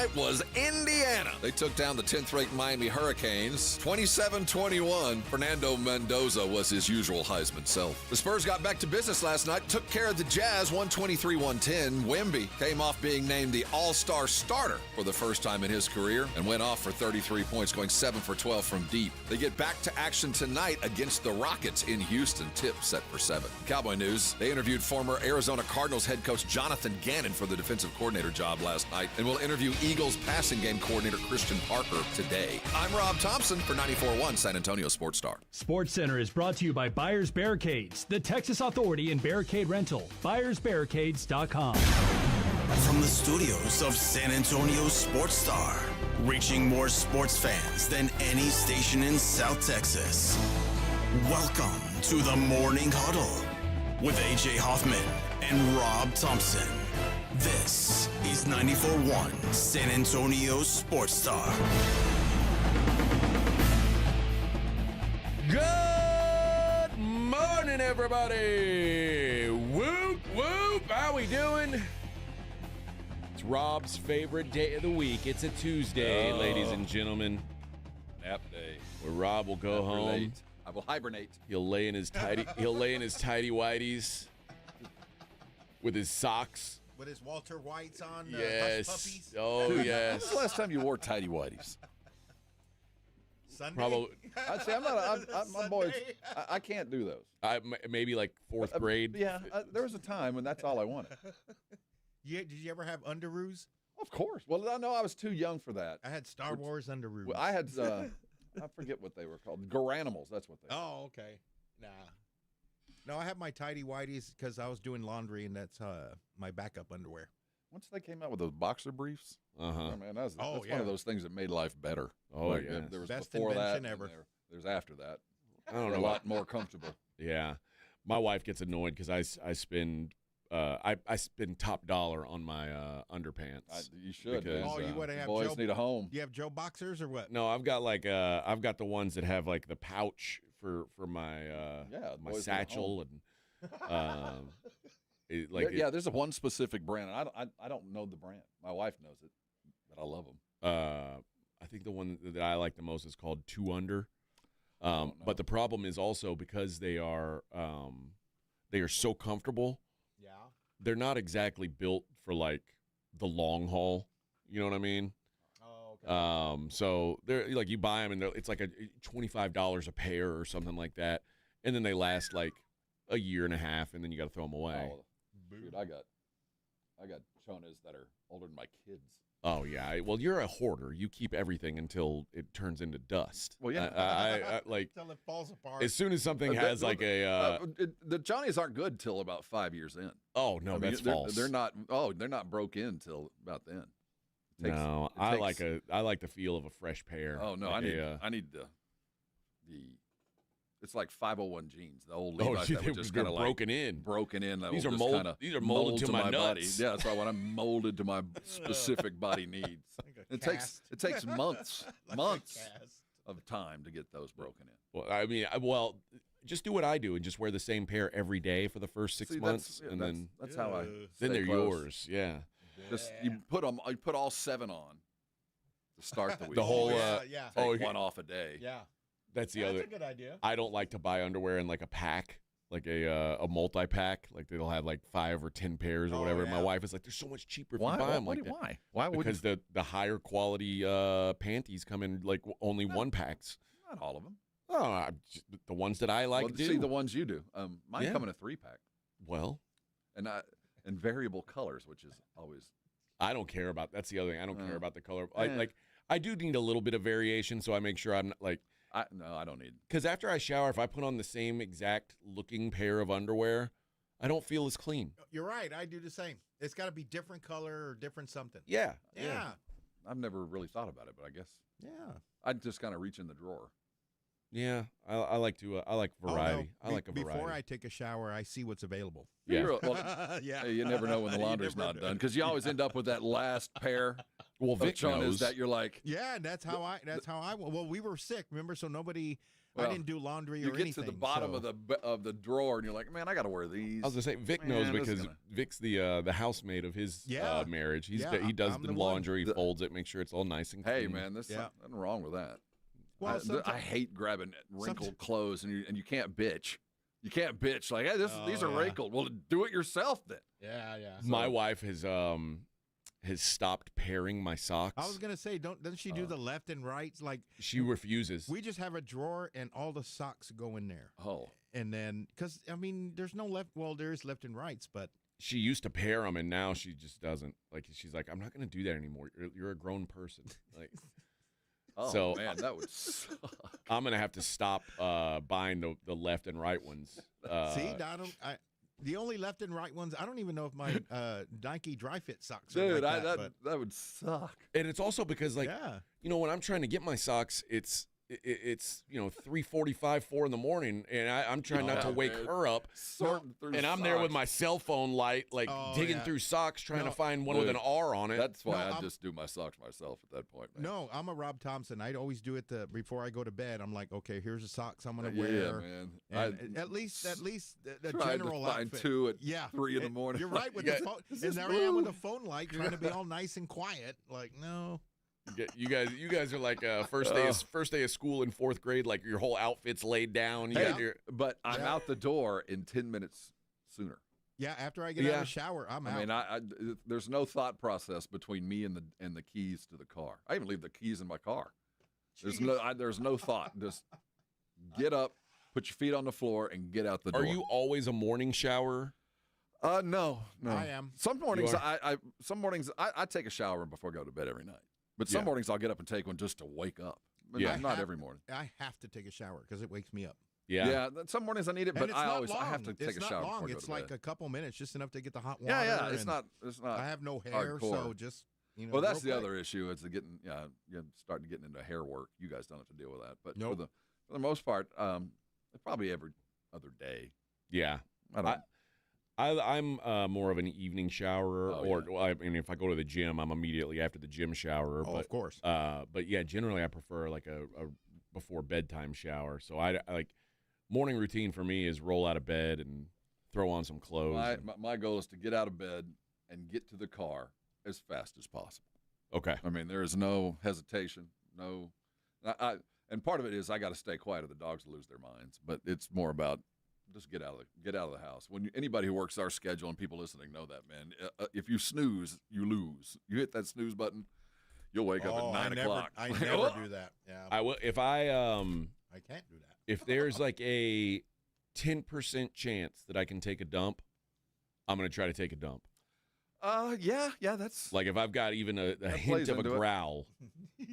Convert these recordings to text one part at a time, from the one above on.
it was Indiana. They took down the 10th-ranked Miami Hurricanes. 27-21. Fernando Mendoza was his usual Heisman self. The Spurs got back to business last night, took care of the Jazz, 123-110. Wemby came off being named the All-Star starter for the first time in his career and went off for 33 points, going 7 for 12 from deep. They get back to action tonight against the Rockets in Houston. Tip set for 7. Cowboy news, they interviewed former Arizona Cardinals head coach Jonathan Gannon for the defensive coordinator job last night, and will interview Eagles passing game coordinator Christian Parker today. I'm Rob Thompson for 94.1 San Antonio Sports Star. Sports Center is brought to you by Buyers Barricades, the Texas authority in barricade rental. BuyersBarricades.com. From the studios of San Antonio Sports Star, reaching more sports fans than any station in South Texas. Welcome to the Morning Huddle with A.J. Hoffman and Rob Thompson. This is 94.1 San Antonio Sports Star. Good morning, everybody. Whoop, whoop. How we doing? It's Rob's favorite day of the week. It's a Tuesday, ladies and gentlemen. Nap day. Where Rob will go home. Late. I will hibernate. He'll lay in his tidy whities with his socks. With his Walter Whites on, Yes. Hush Puppies. Oh, Dude, yes. When's the last time you wore tidy whities? Sunday. Probably. I say I'm not. My boys. I can't do those. Maybe like fourth grade. Yeah, there was a time when that's all I wanted. Did you ever have underoos? Of course. Well, no, I was too young for that. I had Star Wars underoos. Well, I had. I forget what they were called. Garanimals. That's what they. Oh, okay. Nah. No, I have my tidy whities because I was doing laundry, and that's my backup underwear. Once they came out with those boxer briefs, Uh-huh. oh, man, that's Oh, one of those things that made life better. Oh, Like, yeah. There was Best before that. invention ever. There's after that. I don't A know. lot more comfortable. Yeah. My wife gets annoyed because I spend top dollar on my underpants. You should. Because, man. Oh, you want to have Boys Joe? need a home. Do you have Joe boxers or what? No, I've got the ones that have like the pouch for my my boys need a satchel and There's a one specific brand. I don't know the brand. My wife knows it, but I love them. I think the one that I like the most is called 2 Under. But the problem is also because they are so comfortable. Yeah. They're not exactly built for like the long haul. You know what I mean? Oh, okay. So they're like you buy them and it's like $25 a pair or something like that, and then they last like a year and a half, and then you got to throw them away. Oh, dude, I got chonas that are older than my kids. Oh yeah, well you're a hoarder. You keep everything until it turns into dust. Well, yeah, I like Until it falls apart. as soon as something has like the Johnnies aren't good till about 5 years in. oh no, that's false. They're not. Oh, they're not broke in till about then. I like the feel of a fresh pair. Oh no, like I need the. It's like 501 jeans, the old Oh, Levi's gee, that were just kind of like broken in. broken in. That These will are just mold- kinda these are molded to my body. nuts. Yeah, that's why when I'm molded to my specific body needs. Like a It cast. takes months Like a months cast. of time to get those broken in. Well, I mean, just do what I do and just wear the same pair every day for the first 6 See, months, that's- and yeah, then that's how I. Then stay they're close. yours. Yeah. Just you put them. You put all 7 on to start the week. The whole, yeah. Take one off a day. Yeah. That's the That's other. a good idea. I don't like to buy underwear in like a pack, like a multi-pack. Like they'll have like 5 or 10 pairs or Oh, whatever. yeah. My wife is like, "They're so much cheaper if Why? you buy them Why? like that." Why? Why would Because the higher quality panties come in like only one packs. not all of them? Oh, the ones that I like Well, do. see the ones you do. Mine Yeah. come in a 3-pack, Well, and variable colors, which is always. I don't care about. That's the other thing. I don't care about the color. eh. Like I do need a little bit of variation, so I make sure I'm not like. No, I don't need. Because after I shower, if I put on the same exact looking pair of underwear, I don't feel as clean. You're right. I do the same. It's got to be different color or different something. Yeah. Yeah. I've never really thought about it, but I guess Yeah. I'd just kind of reach in the drawer. Yeah. I like to. I like variety. Oh, I like a variety. Before I take a shower, I see what's available. Yeah. Yeah. Hey, you never know when the You laundry's never not know. done because you always end up with that last pair Well, of Vic chonas knows. that you're like. Yeah, and that's how I. Well, we were sick, remember? So nobody. I didn't do laundry or anything. You get to the bottom of the drawer, and you're like, man, I got to wear these. I was gonna say Vic knows because Vic's the housemaide of his marriage. He does the laundry, folds it, makes sure it's all nice and clean. Hey, man, there's nothing wrong with that. Well, I hate grabbing wrinkled clothes, and you can't bitch. You can't bitch like, hey, these are wrinkled. Well, do it yourself then. Yeah. My wife has stopped pairing my socks. I was gonna say, doesn't she do the left and right? Like she refuses. We just have a drawer and all the socks go in there. Oh, and then because there's no left. Well, there is left and rights, but she used to pair them, and now she just doesn't. Like she's like, I'm not gonna do that anymore. You're a grown person. Like, so man, that would suck. I'm gonna have to stop buying the left and right ones. See, the only left and right ones, I don't even know if my Nike dry fit socks are Dude, like that. That would suck. And it's also because, like, when I'm trying to get my socks, it's 3:45, 4 in the morning, and I'm trying not to wake her up. And I'm there with my cell phone light, like digging through socks, trying to find one with an R on it. That's why I just do my socks myself at that point, man. No, I'm a Rob Thompson. I'd always do it before I go to bed. I'm like, okay, here's the socks I'm going to wear. Yeah, man. And at least the tried general to find outfit. two at 3 in the morning. You're right with the phone. And there I am with the phone light, trying to be all nice and quiet. Like, no. You guys are like first day of school in 4th grade. Like your whole outfit's laid down. But I'm out the door in 10 minutes sooner. Yeah, after I get out of the shower, I'm out. I mean, there's no thought process between me and the keys to the car. I even leave the keys in my car. There's no thought. Just get up, put your feet on the floor, and get out the door. Are you always a morning shower? No. I am. Some mornings I take a shower before I go to bed every night. But some mornings I'll get up and take one just to wake up. Not every morning. I have to take a shower because it wakes me up. Yeah. Some mornings I need it, but I have to take a shower before I go to bed. It's like a couple minutes, just enough to get the hot water. Yeah. It's not. I have no hair, hardcore. so just Well, that's the other issue. It's you're starting to get into hair work. You guys don't have to deal with that, but for the most part, probably every other day. Yeah. I'm more of an evening shower, if I go to the gym, I'm immediately after the gym shower. Oh, of course. But yeah, generally I prefer like a before bedtime shower. So I like morning routine for me is roll out of bed and throw on some clothes. My goal is to get out of bed and get to the car as fast as possible. Okay. I mean, there is no hesitation, and part of it is I got to stay quiet or the dogs lose their minds. But it's more about just get out of the house. Anybody who works our schedule and people listening know that, man. If you snooze, you lose. You hit that snooze button, you'll wake up at 9 o'clock. I never do that. Yeah, I will if I can't do that. If there's like a 10% chance that I can take a dump, I'm going to try to take a dump. Yeah, that's like if I've got even a hint of a growl.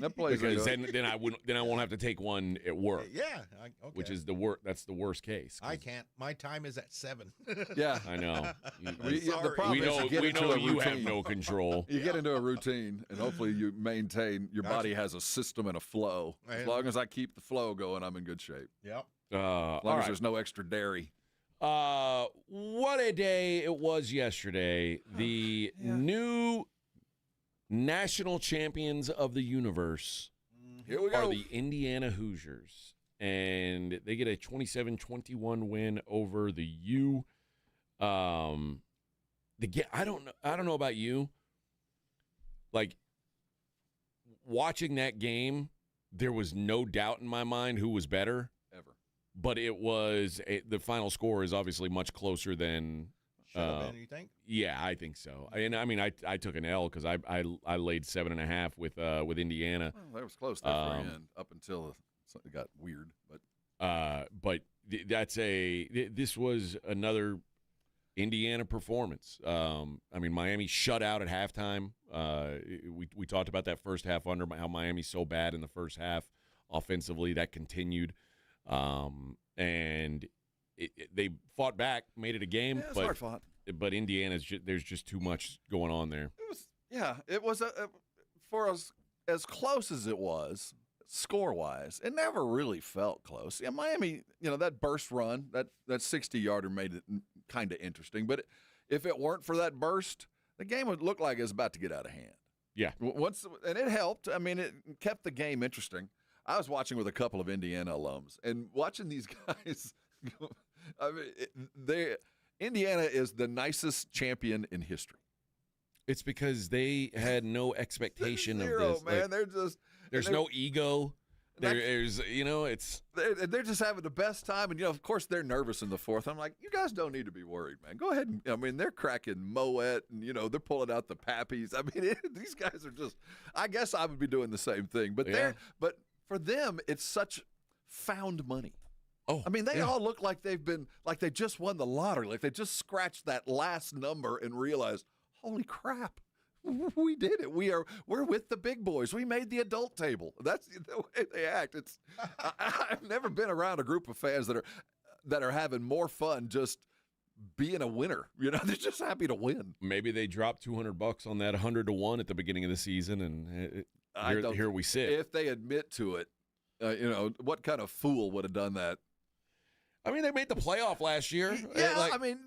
That plays because then I won't have to take one at work. Yeah, okay. Which is that's the worst case. I can't. My time is at 7. Yeah, I know. The problem we know you have no control. You get into a routine, and hopefully you maintain your body has a system and a flow. As long as I keep the flow going, I'm in good shape. Yep. As long as there's no extra dairy. What a day it was yesterday. The new national champions of the universe Here we go. are the Indiana Hoosiers. And they get a 27-21 win over the U. I don't know about you. Like, watching that game, there was no doubt in my mind who was better. But it was the final score is obviously much closer than. Should have been, you think? Yeah, I think so. And I mean, I took an L because I laid 7.5 with Indiana. Well, that was close there for the end, up until something got weird. But this was another Indiana performance. I mean, Miami shut out at halftime. We talked about that first half under how Miami's so bad in the first half offensively. That continued. And they fought back, made it a game, hard fought. But Indiana's there's just too much going on there. It was for as close as it was score-wise. It never really felt close. Yeah, Miami, that burst run, that 60-yarder made it kind of interesting. But if it weren't for that burst, the game would look like it was about to get out of hand. Yeah. And it helped. I mean, it kept the game interesting. I was watching with a couple of Indiana alums, and watching these guys. I mean, Indiana is the nicest champion in history. It's because they had no expectation of Zero, this. man. Like, They're just there's no ego. There's, it's. They're just having the best time, and of course they're nervous in the fourth. I'm like, you guys don't need to be worried, man. Go ahead. I mean, they're cracking Moet, and they're pulling out the Pappies. I mean, these guys are just. I guess I would be doing the same thing, but but for them, it's such found money. Oh, I mean, they all look like they just won the lottery, like they just scratched that last number and realized, holy crap. We did it. We're with the big boys. We made the adult table. That's the way they act. I've never been around a group of fans that are having more fun just being a winner. They're just happy to win. Maybe they dropped $200 on that 100-1 at the beginning of the season, and here we sit. If they admit to it, what kind of fool would have done that? I mean, they made the playoff last year. Yeah, I mean,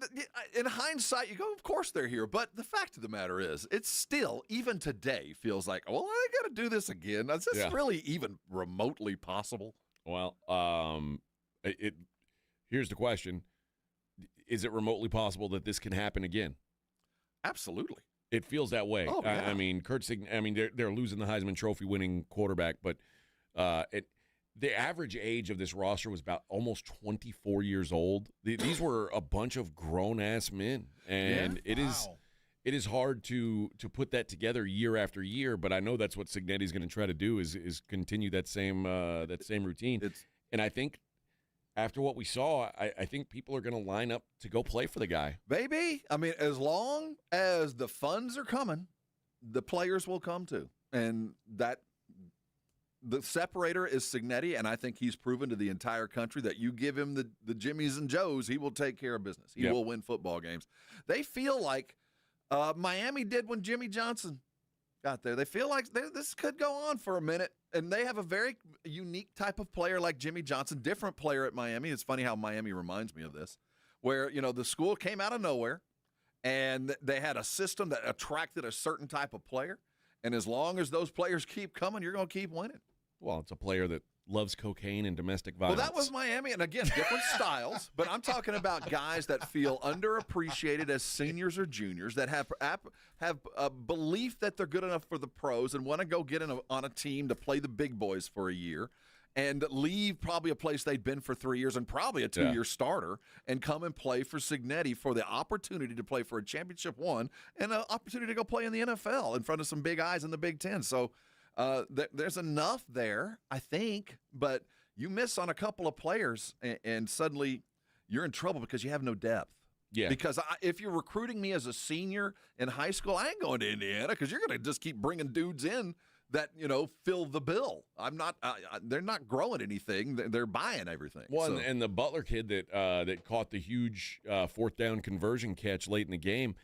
in hindsight, you go, of course they're here. But the fact of the matter is, it's still, even today, feels like, well, I got to do this again. Is this really even remotely possible? Well, here's the question. Is it remotely possible that this can happen again? Absolutely. It feels that way. Oh, yeah. I mean, they're losing the Heisman Trophy winning quarterback, but the average age of this roster was about almost 24 years old. These were a bunch of grown-ass men, and it is hard to put that together year after year, but I know that's what Cignetti's going to try to do is continue that same routine. And I think after what we saw, I think people are going to line up to go play for the guy. Baby, I mean, as long as the funds are coming, the players will come too. And the separator is Cignetti, and I think he's proven to the entire country that you give him the Jimmies and Joes, he will take care of business. He will win football games. They feel like Miami did when Jimmy Johnson got there. They feel like this could go on for a minute, and they have a very unique type of player like Jimmy Johnson, different player at Miami. It's funny how Miami reminds me of this, where, the school came out of nowhere, and they had a system that attracted a certain type of player. And as long as those players keep coming, you're going to keep winning. Well, it's a player that loves cocaine and domestic violence. Well, that was Miami. And again, different styles. But I'm talking about guys that feel underappreciated as seniors or juniors, that have a belief that they're good enough for the pros and want to go get on a team to play the big boys for a year and leave probably a place they'd been for 3 years and probably a 2-year starter and come and play for Cignetti for the opportunity to play for a championship one and an opportunity to go play in the NFL in front of some big eyes in the Big Ten. So there's enough there, I think, but you miss on a couple of players and suddenly you're in trouble because you have no depth. Yeah. Because if you're recruiting me as a senior in high school, I ain't going to Indiana because you're going to just keep bringing dudes in that, fill the bill. I'm not. They're not growing anything. They're buying everything. Well, and the Butler kid that caught the huge fourth down conversion catch late in the game.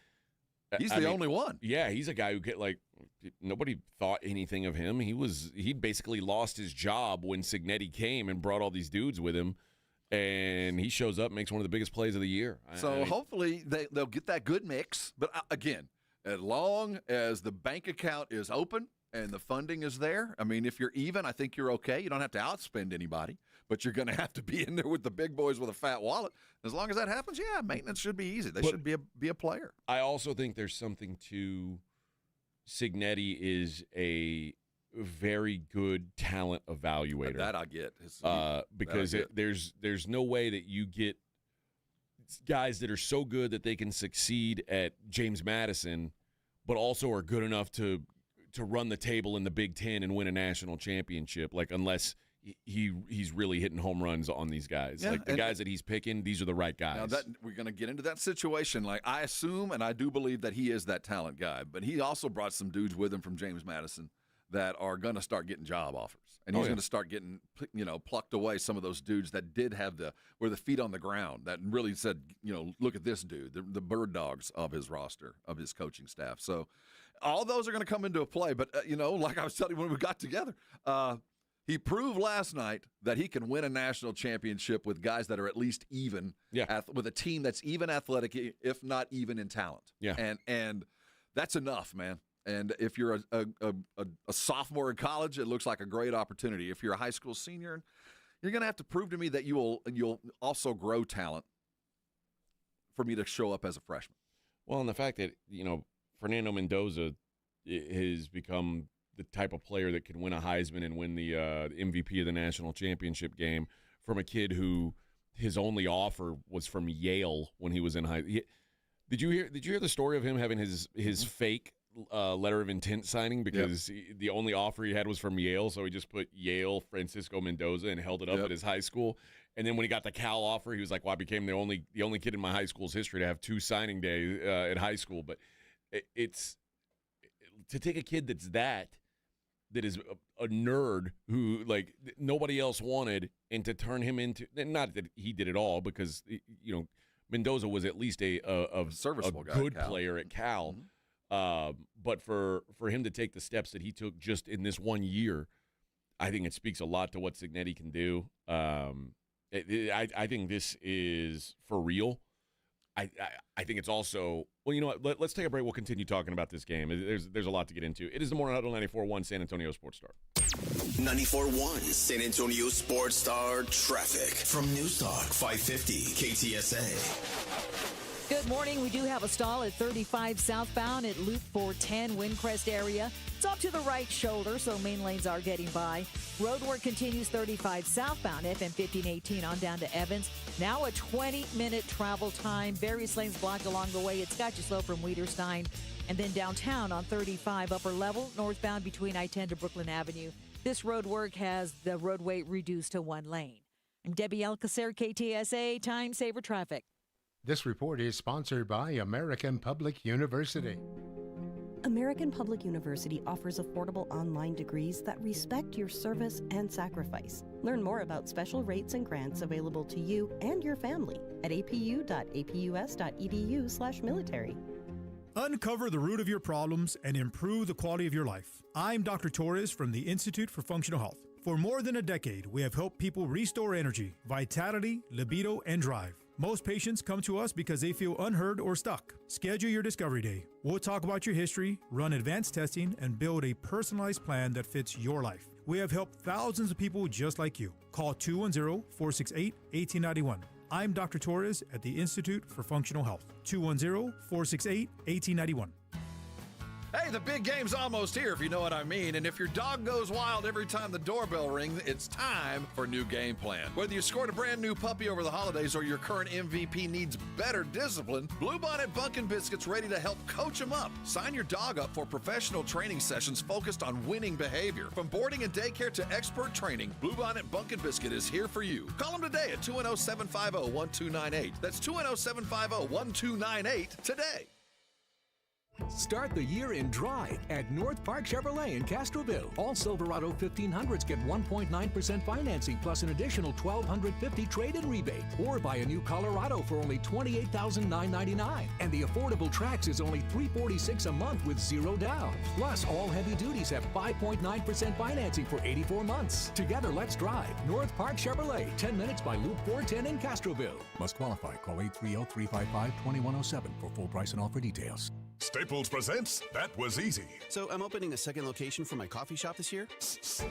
He's the only one. Yeah, he's a guy who nobody thought anything of him. He'd basically lost his job when Cignetti came and brought all these dudes with him. And he shows up, makes one of the biggest plays of the year. So hopefully they'll get that good mix. But again, as long as the bank account is open and the funding is there, I mean, if you're even, I think you're okay. You don't have to outspend anybody, but you're going to have to be in there with the big boys with a fat wallet. As long as that happens, maintenance should be easy. They should be a player. I also think there's something to Cignetti is a very good talent evaluator. That I get. Because there's no way that you get guys that are so good that they can succeed at James Madison, but also are good enough to run the table in the Big Ten and win a national championship. Like, unless he's really hitting home runs on these guys. Yeah, like the guys that he's picking, these are the right guys. Now we're going to get into that situation. Like, I assume and I do believe that he is that talent guy, but he also brought some dudes with him from James Madison that are going to start getting job offers. And he's going to start getting, plucked away some of those dudes that did have the feet on the ground, that really said, look at this dude, the bird dogs of his roster, of his coaching staff. So all those are going to come into a play. But, like I was telling you when we got together, he proved last night that he can win a national championship with guys that are at least even, with a team that's even athletic, if not even in talent. Yeah. And that's enough, man. And if you're a sophomore in college, it looks like a great opportunity. If you're a high school senior, you're going to have to prove to me that you'll also grow talent for me to show up as a freshman. Well, and the fact that, Fernando Mendoza has become the type of player that can win a Heisman and win the MVP of the national championship game from a kid who his only offer was from Yale when he was in high. Did you hear the story of him having his fake letter of intent signing because the only offer he had was from Yale, so he just put Yale Francisco Mendoza and held it up at his high school. And then when he got the Cal offer, he was like, "Well, I became the only kid in my high school's history to have 2 signing days at high school." But it's to take a kid that is a nerd who like nobody else wanted, and to turn him into, not that he did it all, because Mendoza was at least a serviceable guy, good player at Cal. Mm-hmm. But for him to take the steps that he took just in this 1 year, I think it speaks a lot to what Cignetti can do. I think this is for real. I think it's also, well, you know what? Let's take a break. We'll continue talking about this game. There's a lot to get into. It is the Morning Huddle 94.1 San Antonio Sports Star. 94.1 San Antonio Sports Star traffic from News Talk 550 KTSA. Good morning. We do have a stall at 35 southbound at Loop 410 Windcrest area. It's off to the right shoulder, so main lanes are getting by. Road work continues 35 southbound, FM 1518 on down to Evans. Now a 20-minute travel time. Various lanes blocked along the way. It's got you slow from Wiederstein. And then downtown on 35 upper level, northbound between I-10 to Brooklyn Avenue. This road work has the roadway reduced to 1 lane. I'm Debbie Alcacer, KTSA Time Saver Traffic. This report is sponsored by American Public University. American Public University offers affordable online degrees that respect your service and sacrifice. Learn more about special rates and grants available to you and your family at apu.apus.edu/military. Uncover the root of your problems and improve the quality of your life. I'm Dr. Torres from the Institute for Functional Health. For more than a decade, we have helped people restore energy, vitality, libido, and drive. Most patients come to us because they feel unheard or stuck. Schedule your discovery day. We'll talk about your history, run advanced testing, and build a personalized plan that fits your life. We have helped thousands of people just like you. Call 210-468-1891. I'm Dr. Torres at the Institute for Functional Health. 210-468-1891. Hey, the big game's almost here, if you know what I mean. And if your dog goes wild every time the doorbell rings, it's time for new game plan. Whether you scored a brand new puppy over the holidays or your current MVP needs better discipline, Bluebonnet Bunkin' Biscuit's ready to help coach him up. Sign your dog up for professional training sessions focused on winning behavior. From boarding and daycare to expert training, Bluebonnet Bunkin' Biscuit is here for you. Call them today at 210-750-1298. That's 210-750-1298 today. Start the year in dry at North Park Chevrolet in Castroville. All Silverado 1500s get 1.9% financing plus an additional $1,250 trade-in rebate. Or buy a new Colorado for only $28,999. And the affordable Trax is only $346 a month with 0 down. Plus, all heavy duties have 5.9% financing for 84 months. Together, let's drive. North Park Chevrolet, 10 minutes by Loop 410 in Castroville. Must qualify. Call 830-355-2107 for full price and offer details. Staples presents That Was Easy. So I'm opening a second location for my coffee shop this year?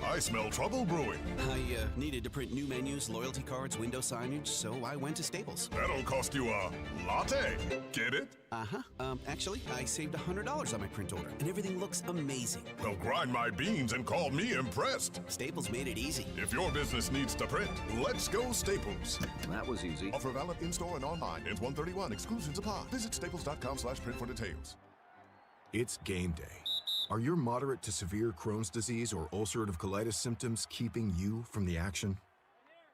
I smell trouble brewing. I needed to print new menus, loyalty cards, window signage, so I went to Staples. That'll cost you a latte. Get it? Uh-huh. Actually, I saved $100 on my print order, and everything looks amazing. Well, grind my beans and call me impressed. Staples made it easy. If your business needs to print, let's go Staples. That was easy. Offer valid in-store and online. Ends 1/31. Exclusions apply. Visit staples.com/print for details. It's game day. Are your moderate to severe Crohn's disease or ulcerative colitis symptoms keeping you from the action?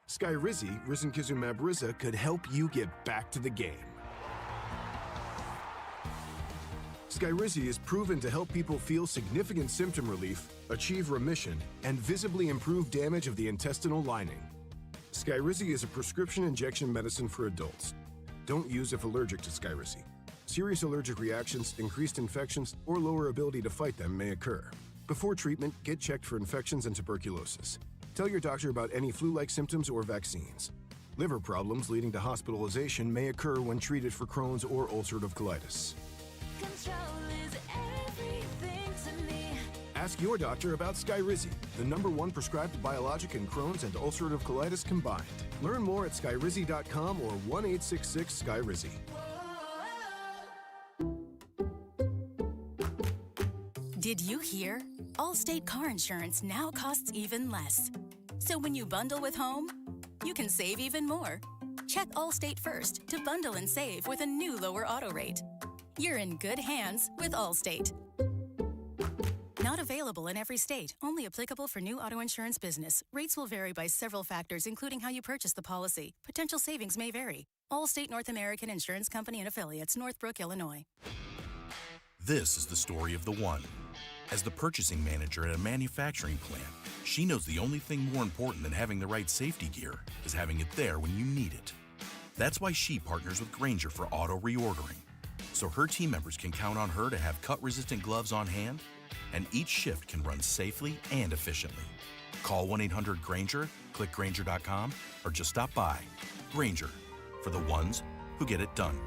Skyrizi, risankizumab Riza, could help you get back to the game. Skyrizi is proven to help people feel significant symptom relief, achieve remission, and visibly improve damage of the intestinal lining. Skyrizi is a prescription injection medicine for adults. Don't use if allergic to Skyrizi. Serious allergic reactions, increased infections, or lower ability to fight them may occur. Before treatment, get checked for infections and tuberculosis. Tell your doctor about any flu-like symptoms or vaccines. Liver problems leading to hospitalization may occur when treated for Crohn's or ulcerative colitis. Control is everything Ask your doctor about Skyrizi, the #1 prescribed biologic in Crohn's and ulcerative colitis combined. Learn more at skyrizi.com or 1-866-SKYRIZI. Did you hear? Allstate car insurance now costs even less. So when you bundle with home, you can save even more. Check Allstate first to bundle and save with a new lower auto rate. You're in good hands with Allstate. Not available in every state. Only applicable for new auto insurance business. Rates will vary by several factors, including how you purchase the policy. Potential savings may vary. Allstate North American Insurance Company and Affiliates, Northbrook, Illinois. This is the story of the one. As the purchasing manager at a manufacturing plant, she knows the only thing more important than having the right safety gear is having it there when you need it. That's why she partners with Grainger for auto reordering, so her team members can count on her to have cut-resistant gloves on hand, and each shift can run safely and efficiently. Call 1-800-GRAINGER, click Grainger.com, or just stop by. Grainger, for the ones who get it done.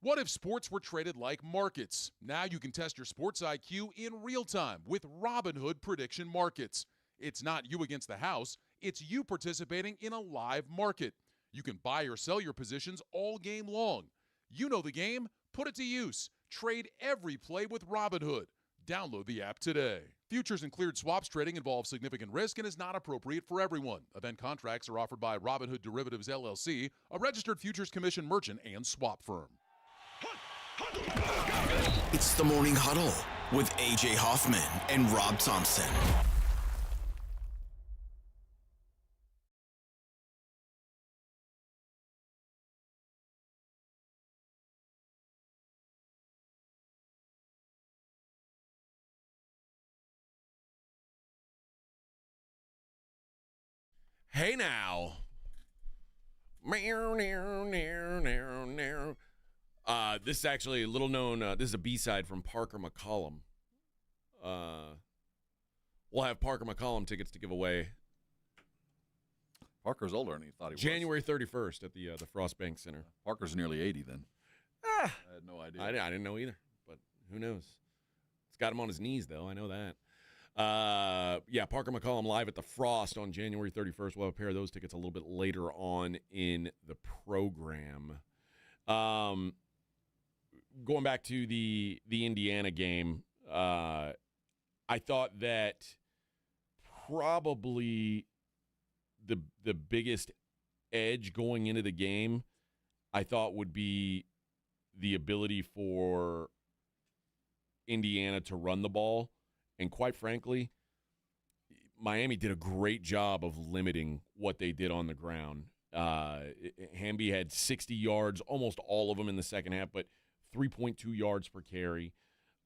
What if sports were traded like markets? Now you can test your sports IQ in real time with Robinhood Prediction Markets. It's not you against the house, it's you participating in a live market. You can buy or sell your positions all game long. You know the game, put it to use. Trade every play with Robinhood. Download the app today. Futures and cleared swaps trading involves significant risk and is not appropriate for everyone. Event contracts are offered by Robinhood Derivatives LLC, a registered futures commission merchant and swap firm. It's the Morning Huddle with A.J. Hoffman and Rob Thompson. Hey now. This is actually a little known, this is a B-side from Parker McCollum. We'll have Parker McCollum tickets to give away. Parker's older than he thought he was. January 31st at the Frost Bank Center. Parker's nearly 80 then. I had no idea. I didn't know either, but who knows? It's got him on his knees, though. I know that. Yeah, Parker McCollum live at the Frost on January 31st. We'll have a pair of those tickets a little bit later on in the program. Going back to the Indiana game, I thought that probably the biggest edge going into the game, I thought would be the ability for Indiana to run the ball. And quite frankly, Miami did a great job of limiting what they did on the ground. Hamby had 60 yards, almost all of them in the second half, but 3.2 yards per carry.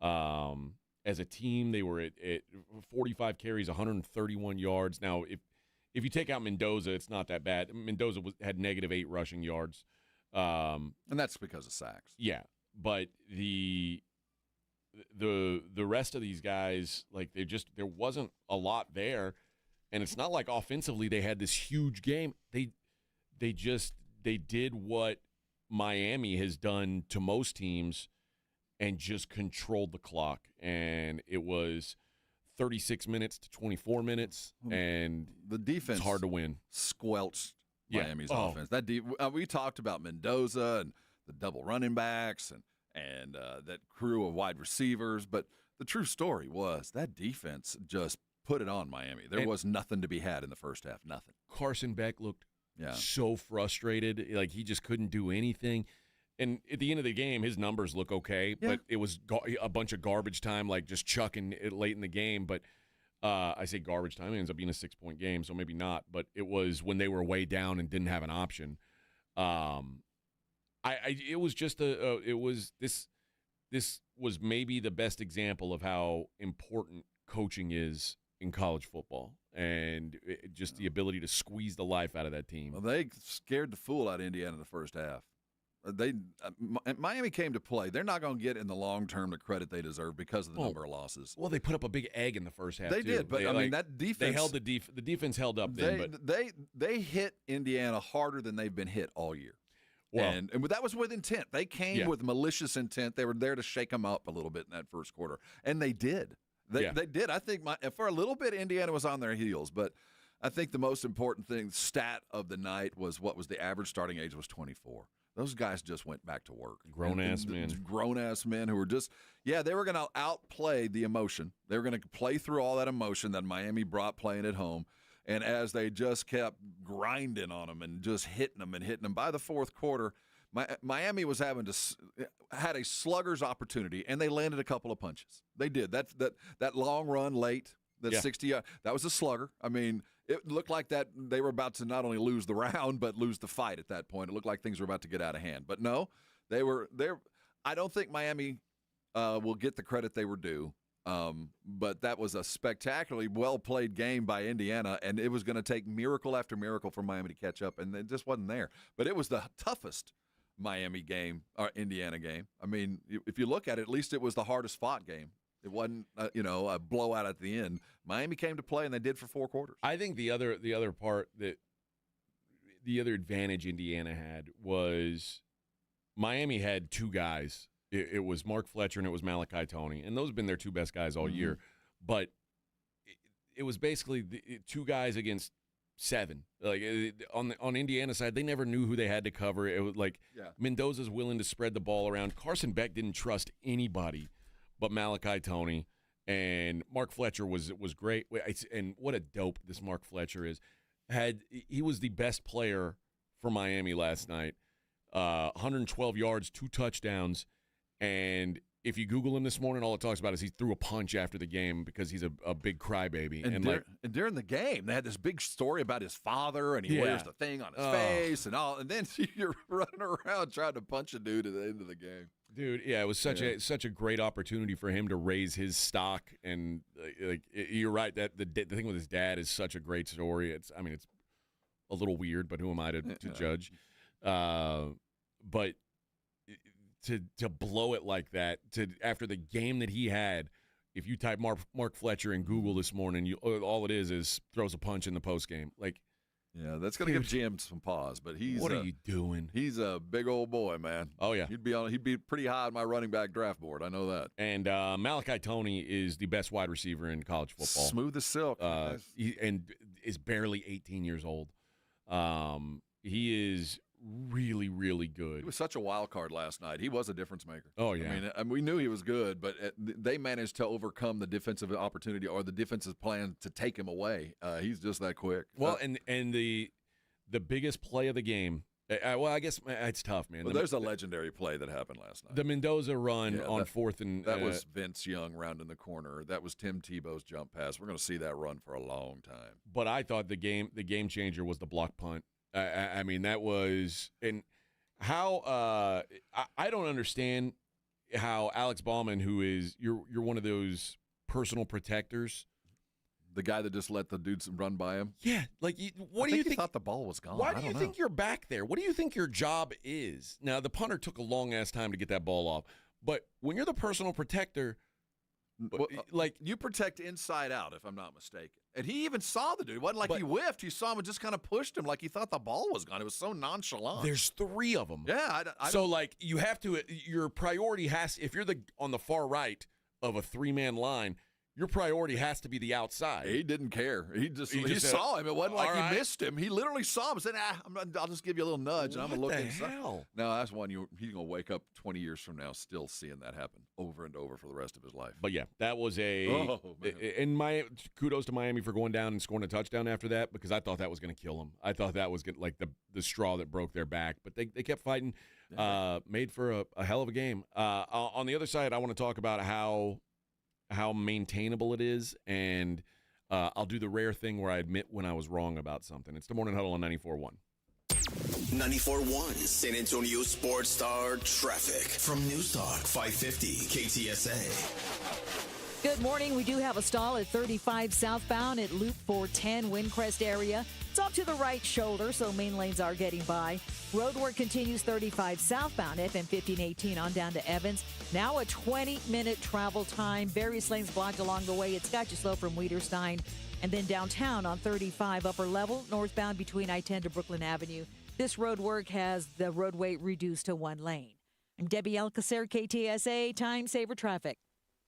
As a team, they were at 45 carries, 131 yards. Now, if you take out Mendoza, it's not that bad. Mendoza had -8 rushing yards. And that's because of sacks. Yeah, but the rest of these guys, like, there wasn't a lot there, and it's not like offensively they had this huge game. They did what Miami has done to most teams and just controlled the clock, and it was 36 minutes to 24 minutes, and the defense it's hard to win. Squelched Miami's offense. That we talked about Mendoza and the double running backs and that crew of wide receivers, but the true story was that defense just put it on Miami. There was nothing to be had in the first half, nothing. Carson Beck looked so frustrated, like he just couldn't do anything. And at the end of the game, his numbers look okay, but it was a bunch of garbage time, like just chucking it late in the game. But I say garbage time, it ends up being a 6-point game, so maybe not. But it was when they were way down and didn't have an option. It was just this was maybe the best example of how important coaching is in college football, and just the ability to squeeze the life out of that team. Well, they scared the fool out of Indiana in the first half. Miami came to play. They're not going to get in the long term the credit they deserve because of the number of losses. Well, they put up a big egg in the first half. They did, but that defense. They held the defense held up. They hit Indiana harder than they've been hit all year. Well, and that was with intent. They came with malicious intent. They were there to shake them up a little bit in that first quarter, and they did. They did. I think for a little bit, Indiana was on their heels, but I think the most important stat of the night was what was the average starting age was 24. Those guys just went back to work. Grown-ass men. Grown-ass men who were just, they were going to outplay the emotion. They were going to play through all that emotion that Miami brought playing at home. And as they just kept grinding on them and just hitting them, by the fourth quarter, Miami was had a slugger's opportunity, and they landed a couple of punches. They did. That long run late, 60, that was a slugger. I mean, it looked like that they were about to not only lose the round but lose the fight at that point. It looked like things were about to get out of hand. But no, they were there. I don't think Miami will get the credit they were due. But that was a spectacularly well-played game by Indiana, and it was going to take miracle after miracle for Miami to catch up, and it just wasn't there. But it was the toughest Miami game or Indiana game. I mean, if you look at it, at least it was the hardest fought game. It wasn't, a blowout at the end. Miami came to play, and they did for 4 quarters. I think the other part that the other advantage Indiana had was Miami had 2 guys. It was Mark Fletcher and it was Malachi Toney, and those have been their 2 best guys all year. But it was basically 2 guys against 7. Like on Indiana's side, they never knew who they had to cover. It was like Mendoza's willing to spread the ball around. Carson Beck didn't trust anybody but Malachi Toney, and Mark Fletcher was great. And what a dope this Mark Fletcher is. He was the best player for Miami last night. 112 yards, 2 touchdowns. And if you Google him this morning, all it talks about is he threw a punch after the game because he's a big crybaby. And during the game, they had this big story about his father, and he wears the thing on his face and all. And then you're running around trying to punch a dude at the end of the game. Dude, it was such a great opportunity for him to raise his stock. And you're right that the thing with his dad is such a great story. It's a little weird, but who am I to judge? But to blow it like that, after the game that he had, if you type Mark Fletcher in Google this morning, all it is throws a punch in the post game. That's going to give GM some pause. But what are you doing? He's a big old boy, man. Oh yeah, he'd be pretty high on my running back draft board. I know that. And Malachi Toney is the best wide receiver in college football. Smooth as silk. And is barely 18 years old. He is really, really good. He was such a wild card last night. He was a difference maker. Oh, yeah. I mean, we knew he was good, but they managed to overcome the defensive opportunity or the defensive plan to take him away. He's just that quick. Well, and the biggest play of the game, I guess it's tough, man. There's a legendary play that happened last night. The Mendoza run on 4th and... That was Vince Young rounding the corner. That was Tim Tebow's jump pass. We're going to see that run for a long time. But I thought the game changer was the block punt. I mean, that was – and how I don't understand how Alex Bauman, who is – you're one of those personal protectors. The guy that just let the dudes run by him? Yeah. Like, what do you think? He thought the ball was gone. Why do you think you're back there? What do you think your job is? Now, the punter took a long-ass time to get that ball off. But when you're the personal protector – well, you protect inside out, if I'm not mistaken. And he even saw the dude. It wasn't like he whiffed. He saw him and just kind of pushed him like he thought the ball was gone. It was so nonchalant. There's 3 of them. Yeah. You have to – your priority has – if you're on the far right of a 3-man line, your priority has to be the outside. He didn't care. He saw him. It wasn't like he missed him. He literally saw him and said, I'll just give you a little nudge, and I'm going to look inside. Hell? No, that's one he's going to wake up 20 years from now still seeing that happen over and over for the rest of his life. But, yeah, that was and kudos to Miami for going down and scoring a touchdown after that, because I thought that was going to kill them. I thought that was like the straw that broke their back. But they kept fighting, made for a hell of a game. On the other side, I want to talk about how maintainable it is, and I'll do the rare thing where I admit when I was wrong about something. It's the Morning Huddle on 94.1. 94.1 San Antonio Sports Star traffic from News Talk 550 KTSA. Good morning. We do have a stall at 35 southbound at Loop 410 Windcrest area. It's off to the right shoulder, so main lanes are getting by. Road work continues 35 southbound, FM 1518 on down to Evans. Now a 20-minute travel time. Various lanes blocked along the way. It's got you slow from Weiderstein. And then downtown on 35 upper level, northbound between I-10 to Brooklyn Avenue. This road work has the roadway reduced to 1 lane. I'm Debbie Alcacer, KTSA Time Saver Traffic.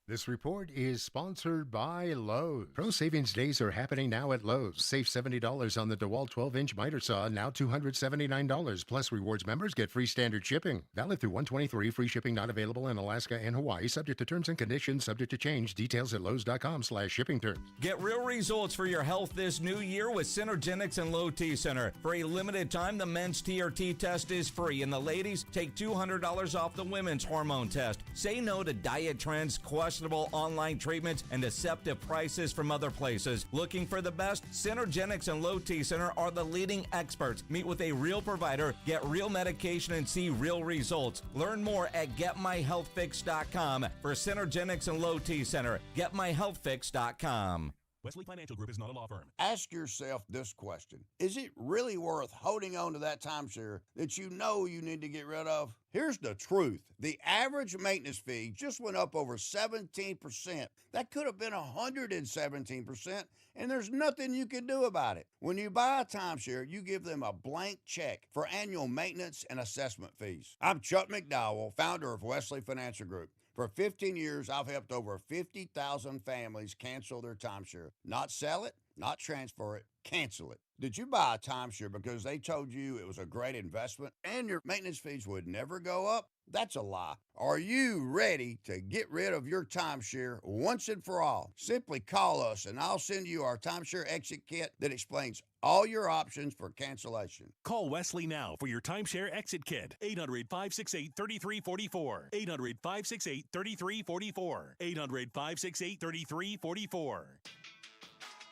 This report is sponsored by Lowe's. Pro Savings Days are happening now at Lowe's. Save $70 on the DeWalt 12-inch miter saw, now $279. Plus, rewards members get free standard shipping. Valid through 1/23. Free shipping not available in Alaska and Hawaii. Subject to terms and conditions. Subject to change. Details at lowes.com/shipping terms. Get real results for your health this new year with Synergenics and Low T Center. For a limited time, the men's TRT test is free, and the ladies take $200 off the women's hormone test. Say no to diet trends, questionable online treatments, and deceptive prices from other places. Looking for the best? Synergenics and Low T Center are the leading experts. Meet with a real provider, get real medication, and see real results. Learn more at GetMyHealthFix.com. For Synergenics and Low T Center, GetMyHealthFix.com. Wesley Financial Group is not a law firm. Ask yourself this question. Is it really worth holding on to that timeshare that you know you need to get rid of? Here's the truth. The average maintenance fee just went up over 17%. That could have been 117%, and there's nothing you can do about it. When you buy a timeshare, you give them a blank check for annual maintenance and assessment fees. I'm Chuck McDowell, founder of Wesley Financial Group. For 15 years, I've helped over 50,000 families cancel their timeshare. Not sell it, not transfer it, cancel it. Did you buy a timeshare because they told you it was a great investment and your maintenance fees would never go up? That's a lie. Are you ready to get rid of your timeshare once and for all? Simply call us and I'll send you our timeshare exit kit that explains all your options for cancellation. Call Wesley now for your timeshare exit kit. 800-568-3344. 800-568-3344. 800-568-3344.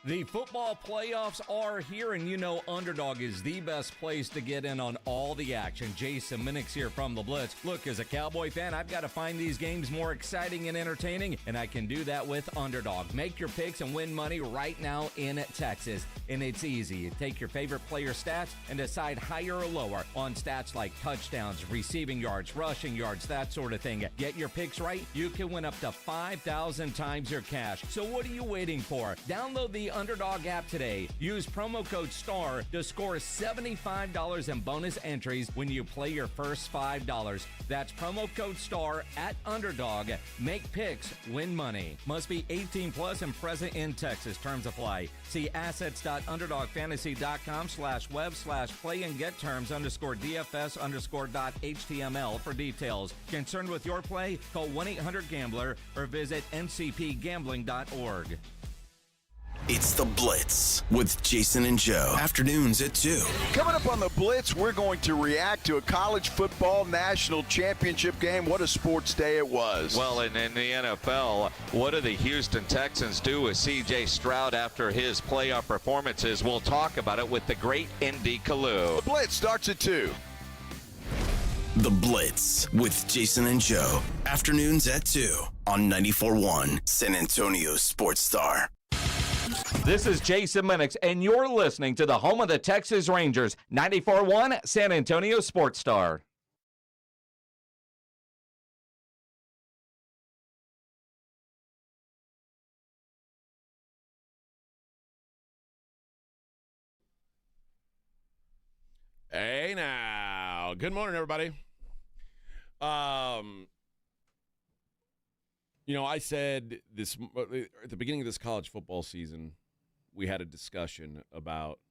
The football playoffs are here, and you know Underdog is the best place to get in on all the action. Jason Minix here from The Blitz. Look, as a Cowboy fan, I've got to find these games more exciting and entertaining, and I can do that with Underdog. Make your picks and win money right now in Texas, and it's easy. You take your favorite player stats and decide higher or lower on stats like touchdowns, receiving yards, rushing yards, that sort of thing. Get your picks right, you can win up to 5,000 times your cash. So what are you waiting for? Download the Underdog app today. Use promo code STAR to score $75 in bonus entries when you play your first $5. That's promo code STAR at Underdog. Make picks, win money. Must be 18 plus and present in Texas. Terms apply. See assets.underdogfantasy.com/web/play and get terms _DFS_.html for details. Concerned with your play? Call 1-800-GAMBLER or visit ncpgambling.org. It's The Blitz with Jason and Joe. Afternoons at 2. Coming up on The Blitz, we're going to react to a college football national championship game. What a sports day it was. Well, and in the NFL, what do the Houston Texans do with C.J. Stroud after his playoff performances? We'll talk about it with the great Indy Kalu. The Blitz starts at 2. The Blitz with Jason and Joe. Afternoons at 2 on 94.1 San Antonio Sports Star. This is Jason Minix, and you're listening to the home of the Texas Rangers, 94.1 San Antonio Sports Star. Hey now. Good morning, everybody. I said this at the beginning of this college football season, we had a discussion about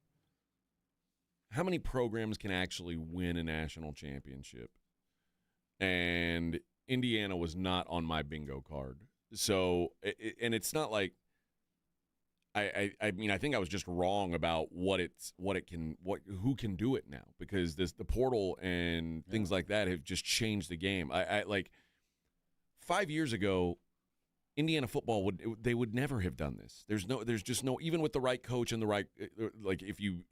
how many programs can actually win a national championship. And Indiana was not on my bingo card. So, and it's not like I think I was just wrong about who can do it now, because the portal and things like that have just changed the game. I like 5 years ago, Indiana football would never have done this. There's just no, even with the right coach and the right, like if you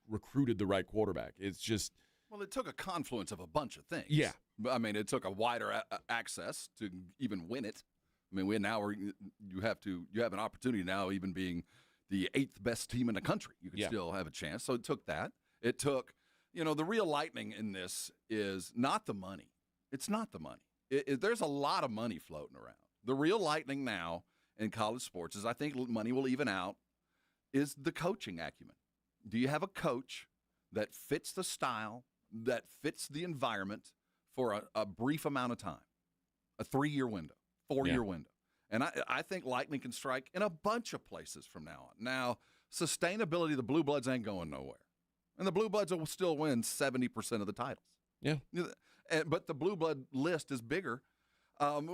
recruited the right quarterback, it's just. Well, it took a confluence of a bunch of things. Yeah. I mean, it took a wider access to even win it. I mean, you have an opportunity now, even being the 8th best team in the country, you can still have a chance. So it took that. It took, the real lightning in this is not the money. It's not the money. There's a lot of money floating around. The real lightning now in college sports is, I think money will even out, is the coaching acumen. Do you have a coach that fits the style, that fits the environment for a brief amount of time, a 3-year window, 4-year window? And I think lightning can strike in a bunch of places from now on. Now, sustainability, the Blue Bloods ain't going nowhere. And the Blue Bloods will still win 70% of the titles. Yeah. But the Blue Blood list is bigger.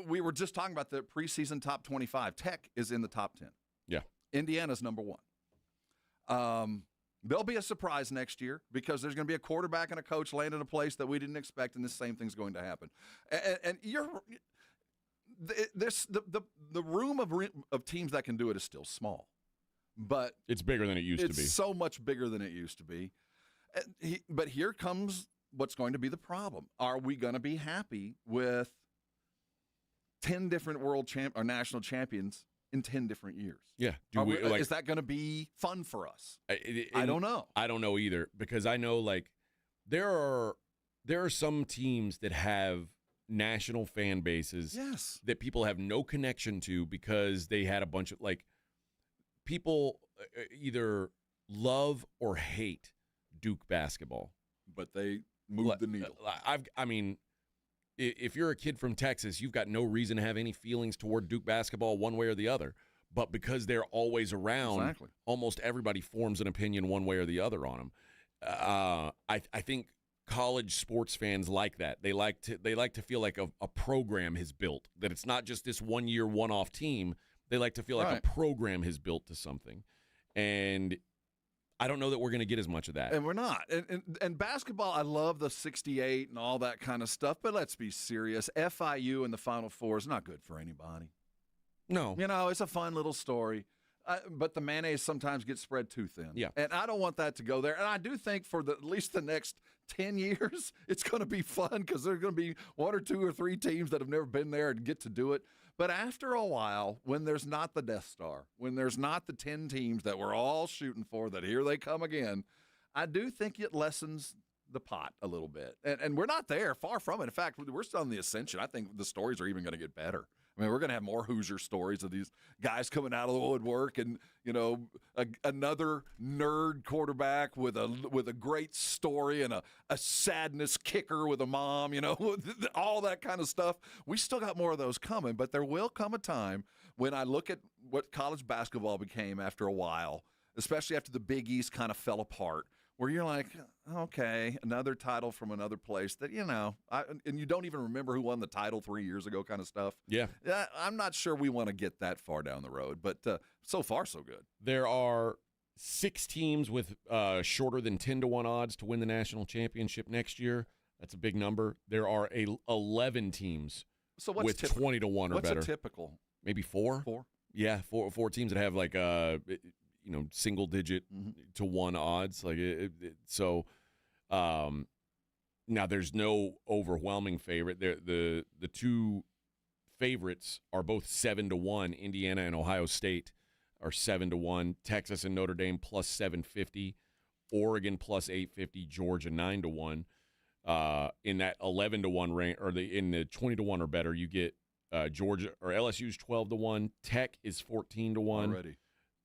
We were just talking about the preseason top 25. Tech is in the top 10. Yeah. Indiana's number 1. There'll be a surprise next year because there's going to be a quarterback and a coach land in a place that we didn't expect, and the same thing's going to happen. And the room of teams that can do it is still small, but it's bigger than it used to be. It's so much bigger than it used to be. But here comes what's going to be the problem. Are we going to be happy with 10 different world or national champions in 10 different years? Yeah. Is that going to be fun for us? I don't know. I don't know either, because I know there are some teams that have national fan bases that people have no connection to because they had a bunch of people either love or hate Duke basketball, but they move the needle. I mean, if you're a kid from Texas, you've got no reason to have any feelings toward Duke basketball one way or the other. But because they're always around, almost everybody forms an opinion one way or the other on them. I think college sports fans like that. They like to feel like a program has built, that it's not just this 1 year, one-off team. They like to feel like a program has built to something. And I don't know that we're going to get as much of that. And we're not. And basketball, I love the 68 and all that kind of stuff, but let's be serious. FIU in the Final Four is not good for anybody. No. It's a fun little story. But the mayonnaise sometimes gets spread too thin. Yeah. And I don't want that to go there. And I do think for at least the next 10 years, it's going to be fun because there's going to be 1 or 2 or 3 teams that have never been there and get to do it. But after a while, when there's not the Death Star, when there's not the 10 teams that we're all shooting for, that here they come again, I do think it lessens the pot a little bit. And we're not there, far from it. In fact, we're still on the ascension. I think the stories are even going to get better. I mean, we're going to have more Hoosier stories of these guys coming out of the woodwork, and another nerd quarterback with a great story and a sadness kicker with a mom, all that kind of stuff. We still got more of those coming, but there will come a time when I look at what college basketball became after a while, especially after the Big East kind of fell apart, where you're like, okay, another title from another place that, and you don't even remember who won the title 3 years ago kind of stuff. Yeah. I'm not sure we want to get that far down the road, but so far so good. There are 6 teams with shorter than 10-1 odds to win the national championship next year. That's a big number. There are 11 teams with 20-1 or what's better. What's a typical? Maybe 4? 4? Yeah, four teams that have single-digit to 1 odds. Now there's no overwhelming favorite. The 2 favorites are both 7-1. Indiana and Ohio State are 7-1. Texas and Notre Dame plus 750. Oregon plus 850. Georgia 9-1. In that 11-1 range, or in the 20-1 or better, you get Georgia or LSU's 12-1. Tech is 14-1 already.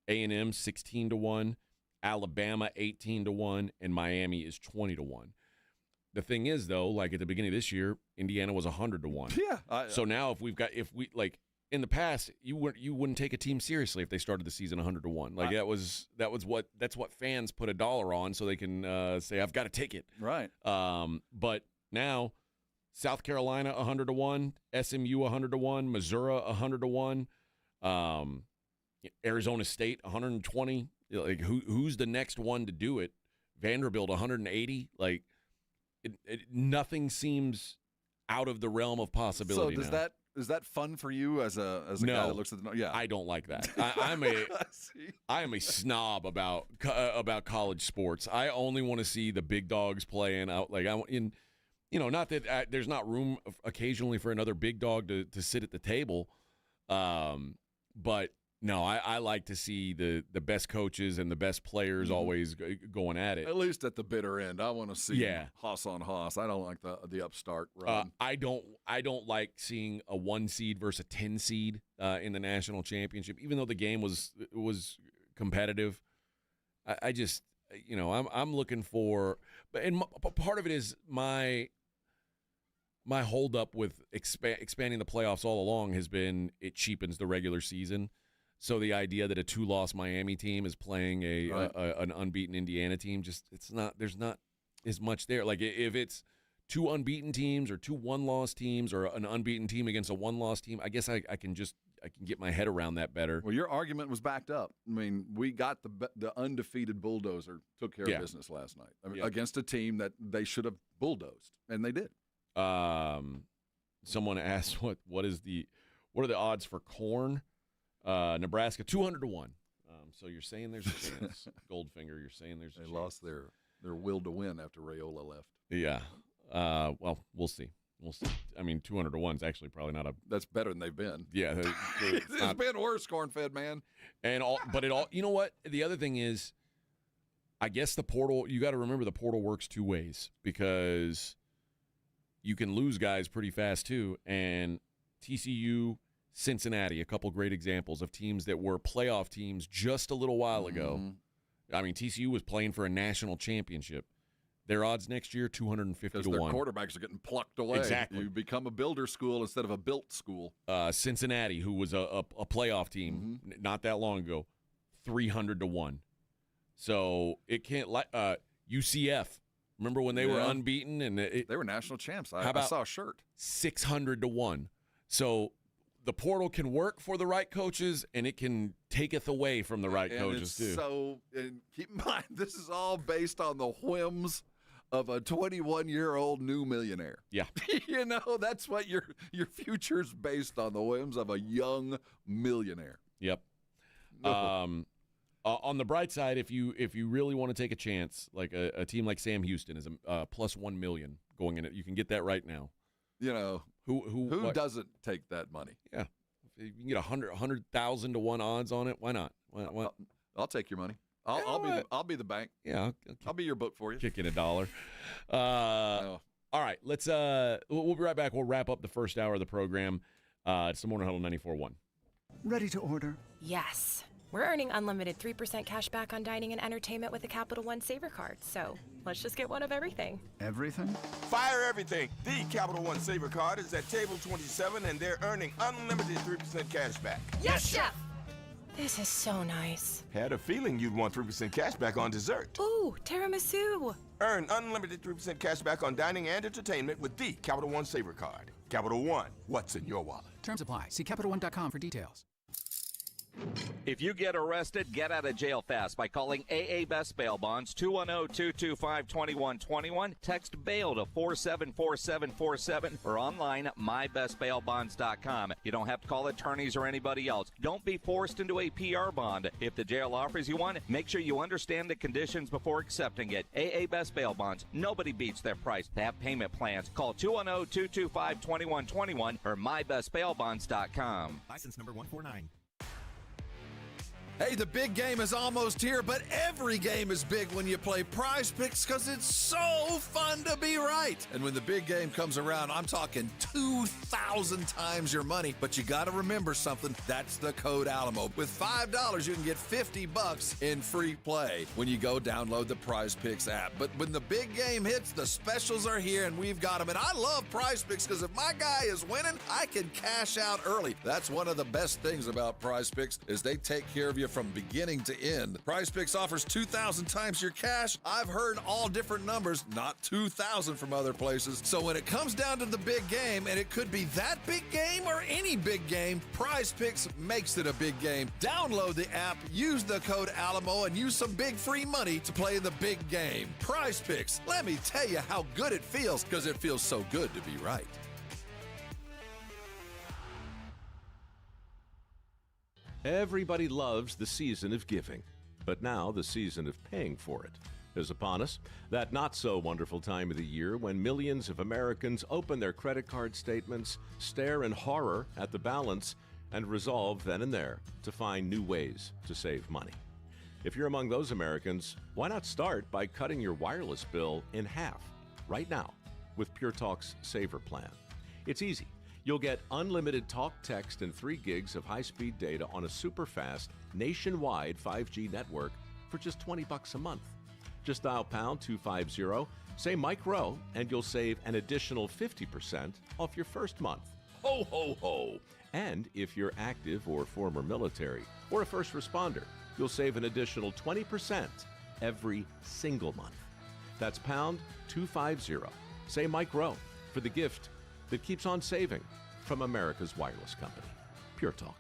A&M 16-1, Alabama 18-1, and Miami is 20-1. The thing is, though, at the beginning of this year, Indiana was 100-1. Yeah. So now in the past, you wouldn't take a team seriously if they started the season 100-1. That's what fans put $1 on, so they can say, I've got a ticket. Right. But now South Carolina 100-1, SMU 100-1, Missouri 100-1. Arizona State 120. Who's the next one to do it? Vanderbilt 180. Nothing seems out of the realm of possibility. So is that fun for you as a guy that looks at the yeah? I don't like that. I am a snob about college sports. I only want to see the big dogs playing out. Not that there's not room occasionally for another big dog to sit at the table, but. No, I like to see the best coaches and the best players always going at it. At least at the bitter end. I want to see hoss on hoss. I don't like the upstart run. I don't like seeing a 1 seed versus a 10 seed in the national championship, even though the game was competitive. I just I'm looking for, and part of it is my my holdup with expanding the playoffs all along has been it cheapens the regular season. So the idea that a 2-loss Miami team is playing an unbeaten Indiana team, there's not as much there. Like if it's 2 unbeaten teams or 2 1-loss teams or an unbeaten team against a 1-loss team, I guess I can get my head around that better. Well, your argument was backed up. I mean, we got the undefeated Bulldozer took care of business last night. I mean, against a team that they should have bulldozed, and they did. Someone asked what are the odds for corn? Nebraska 200 to 1. So you're saying there's a chance. Goldfinger, you're saying there's a chance. They lost their will to win after Raiola left. Yeah. Well, we'll see. I mean, 200 to 1 is actually probably not a. That's better than they've been. Yeah, it's been worse, corn-fed man. But you know what? The other thing is, I guess the portal. You got to remember the portal works 2 ways because you can lose guys pretty fast too. And TCU, Cincinnati, a couple great examples of teams that were playoff teams just a little while ago. I mean, TCU was playing for a national championship. Their odds next year, 250 to 1. Because their quarterbacks are getting plucked away. Exactly. You become a builder school instead of a built school. Cincinnati, who was a playoff team not that long ago, 300 to 1. So it can't UCF. Remember when they were unbeaten and they were national champs? I saw a shirt. 600 to 1. So the portal can work for the right coaches, and it can taketh away from the right coaches too. So keep in mind, this is all based on the whims of a 21-year-old new millionaire. Yeah. That's what your future's based on, the whims of a young millionaire. Yep. On the bright side, if you really want to take a chance, like a team like Sam Houston is a plus 1 million going in it. You can get that right now. Who doesn't take that money? Yeah. If you can get 100,000 to 1 odds on it, why not? Why? I'll take your money. I'll be the bank. Yeah, I'll be your book for you. Kick in $1. All right, let's. We'll be right back. We'll wrap up the first hour of the program. It's the Morning Huddle 94.1. Ready to order? Yes. We're earning unlimited 3% cash back on dining and entertainment with a Capital One Saver card. So let's just get one of everything. Everything? Fire everything. The Capital One Saver card is at table 27, and they're earning unlimited 3% cash back. Yes, Chef! This is so nice. Had a feeling you'd want 3% cash back on dessert. Ooh, tiramisu. Earn unlimited 3% cash back on dining and entertainment with the Capital One Saver card. Capital One, what's in your wallet? Terms apply. See CapitalOne.com for details. If you get arrested, get out of jail fast by calling AA Best Bail Bonds, 210-225-2121. Text BAIL to 474747 or online at mybestbailbonds.com. You don't have to call attorneys or anybody else. Don't be forced into a PR bond. If the jail offers you one, make sure you understand the conditions before accepting it. AA Best Bail Bonds. Nobody beats their price. They have payment plans. Call 210-225-2121 or mybestbailbonds.com. License number 149. Hey, the big game is almost here, but every game is big when you play Prize Picks because it's so fun to be right. And when the big game comes around, I'm talking 2,000 times your money. But you got to remember something. That's the code Alamo. With $5, you can get $50 in free play when you go download the Prize Picks app. But when the big game hits, the specials are here, and we've got them. And I love Prize Picks because if my guy is winning, I can cash out early. That's one of the best things about Prize Picks is they take care of you from beginning to end. Prize Picks offers 2,000 times your cash. I've heard all different numbers, not 2,000 from other places. So when it comes down to the big game, and it could be that big game or any big game, Prize Picks makes it a big game. Download the app, use the code Alamo, and use some big free money to play the big game. Prize Picks, let me tell you how good it feels, because it feels so good to be right. Everybody loves the season of giving, but now the season of paying for it is upon us. That not-so-wonderful time of the year when millions of Americans open their credit card statements, stare in horror at the balance, and resolve then and there to find new ways to save money. If you're among those Americans, why not start by cutting your wireless bill in half right now with Pure Talk's Saver Plan? It's easy. You'll get unlimited talk, text, and 3 gigs of high-speed data on a super-fast, nationwide 5G network for just $20 a month. Just dial pound 250, say Mike Rowe, and you'll save an additional 50% off your first month. Ho, ho, ho! And if you're active or former military or a first responder, you'll save an additional 20% every single month. That's pound 250. Say Mike Rowe for the gift that keeps on saving from America's wireless company. Pure Talk.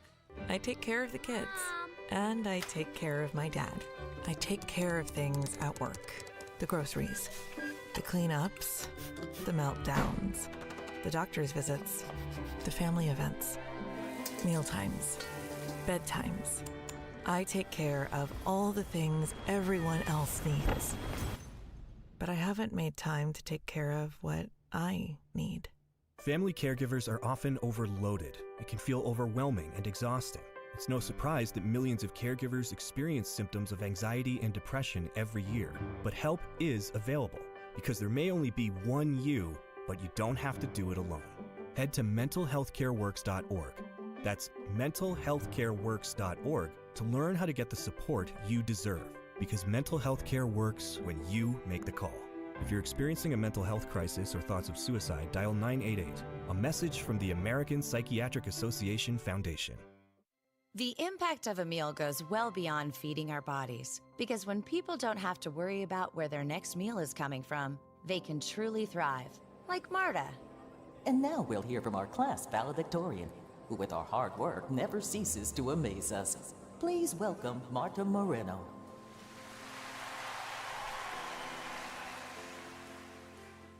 I take care of the kids, and I take care of my dad. I take care of things at work. The groceries, the cleanups, the meltdowns, the doctor's visits, the family events, mealtimes, bedtimes. I take care of all the things everyone else needs. But I haven't made time to take care of what I need. Family caregivers are often overloaded. It can feel overwhelming and exhausting. It's no surprise that millions of caregivers experience symptoms of anxiety and depression every year. But help is available, because there may only be one you, but you don't have to do it alone. Head to mentalhealthcareworks.org. That's mentalhealthcareworks.org to learn how to get the support you deserve. Because mental health care works when you make the call. If you're experiencing a mental health crisis or thoughts of suicide, dial 988. A message from the American Psychiatric Association Foundation. The impact of a meal goes well beyond feeding our bodies. Because when people don't have to worry about where their next meal is coming from, they can truly thrive. Like Marta. And now we'll hear from our class valedictorian, who with our hard work never ceases to amaze us. Please welcome Marta Moreno.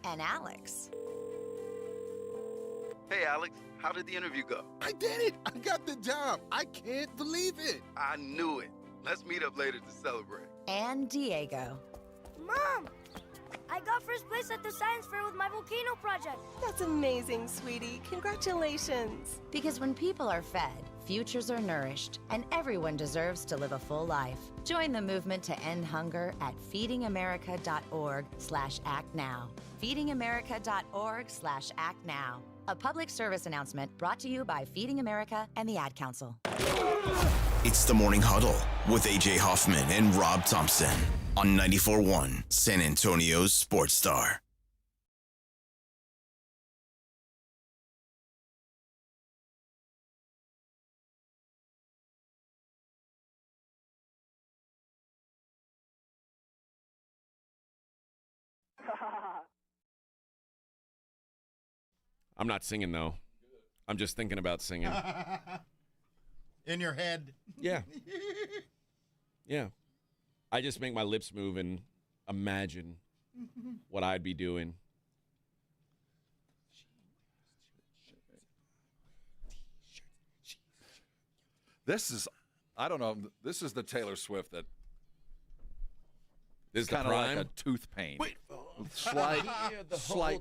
And Alex. Hey, Alex, how did the interview go? I did it! I got the job! I can't believe it! I knew it. Let's meet up later to celebrate. And Diego. Mom! I got first place at the science fair with my volcano project. That's amazing, sweetie. Congratulations. Because when people are fed, futures are nourished, and everyone deserves to live a full life. Join the movement to end hunger at feedingamerica.org/actnow. feedingamerica.org/actnow. A public service announcement brought to you by Feeding America and the Ad Council. It's the Morning Huddle with A.J. Hoffman and Rob Thompson on 94.1 San Antonio's Sports Star. I'm not singing, though. I'm just thinking about singing. In your head. Yeah. Yeah. I just make my lips move and imagine what I'd be doing. This is, I don't know, this is the Taylor Swift that This is kind of like a tooth pain. Wait. With slight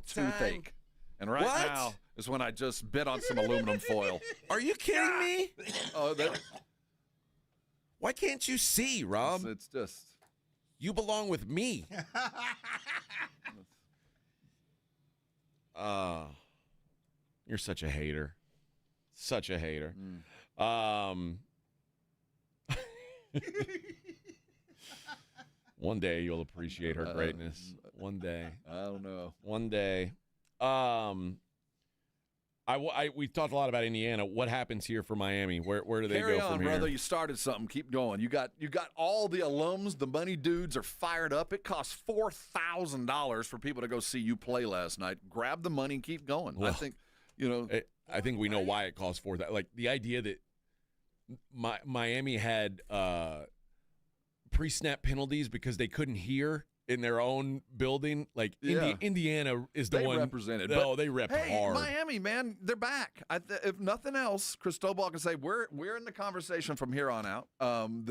toothache. And right now is when I just bit on some aluminum foil. Are you kidding me? Oh, Why can't you see, Rob? It's just... You belong with me. You're such a hater. Such a hater. One day you'll appreciate her greatness. One day. I don't know. One day. We talked a lot about Indiana. What happens here for Miami? Where do they Carry go on, from here? brother. You started something. Keep going. You got all the alums. The money dudes are fired up. It cost $4,000 for people to go see you play last night. Grab the money and keep going. Well, I think, I think we know why it cost $4,000. Like the idea that Miami had pre-snap penalties because they couldn't hear in their own building. Like Indiana is the one represented. No, they rep hard. Miami, man, they're back. If nothing else, Cristobal can say we're in the conversation from here on out.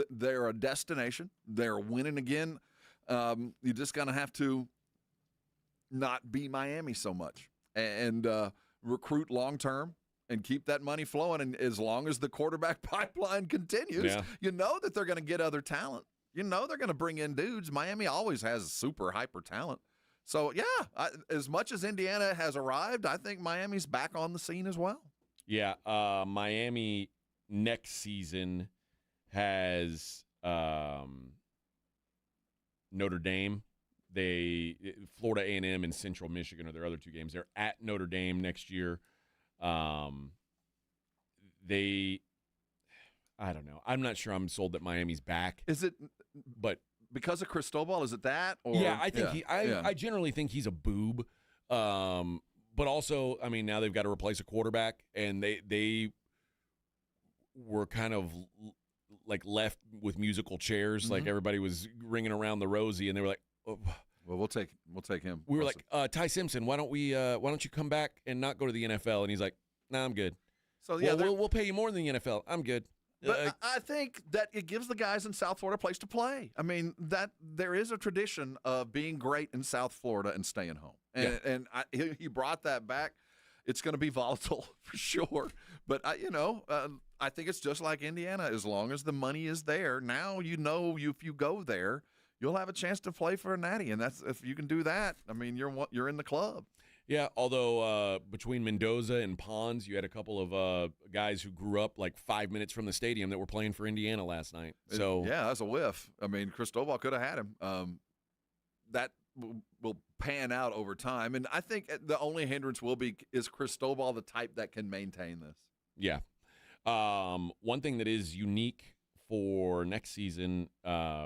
They're a destination. They're winning again. You're just gonna have to not be Miami so much and recruit long term and keep that money flowing. And as long as the quarterback pipeline continues, you know that they're going to get other talent. You know they're going to bring in dudes. Miami always has super hyper talent. So, as much as Indiana has arrived, I think Miami's back on the scene as well. Yeah, Miami next season has Notre Dame. Florida A&M and Central Michigan are their other two games. They're at Notre Dame next year. I don't know. I'm not sure I'm sold that Miami's back. Is it? But because of Cristobal, is it that? Or? Yeah, I think I generally think he's a boob. But also, I mean, now they've got to replace a quarterback, and they were kind of like left with musical chairs. Like everybody was ringing around the rosy, and they were like, oh. Well, we'll take him. We were like, Ty Simpson, why don't you come back and not go to the NFL? And he's like, nah, I'm good. So yeah, we'll pay you more than the NFL. I'm good. But I think that it gives the guys in South Florida a place to play. I mean, that there is a tradition of being great in South Florida and staying home. And he brought that back. It's going to be volatile for sure. But, I think it's just like Indiana. As long as the money is there, now if you go there, you'll have a chance to play for a natty. And that's if you can do that, I mean, you're in the club. Yeah, although between Mendoza and Pons, you had a couple of guys who grew up like 5 minutes from the stadium that were playing for Indiana last night. So yeah, that's a whiff. I mean, Cristobal could have had him. That will pan out over time, and I think the only hindrance is Cristobal the type that can maintain this. Yeah. One thing that is unique for next season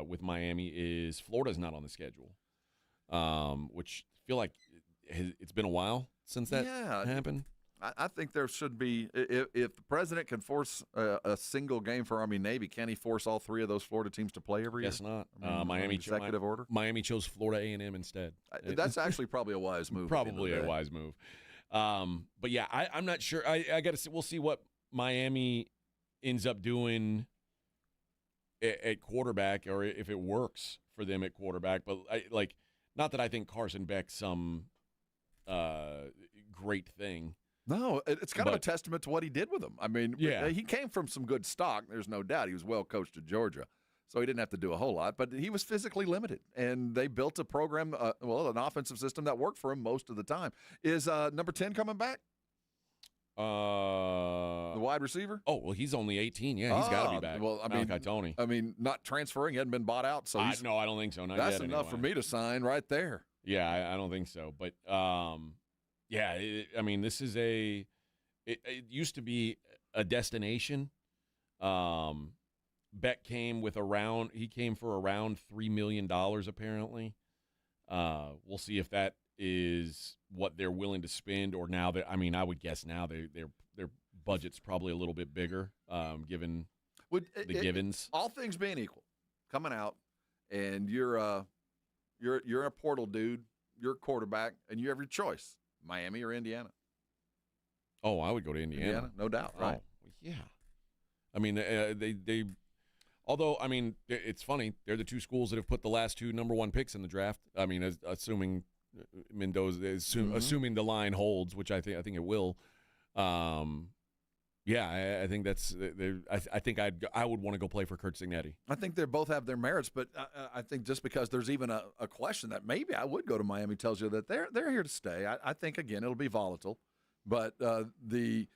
with Miami is Florida's not on the schedule, which I feel like it's been a while since that happened. I think there should be, if the president can force a single game for Army-Navy, can he force all three of those Florida teams to play every year? Guess not. I mean, Miami executive order. Miami chose Florida A&M instead. That's actually probably a wise move. Probably a wise move. But yeah, I'm not sure. I got to see. We'll see what Miami ends up doing at quarterback, or if it works for them at quarterback. But not that I think Carson Beck's some great thing. No, it's kind of a testament to what he did with them. I mean, he came from some good stock. There's no doubt. He was well coached at Georgia, so he didn't have to do a whole lot. But he was physically limited, and they built a program, an offensive system that worked for him most of the time. Is number 10 coming back? The wide receiver? Oh, well, he's only 18. Yeah, he's got to be back. Well, Tony. I mean, not transferring. He hadn't been bought out. So no, I don't think so. Not that's yet, enough for me to sign right there. Yeah, I don't think so. But, this is it used to be a destination. Beck came for around $3 million, apparently. We'll see if that is what they're willing to spend, or now that I would guess now their budget's probably a little bit bigger, given the givens. All things being equal, coming out and you're a portal dude, you're a quarterback, and you have your choice, Miami or Indiana. Oh, I would go to Indiana, no doubt, right? Oh, yeah. I mean, they. Although, I mean, it's funny. They're the two schools that have put the last two number one picks in the draft. I mean, assuming Mendoza, assuming the line holds, which I think it will. I think that's. I think I would want to go play for Kurt Cignetti. I think they both have their merits, but I think just because there's even a question that maybe I would go to Miami tells you that they're here to stay. I think again it'll be volatile, but the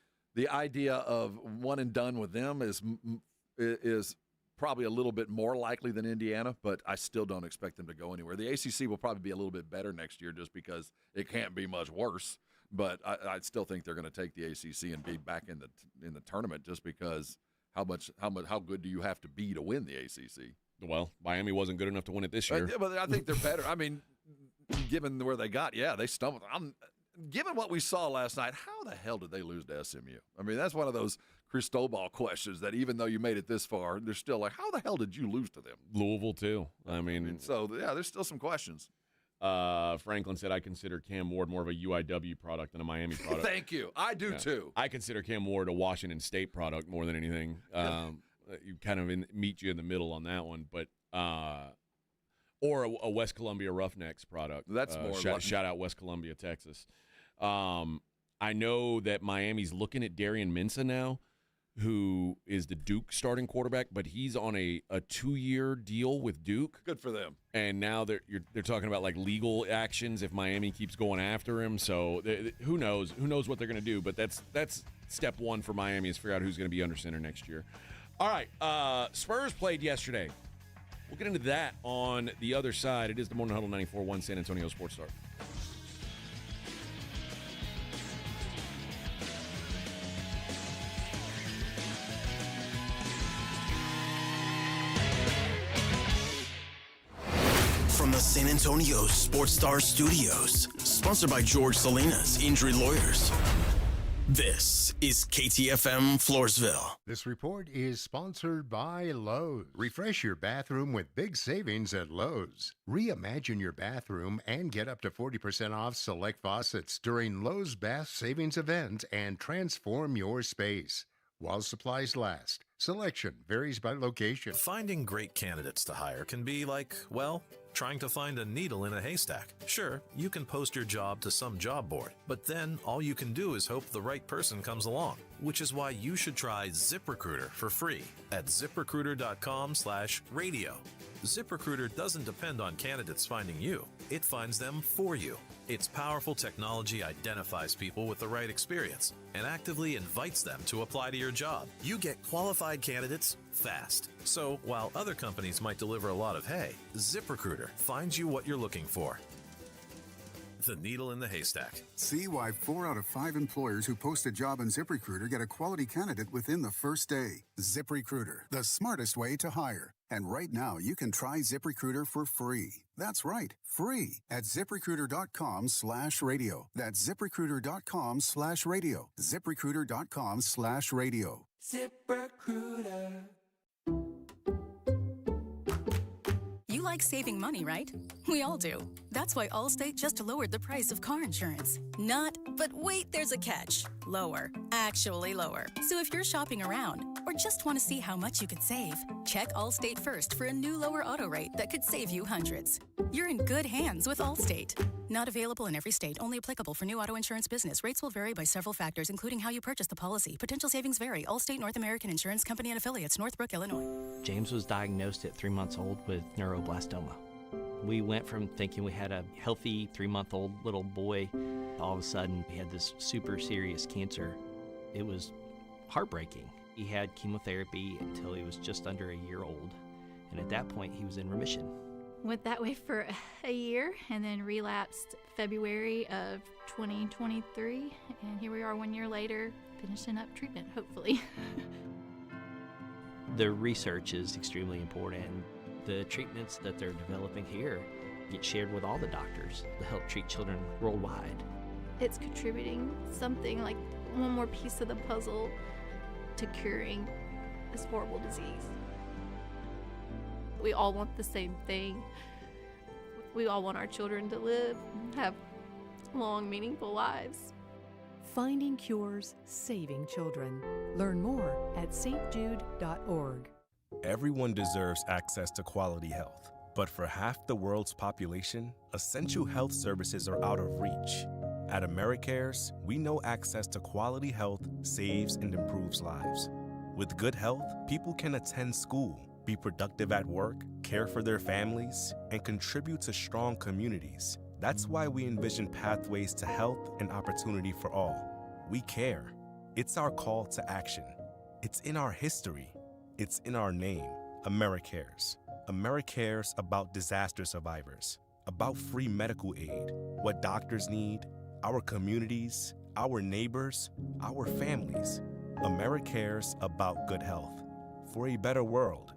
idea of one and done with them is probably a little bit more likely than Indiana, but I still don't expect them to go anywhere. The ACC will probably be a little bit better next year just because it can't be much worse, but I still think they're going to take the ACC and be back in the tournament just because how good do you have to be to win the ACC? Well, Miami wasn't good enough to win it this year. But I think they're better. I mean, given where they got, they stumbled. Given what we saw last night, how the hell did they lose to SMU? I mean, that's one of those Cristobal questions that even though you made it this far, they're still like, how the hell did you lose to them? Louisville, too. I mean, there's still some questions. Franklin said, I consider Cam Ward more of a UIW product than a Miami product. Thank you. I do, too. I consider Cam Ward a Washington State product more than anything. You kind of meet you in the middle on that one, but or a West Columbia Roughnecks product. That's more shout out West Columbia, Texas. I know that Miami's looking at Darian Mensah now, who is the Duke starting quarterback, but he's on a 2-year deal with Duke. Good for them. And now they're talking about like legal actions if Miami keeps going after him. So who knows? Who knows what they're going to do? But that's step one for Miami is figure out who's going to be under center next year. All right, Spurs played yesterday. We'll get into that on the other side. It is the Morning Huddle 94.1 San Antonio Sports Star. From the San Antonio Sports Star Studios, sponsored by George Salinas Injury Lawyers. This is KTFM Floresville. This report is sponsored by Lowe's. Refresh your bathroom with big savings at Lowe's. Reimagine your bathroom and get up to 40% off select faucets during Lowe's Bath Savings event and transform your space. While supplies last, selection varies by location. Finding great candidates to hire can be like, well, trying to find a needle in a haystack. Sure, you can post your job to some job board, but then all you can do is hope the right person comes along, which is why you should try ZipRecruiter for free at ZipRecruiter.com/radio. ZipRecruiter doesn't depend on candidates finding you. It finds them for you. Its powerful technology identifies people with the right experience and actively invites them to apply to your job. You get qualified candidates fast. So while other companies might deliver a lot of hay, ZipRecruiter finds you what you're looking for. The needle in the haystack. See why 4 out of 5 employers who post a job on ZipRecruiter get a quality candidate within the first day. ZipRecruiter, the smartest way to hire. And right now, you can try ZipRecruiter for free. That's right, free at ZipRecruiter.com/radio. That's ZipRecruiter.com/radio. ZipRecruiter.com/radio. ZipRecruiter. You like saving money, right? We all do. That's why Allstate just lowered the price of car insurance. Not, but wait, there's a catch. Lower. Actually lower. So if you're shopping around or just want to see how much you could save, check Allstate first for a new lower auto rate that could save you hundreds. You're in good hands with Allstate. Not available in every state. Only applicable for new auto insurance business. Rates will vary by several factors, including how you purchase the policy. Potential savings vary. Allstate North American Insurance Company and affiliates, Northbrook, Illinois. James was diagnosed at 3 months old with neuroblastoma. We went from thinking we had a healthy 3-month-old little boy. All of a sudden, he had this super serious cancer. It was heartbreaking. He had chemotherapy until he was just under a year old. And at that point, he was in remission. Went that way for a year and then relapsed February of 2023. And here we are 1 year later, finishing up treatment, hopefully. The research is extremely important. The treatments that they're developing here get shared with all the doctors to help treat children worldwide. It's contributing something like one more piece of the puzzle to curing this horrible disease. We all want the same thing. We all want our children to live, have long, meaningful lives. Finding cures, saving children. Learn more at stjude.org. Everyone deserves access to quality health, but for half the world's population, essential health services are out of reach. At AmeriCares, we know access to quality health saves and improves lives. With good health, people can attend school, be productive at work, care for their families, and contribute to strong communities. That's why we envision pathways to health and opportunity for all. We care. It's our call to action. It's in our history. It's in our name, AmeriCares. AmeriCares about disaster survivors, about free medical aid, what doctors need, our communities, our neighbors, our families. AmeriCares about good health. For a better world.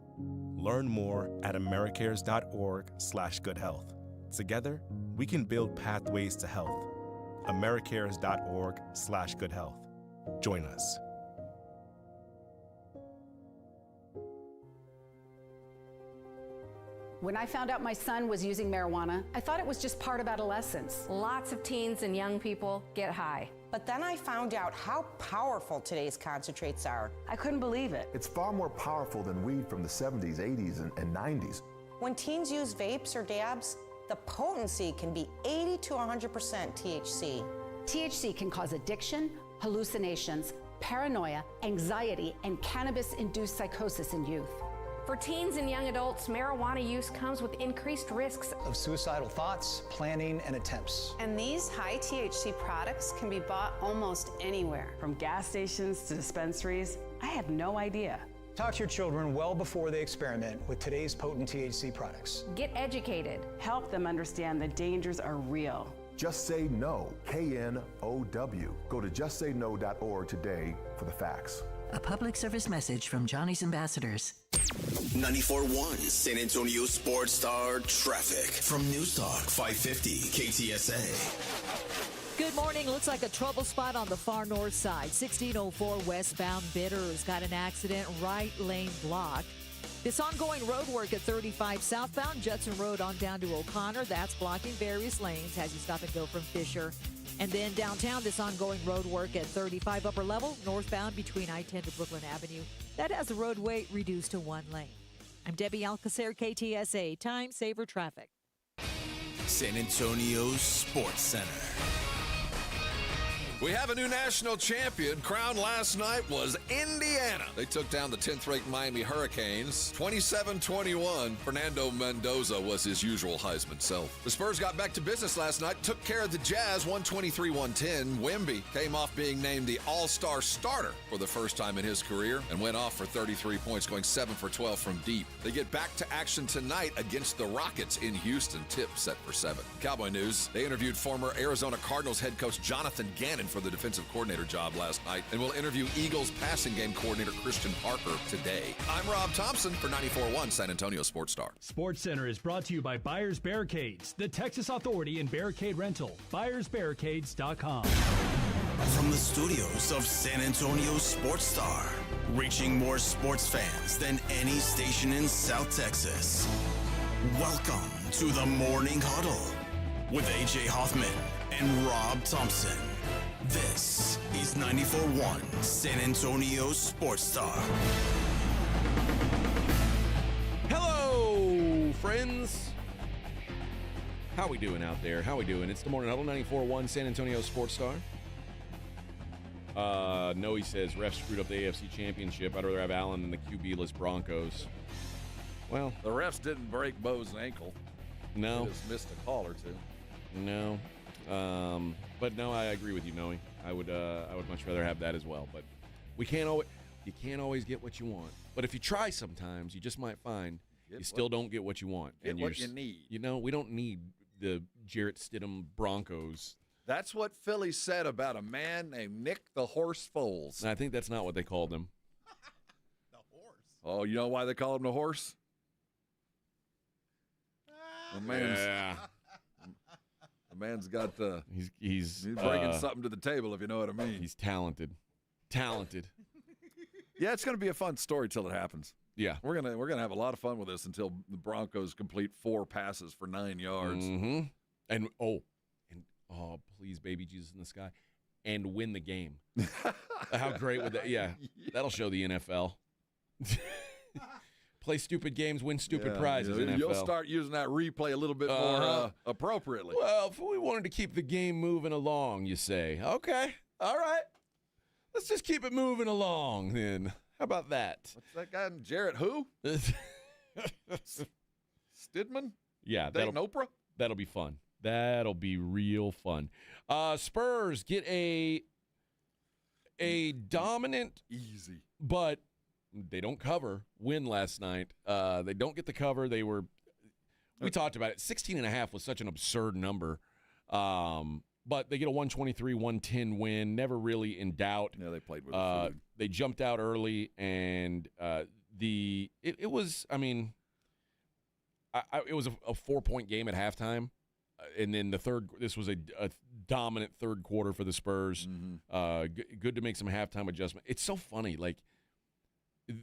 Learn more at americares.org/goodhealth. Together, we can build pathways to health. americares.org/goodhealth. Join us. When I found out my son was using marijuana, I thought it was just part of adolescence. Lots of teens and young people get high. But then I found out how powerful today's concentrates are. I couldn't believe it. It's far more powerful than weed from the 70s, 80s, and 90s. When teens use vapes or dabs, the potency can be 80 to 100% THC. THC can cause addiction, hallucinations, paranoia, anxiety, and cannabis-induced psychosis in youth. For teens and young adults, marijuana use comes with increased risks of suicidal thoughts, planning, and attempts. And these high THC products can be bought almost anywhere. From gas stations to dispensaries, I had no idea. Talk to your children well before they experiment with today's potent THC products. Get educated. Help them understand the dangers are real. Just Say No, KNOW. Go to justsayno.org today for the facts. A public service message from Johnny's Ambassadors. 94.1 San Antonio Sports Star traffic from News Talk 550 KTSA. Good morning. Looks like a trouble spot on the far north side. 1604 westbound Bitters got an accident, right lane blocked. This ongoing road work at 35 southbound Judson Road on down to O'Connor. That's blocking various lanes as you stop and go from Fisher. And then downtown, this ongoing road work at 35 upper level, northbound between I-10 to Brooklyn Avenue. That has the roadway reduced to one lane. I'm Debbie Alcacer, KTSA, Time Saver Traffic. San Antonio Sports Center. We have a new national champion. Crowned last night was Indiana. They took down the 10th-ranked Miami Hurricanes, 27-21. Fernando Mendoza was his usual Heisman self. The Spurs got back to business last night, took care of the Jazz, 123-110. Wemby came off being named the All-Star starter for the first time in his career and went off for 33 points, going 7 for 12 from deep. They get back to action tonight against the Rockets in Houston. Tip set for 7. Cowboy news, they interviewed former Arizona Cardinals head coach Jonathan Gannon for the defensive coordinator job last night, and will interview Eagles passing game coordinator Christian Parker today. I'm Rob Thompson for 94.1 San Antonio Sports Star. Sports Center is brought to you by Buyers Barricades, the Texas Authority in barricade rental. BuyersBarricades.com. From the studios of San Antonio Sports Star, reaching more sports fans than any station in South Texas. Welcome to the Morning Huddle with AJ Hoffman and Rob Thompson. This is 94.1 San Antonio Sports Star. Hello, friends. How we doing out there? How we doing? It's the Morning Huddle, 94.1 San Antonio Sports Star. Noe says, refs screwed up the AFC Championship. I'd rather have Allen than the QB-less Broncos. Well, the refs didn't break Bo's ankle. No. They just missed a call or two. No. But no, I agree with you, Noe. I would much rather have that as well. But you can't always get what you want. But if you try sometimes, you just might find you still don't get what you want. Get what you need. You know, we don't need the Jarrett Stidham Broncos. That's what Philly said about a man named Nick the Horse Foles. And I think that's not what they called him. The horse. Oh, you know why they call him the horse? The man's got he's bringing something to the table, if you know what I mean. He's talented. Yeah, it's going to be a fun story till it happens. Yeah, we're gonna have a lot of fun with this until the Broncos complete 4 passes for 9 yards. Mm-hmm. And please, baby Jesus in the sky, and win the game. How great would that? Yeah, that'll show the NFL. Play stupid games, win stupid prizes. NFL. You'll start using that replay a little bit more appropriately. Well, if we wanted to keep the game moving along, you say, okay, all right, let's just keep it moving along then. How about that? What's that guy? Jarrett who? Stidman? Yeah, Oprah? That'll be fun. That'll be real fun. Spurs get a dominant, easy, but they don't cover win last night. They don't get the cover. We talked about it. 16.5 was such an absurd number. But they get a 123-110 win, never really in doubt. Yeah, they played with the food. They jumped out early, and it was, I mean, it was a 4-point game at halftime. And then this was a dominant third quarter for the Spurs. Mm-hmm. Good to make some halftime adjustment. It's so funny, like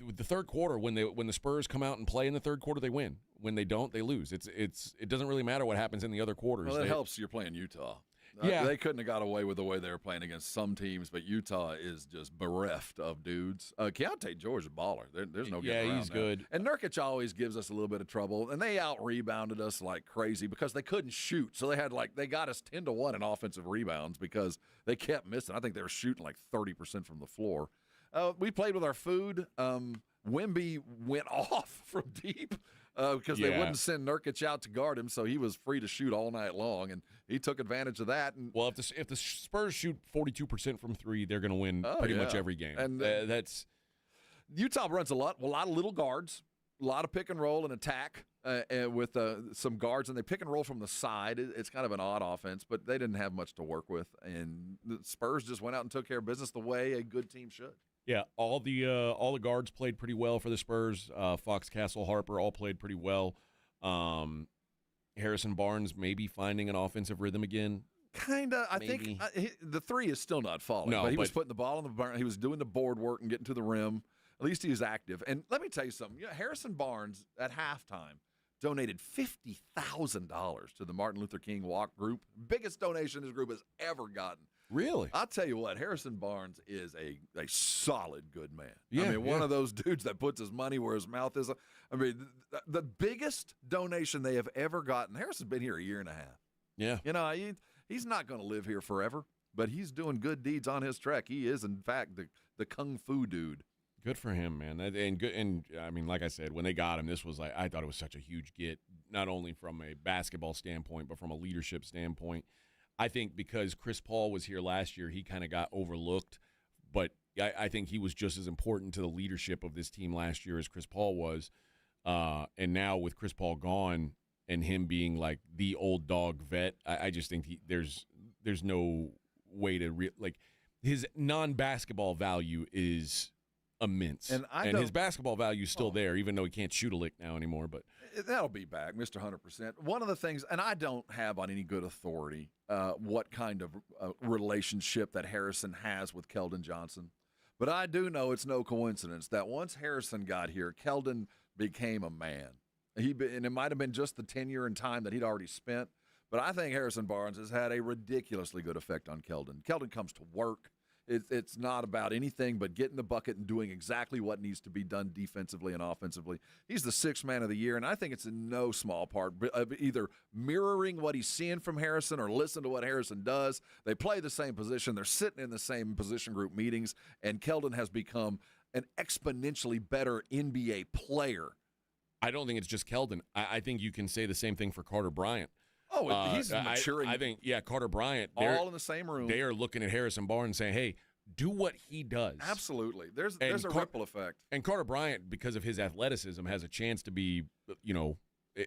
with the third quarter, when the Spurs come out and play in the third quarter, they win. When they don't, they lose. It doesn't really matter what happens in the other quarters. Well, it helps you're playing Utah. Yeah. They couldn't have got away with the way they were playing against some teams, but Utah is just bereft of dudes. Keontae George is a baller. There's no getting around he's that. Good. And Nurkic always gives us a little bit of trouble, and they out-rebounded us like crazy because they couldn't shoot. So they got us 10-1 in offensive rebounds because they kept missing. I think they were shooting like 30% from the floor. We played with our food. Wemby went off from deep. Because they wouldn't send Nurkic out to guard him, so he was free to shoot all night long, and he took advantage of that. And well, if the Spurs shoot 42% from three, they're going to win pretty much every game. And Utah runs a lot of little guards, a lot of pick and roll and attack and with some guards, and they pick and roll from the side. It's kind of an odd offense, but they didn't have much to work with, and the Spurs just went out and took care of business the way a good team should. Yeah, all the guards played pretty well for the Spurs. Fox, Castle, Harper all played pretty well. Harrison Barnes maybe finding an offensive rhythm again. Kind of. I think the three is still not falling. No, but he was putting the ball on the bar. He was doing the board work and getting to the rim. At least he was active. And let me tell you something. Harrison Barnes at halftime donated $50,000 to the Martin Luther King Walk group. Biggest donation this group has ever gotten. Really? I'll tell you what, Harrison Barnes is a solid good man. Yeah, I mean, one of those dudes that puts his money where his mouth is. I mean, the biggest donation they have ever gotten. Harrison's been here a year and a half. Yeah. He's not going to live here forever, but he's doing good deeds on his trek. He is, in fact, the kung fu dude. Good for him, man. And I mean, like I said, when they got him, this was I thought it was such a huge get, not only from a basketball standpoint, but from a leadership standpoint. I think because Chris Paul was here last year, he kind of got overlooked, but I think he was just as important to the leadership of this team last year as Chris Paul was. And now with Chris Paul gone and him being like the old dog vet, I just think there's no way to his non-basketball value is immense, and his basketball value is still there, even though he can't shoot a lick now anymore. But that'll be back, Mr. 100%. One of the things, and I don't have on any good authority what kind of relationship that Harrison has with Keldon Johnson, but I do know it's no coincidence that once Harrison got here, Keldon became a man. And it might have been just the tenure and time that he'd already spent, but I think Harrison Barnes has had a ridiculously good effect on Keldon. Keldon comes to work. It's not about anything but getting the bucket and doing exactly what needs to be done defensively and offensively. He's the sixth man of the year, and I think it's in no small part of either mirroring what he's seeing from Harrison or listen to what Harrison does. They play the same position. They're sitting in the same position group meetings, and Keldon has become an exponentially better NBA player. I don't think it's just Keldon. I think you can say the same thing for Carter Bryant. Oh, he's maturing. I think, Carter Bryant. All in the same room. They are looking at Harrison Barnes saying, hey, do what he does. Absolutely. There's a ripple effect. And Carter Bryant, because of his athleticism, has a chance to be,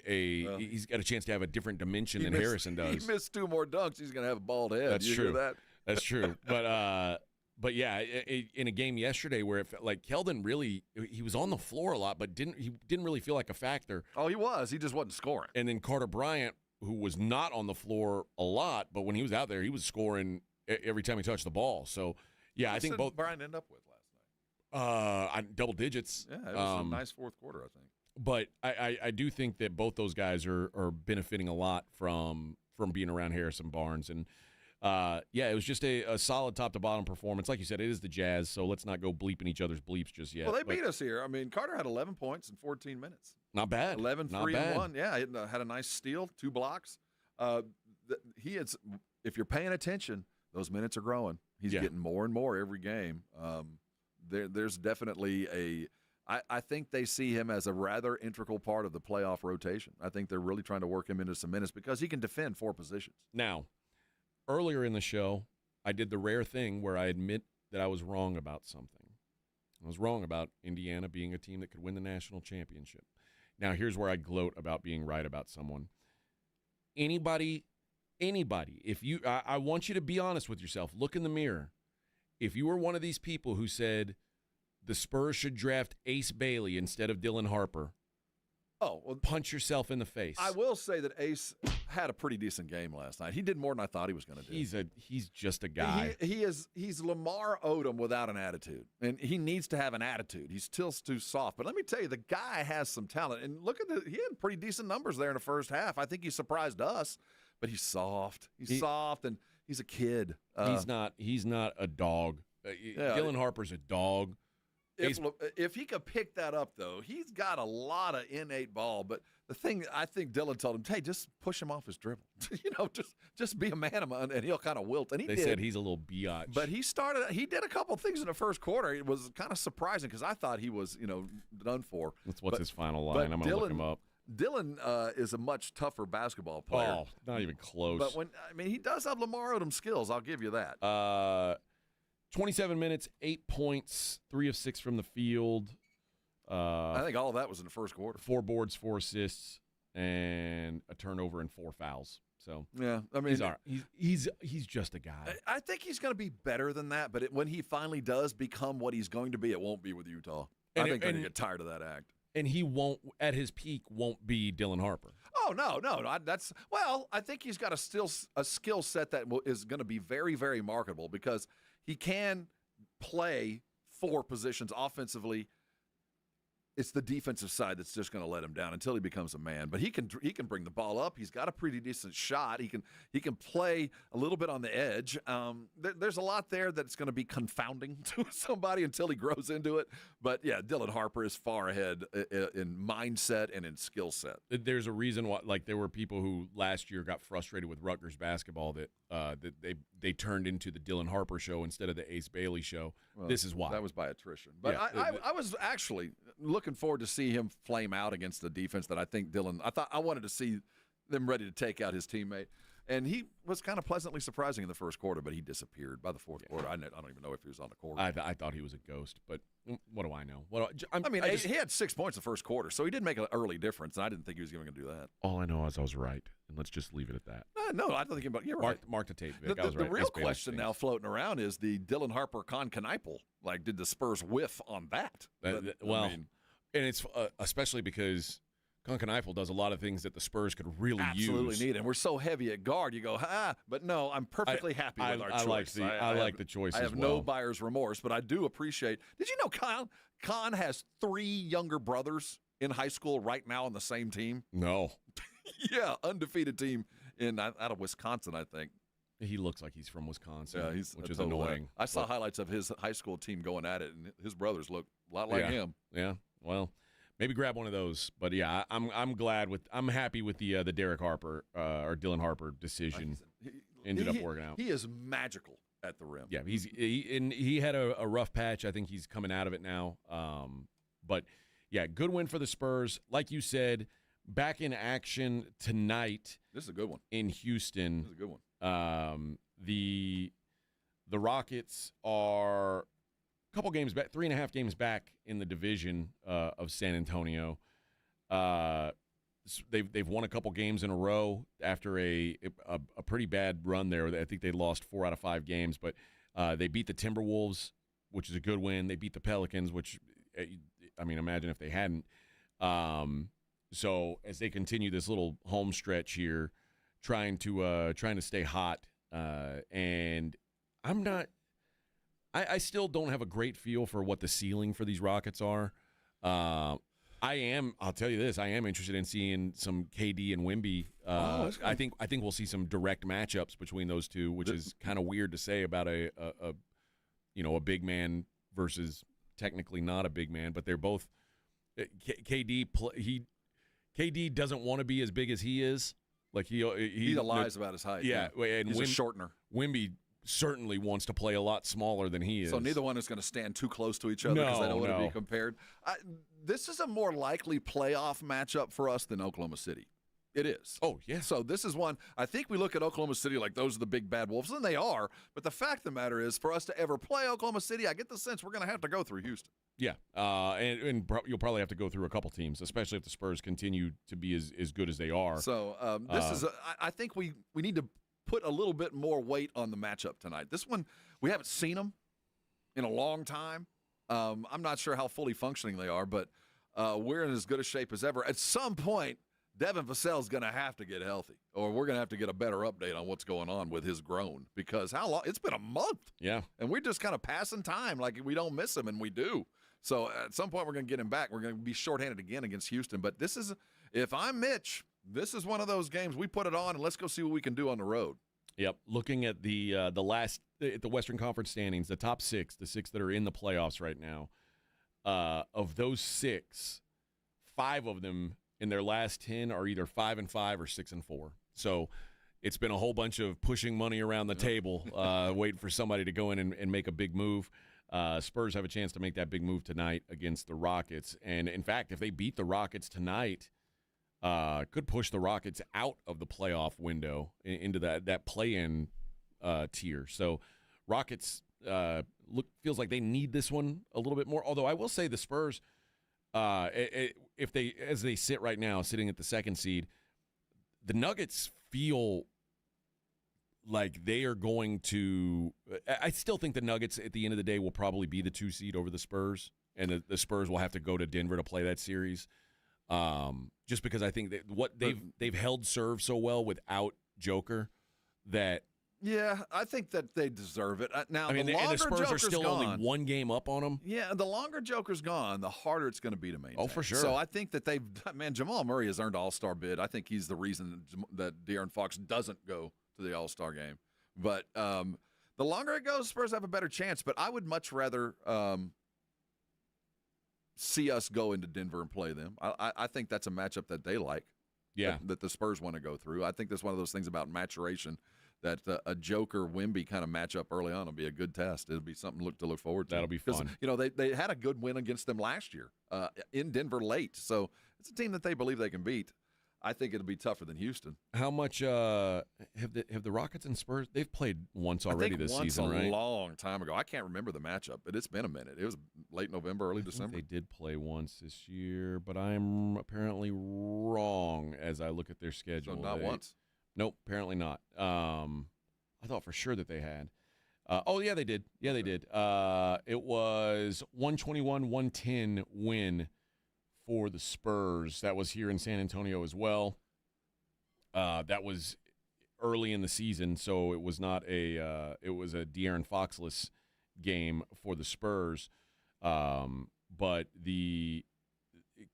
he's got a chance to have a different dimension than Harrison does. He missed two more dunks. He's going to have a bald head. That's you true. Hear that? That's true. But yeah, in a game yesterday where it felt like Keldon really, he was on the floor a lot, but he didn't really feel like a factor. Oh, he was. He just wasn't scoring. And then Carter Bryant, who was not on the floor a lot, but when he was out there, he was scoring every time he touched the ball. So, yeah, I think both. Brian ended up with last night? Double digits. Yeah, it was a nice fourth quarter, I think. But I do think that both those guys are benefiting a lot from being around Harrison Barnes. And, it was just a solid top-to-bottom performance. Like you said, it is the Jazz, so let's not go bleeping each other's bleeps just yet. Well, they beat us here. I mean, Carter had 11 points in 14 minutes. Not bad. 11, 3, and 1. Yeah, he had a nice steal, 2 blocks. If you're paying attention, those minutes are growing. He's getting more and more every game. There's definitely I think they see him as a rather integral part of the playoff rotation. I think they're really trying to work him into some minutes because he can defend 4 positions. Now, earlier in the show, I did the rare thing where I admit that I was wrong about something. I was wrong about Indiana being a team that could win the national championship. Now, here's where I gloat about being right about someone. Anybody, if you, I want you to be honest with yourself. Look in the mirror. If you were one of these people who said the Spurs should draft Ace Bailey instead of Dylan Harper, punch yourself in the face. I will say that Ace had a pretty decent game last night. He did more than I thought he was going to do. He's just a guy. He's Lamar Odom without an attitude, and he needs to have an attitude. He's still too soft. But let me tell you, the guy has some talent. And look at he had pretty decent numbers there in the first half. I think he surprised us, but he's soft. He's soft, and he's a kid. He's not a dog. Dylan Harper's a dog. If he could pick that up, though, he's got a lot of innate ball. But the thing I think Dylan told him, hey, just push him off his dribble. just be a man, and he'll kind of wilt. And they said he's a little biatch. But he did a couple things in the first quarter. It was kind of surprising because I thought he was, done for. What's his final line? I'm going to look him up. Dylan is a much tougher basketball player. Oh, not even close. But he does have Lamar Odom skills. I'll give you that. 27 minutes, 8 points, 3 of 6 from the field. I think all of that was in the first quarter. 4 boards, 4 assists, and a turnover and 4 fouls. So yeah, I mean, he's all right. He's just a guy. I think he's going to be better than that, but when he finally does become what he's going to be, it won't be with Utah. I think they're going to get tired of that act. And he won't, at his peak, won't be Dylan Harper. Oh, no. I think he's got a skill set that is going to be very, very marketable because he can play 4 positions offensively. It's the defensive side that's just going to let him down until he becomes a man. But he can bring the ball up. He's got a pretty decent shot. He can play a little bit on the edge. There's a lot there that's going to be confounding to somebody until he grows into it. But yeah, Dylan Harper is far ahead in mindset and in skill set. There's a reason why, like, there were people who last year got frustrated with Rutgers basketball that they turned into the Dylan Harper show instead of the Ace Bailey show. Well, this is why. That was by attrition. But yeah, I was actually looking forward to see him flame out against the defense that I think Dylan – I wanted to see them ready to take out his teammate. And he was kind of pleasantly surprising in the first quarter, but he disappeared by the fourth quarter. I don't even know if he was on the court. I thought he was a ghost, but what do I know? He had 6 points the first quarter, so he did make an early difference, and I didn't think he was going to do that. All I know is I was right, and let's just leave it at that. No, I don't think you're right. Mark the tape, Vic. I was right. The real question now floating around is the Dylan Harper Con Kneipel. Like, did the Spurs whiff on that? And it's especially because Con Kneipel does a lot of things that the Spurs could really absolutely need, and we're so heavy at guard. You go, but no, I'm perfectly happy with our choice. I like the choice. I have no buyer's remorse, but I do appreciate. Did you know Con has 3 younger brothers in high school right now on the same team? No. Yeah, undefeated team out of Wisconsin, I think. He looks like he's from Wisconsin, which is totally annoying. I saw highlights of his high school team going at it, and his brothers look a lot like him. Yeah, well, maybe grab one of those. But yeah, I'm happy with the Derek Harper or Dylan Harper decision. Ended up working out. He is magical at the rim. Yeah, he had a rough patch. I think he's coming out of it now. But yeah, good win for the Spurs. Like you said, back in action tonight. This is a good one in Houston. This is a good one. The Rockets are a couple games back, 3.5 games back in the division of San Antonio. They've won a couple games in a row after a pretty bad run there. I think they lost 4 out of 5 games, but they beat the Timberwolves, which is a good win. They beat the Pelicans, which, I mean, imagine if they hadn't. So as they continue this little home stretch here, trying to stay hot, and I still don't have a great feel for what the ceiling for these Rockets are. I'll tell you this, I am interested in seeing some KD and Wemby. I think we'll see some direct matchups between those two, which is kind of weird to say about a big man versus technically not a big man, but they're both KD doesn't want to be as big as he is. Like he lies about his height. Yeah, and he's a shortener. Wemby certainly wants to play a lot smaller than he is. So neither one is going to stand too close to each other because they don't want to be compared. This is a more likely playoff matchup for us than Oklahoma City. It is. Oh, yeah. So this is one, I think we look at Oklahoma City like those are the big bad wolves, and they are. But the fact of the matter is, for us to ever play Oklahoma City, I get the sense we're going to have to go through Houston. Yeah, and you'll probably have to go through a couple teams, especially if the Spurs continue to be as good as they are. So I think we need to put a little bit more weight on the matchup tonight. This one, we haven't seen them in a long time. I'm not sure how fully functioning they are, but we're in as good a shape as ever. At some point, Devin Vassell's going to have to get healthy, or we're going to have to get a better update on what's going on with his groin, because how long? It's been a month. Yeah. And we're just kind of passing time like we don't miss him, and we do. So at some point, we're going to get him back. We're going to be shorthanded again against Houston. But this is, if I'm Mitch, this is one of those games we put it on, and let's go see what we can do on the road. Yep. Looking at the Western Conference standings, the top 6, the 6 that are in the playoffs right now, of those 6, 5 of them in their last 10 are either 5-5 or 6-4. So it's been a whole bunch of pushing money around the table, waiting for somebody to go in and make a big move. Spurs have a chance to make that big move tonight against the Rockets. And, in fact, if they beat the Rockets tonight, could push the Rockets out of the playoff window into that play-in tier. So Rockets feels like they need this one a little bit more. Although I will say the Spurs, if they as they sit right now, sitting at the 2nd seed, the Nuggets feel like they are going to. I still think the Nuggets at the end of the day will probably be the 2 seed over the Spurs, and the Spurs will have to go to Denver to play that series. Just because I think that what they've held serve so well without Joker that. Yeah, I think that they deserve it. Now, I mean, the longer and the Spurs Joker's are still gone, only 1 game up on them. Yeah, the longer Joker's gone, the harder it's going to be to maintain. Oh, for sure. So I think that Jamal Murray has earned an All-Star bid. I think he's the reason that De'Aaron Fox doesn't go to the All-Star game. But the longer it goes, Spurs have a better chance. But I would much rather see us go into Denver and play them. I think that's a matchup that they like. Yeah, that the Spurs want to go through. I think that's one of those things about maturation. That a Joker Wemby kind of matchup early on will be a good test. It'll be something to look forward to. That'll be fun. You know, they had a good win against them last year in Denver late. So it's a team that they believe they can beat. I think it'll be tougher than Houston. How much have the Rockets and Spurs? They've played once already this season, right? A long time ago. I can't remember the matchup, but it's been a minute. It was late November, early December. They did play once this year, but I'm apparently wrong as I look at their schedule. So not once. Nope, apparently not. I thought for sure that they had. Yeah, they did. Yeah, they did. It was 121-110 win for the Spurs. That was here in San Antonio as well. That was early in the season, so it was not it was a De'Aaron Foxless game for the Spurs. But the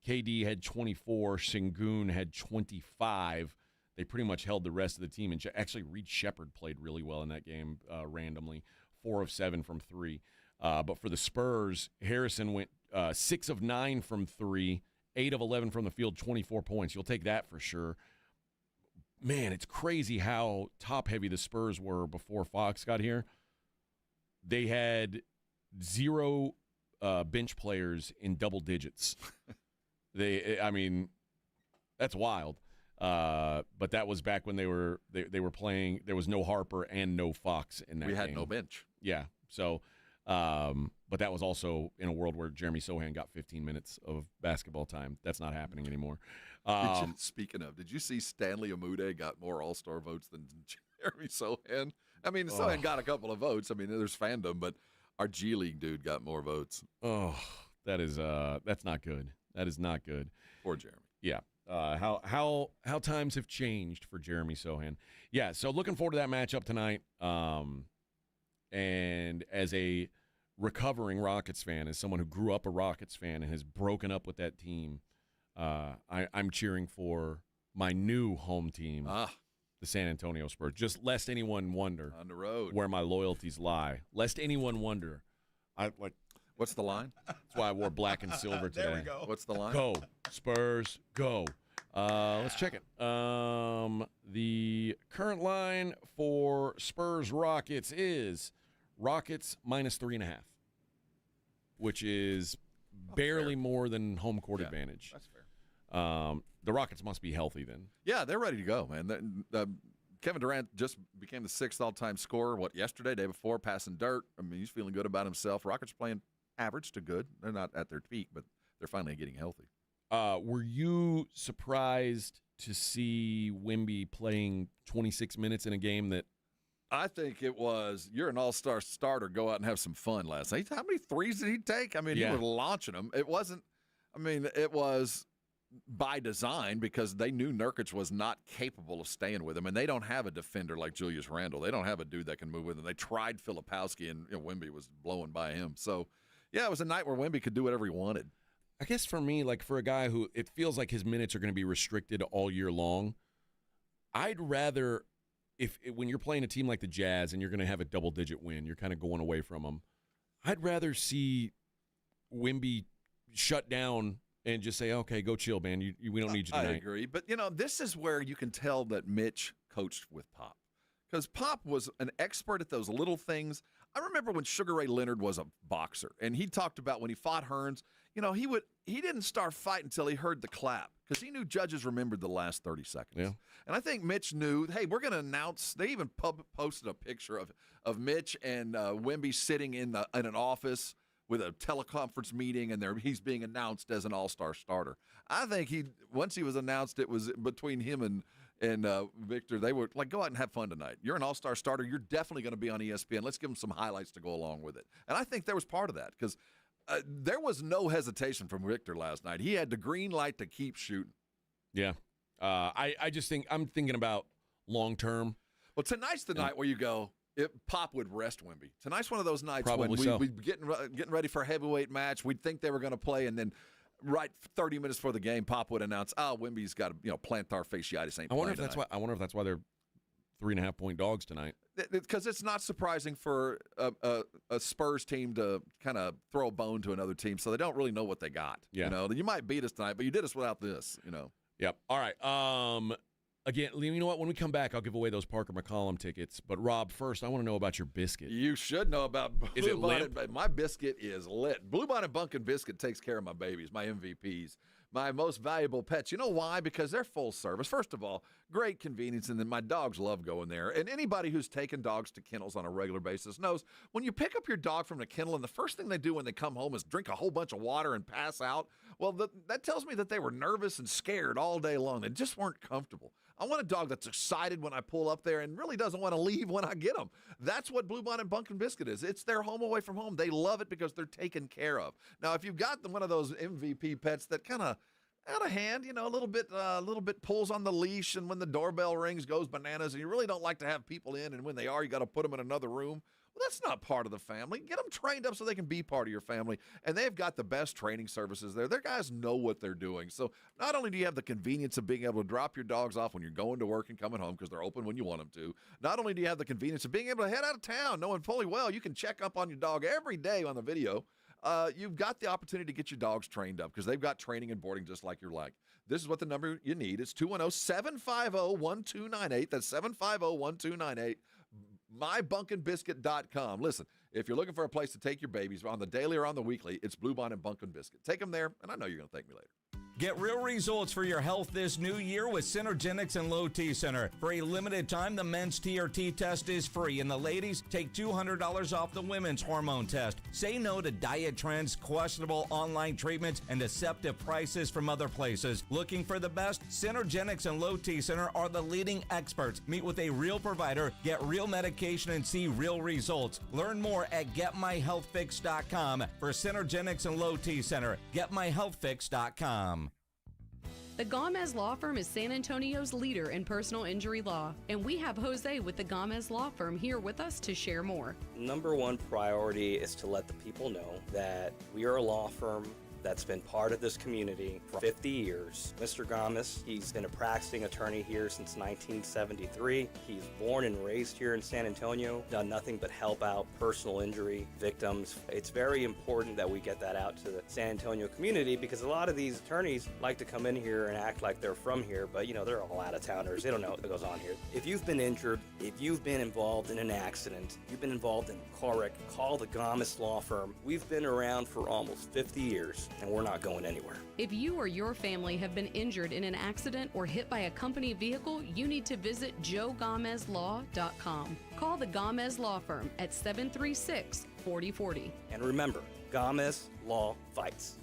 KD had 24, Sengun had 25. They pretty much held the rest of the team. And actually, Reed Shepherd played really well in that game randomly, 4 of 7 from 3. But for the Spurs, Harrison went 6 of 9 from 3, 8 of 11 from the field, 24 points. You'll take that for sure. Man, it's crazy how top-heavy the Spurs were before Fox got here. They had 0 bench players in double digits. That's wild. But that was back when they were playing. There was no Harper and no Fox in that game. We had no bench. Yeah. So, but that was also in a world where Jeremy Sohan got 15 minutes of basketball time. That's not happening anymore. Speaking of, did you see Stanley Amude got more All-Star votes than Jeremy Sohan? I mean, Sohan got a couple of votes. I mean, there's fandom, but our G League dude got more votes. Oh, that's not good. That is not good. Poor Jeremy. Yeah. How times have changed for Jeremy Sohan. Yeah, so looking forward to that matchup tonight. And as a recovering Rockets fan, as someone who grew up a Rockets fan and has broken up with that team, I'm cheering for my new home team, the San Antonio Spurs. Just lest anyone wonder on the road where my loyalties lie. Lest anyone wonder. What's the line? That's why I wore black and silver today. There we go. What's the line? Go, Spurs, go. Let's check it. The current line for Spurs Rockets is Rockets -3.5, which is barely more than home court advantage. That's fair. The Rockets must be healthy then. Yeah, they're ready to go, man. Kevin Durant just became the 6th all-time scorer, yesterday, day before, passing dirt. I mean, he's feeling good about himself. Rockets playing average to good. They're not at their peak, but they're finally getting healthy. Were you surprised to see Wemby playing 26 minutes in a game that I think it was, you're an all-star starter, go out and have some fun last night. How many threes did he take? I mean, he was launching them. It wasn't, it was by design because they knew Nurkic was not capable of staying with him, and they don't have a defender like Julius Randle. They don't have a dude that can move with him. They tried Filipowski, and Wemby was blowing by him. So, yeah, it was a night where Wemby could do whatever he wanted. I guess for me, for a guy who it feels like his minutes are going to be restricted all year long, I'd rather, when you're playing a team like the Jazz and you're going to have a double-digit win, you're kind of going away from them, I'd rather see Wemby shut down and just say, okay, go chill, man. We don't need you tonight. I agree. But, this is where you can tell that Mitch coached with Pop. Because Pop was an expert at those little things. I remember when Sugar Ray Leonard was a boxer, and he talked about when he fought Hearns, he didn't start fighting until he heard the clap. because he knew judges remembered the last 30 seconds. Yeah. And I think Mitch knew, hey, we're going to announce. They even posted a picture of Mitch and Wemby sitting in an office with a teleconference meeting, and he's being announced as an all-star starter. I think once he was announced, it was between him and Victor. They were like, go out and have fun tonight. You're an all-star starter. You're definitely going to be on ESPN. Let's give him some highlights to go along with it. And I think there was part of that because there was no hesitation from Victor last night. He had the green light to keep shooting. Yeah. I just think I'm thinking about long-term. Well, tonight's the night where you go, Pop would rest Wemby. Tonight's one of those nights Probably when so. we're getting ready for a heavyweight match. We'd think they were going to play, and then right 30 minutes before the game, Pop would announce, Wemby's got plantar fasciitis. I wonder if that's why they're 3.5-point dogs tonight. Because it's not surprising for a Spurs team to kind of throw a bone to another team, so they don't really know what they got. Yeah. You might beat us tonight, but you did us without this. Yep. All right. Again, you know what? When we come back, I'll give away those Parker McCollum tickets. But, Rob, first, I want to know about your biscuit. You should know about Is it Blue Bonnet. limp? My biscuit is lit. Blue Bonnet Bunkin' Biscuit takes care of my babies, my MVPs, my most valuable pets. You know why? Because they're full service. First of all, great convenience, and then my dogs love going there. And anybody who's taken dogs to kennels on a regular basis knows when you pick up your dog from the kennel and the first thing they do when they come home is drink a whole bunch of water and pass out, well, that tells me that they were nervous and scared all day long. They just weren't comfortable. I want a dog that's excited when I pull up there and really doesn't want to leave when I get them. That's what Blue Bonnet Bunkin' Biscuit is. It's their home away from home. They love it because they're taken care of. Now, if you've got one of those MVP pets that kind of out of hand, a little bit pulls on the leash, and when the doorbell rings, goes bananas, and you really don't like to have people in, and when they are, you got to put them in another room. Well, that's not part of the family. Get them trained up so they can be part of your family, and they've got the best training services there. Their guys know what they're doing. So not only do you have the convenience of being able to drop your dogs off when you're going to work and coming home because they're open when you want them to, not only do you have the convenience of being able to head out of town knowing fully well you can check up on your dog every day on the video, you've got the opportunity to get your dogs trained up because they've got training and boarding just like you're like. This is what the number you need. It's 210-750-1298. That's 750-1298. MyBunkinBiscuit.com. Listen, if you're looking for a place to take your babies on the daily or on the weekly, it's Blue Bonnet Bunkin' Biscuit. Take them there, and I know you're going to thank me later. Get real results for your health this new year with Synergenics and Low T Center. For a limited time, the men's TRT test is free, and the ladies take $200 off the women's hormone test. Say no to diet trends, questionable online treatments, and deceptive prices from other places. Looking for the best? Synergenics and Low T Center are the leading experts. Meet with a real provider, get real medication, and see real results. Learn more at GetMyHealthFix.com. For Synergenics and Low T Center, GetMyHealthFix.com. The Gomez Law Firm is San Antonio's leader in personal injury law, and we have Jose with the Gomez Law Firm here with us to share more. Number one priority is to let the people know that we are a law firm that's been part of this community for 50 years. Mr. Gomez, he's been a practicing attorney here since 1973. He's born and raised here in San Antonio, done nothing but help out personal injury victims. It's very important that we get that out to the San Antonio community because a lot of these attorneys like to come in here and act like they're from here, but they're all out-of-towners. They don't know what goes on here. If you've been injured, if you've been involved in an accident, you've been involved in a car wreck, call the Gomez Law Firm. We've been around for almost 50 years. And we're not going anywhere. If you or your family have been injured in an accident or hit by a company vehicle, you need to visit joegomezlaw.com. Call the Gomez Law Firm at 736-4040. And remember, Gomez Law fights.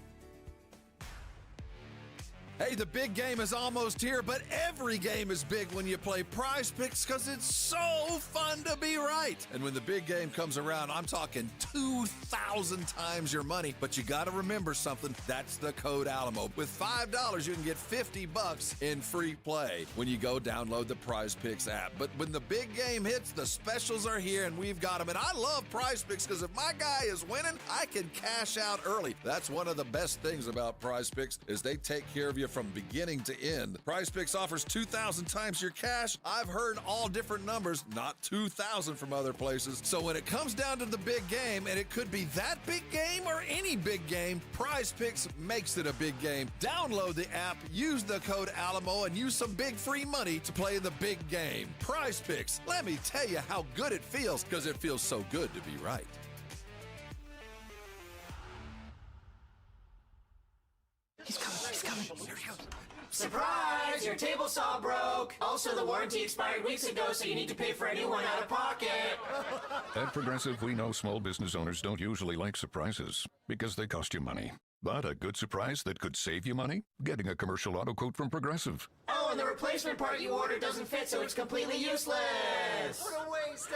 Hey, the big game is almost here, but every game is big when you play Prize Picks because it's so fun to be right. And when the big game comes around, I'm talking 2,000 times your money. But you got to remember something. That's the code Alamo. With $5, you can get $50 in free play when you go download the Prize Picks app. But when the big game hits, the specials are here, and we've got them. And I love Prize Picks because if my guy is winning, I can cash out early. That's one of the best things about Prize Picks is they take care of you from beginning to end. Prize Picks offers 2,000 times your cash. I've heard all different numbers, not 2,000 from other places. So when it comes down to the big game, and it could be that big game or any big game, Prize Picks makes it a big game. Download the app, use the code Alamo, and use some big free money to play the big game. Prize Picks, let me tell you how good it feels, because it feels so good to be right. He's coming. Here he comes. Surprise! Your table saw broke. Also, the warranty expired weeks ago, so you need to pay for a new one out of pocket. At Progressive, we know small business owners don't usually like surprises because they cost you money. But a good surprise that could save you money? Getting a commercial auto quote from Progressive. Oh, and the replacement part you ordered doesn't fit, so it's completely useless. What a waste.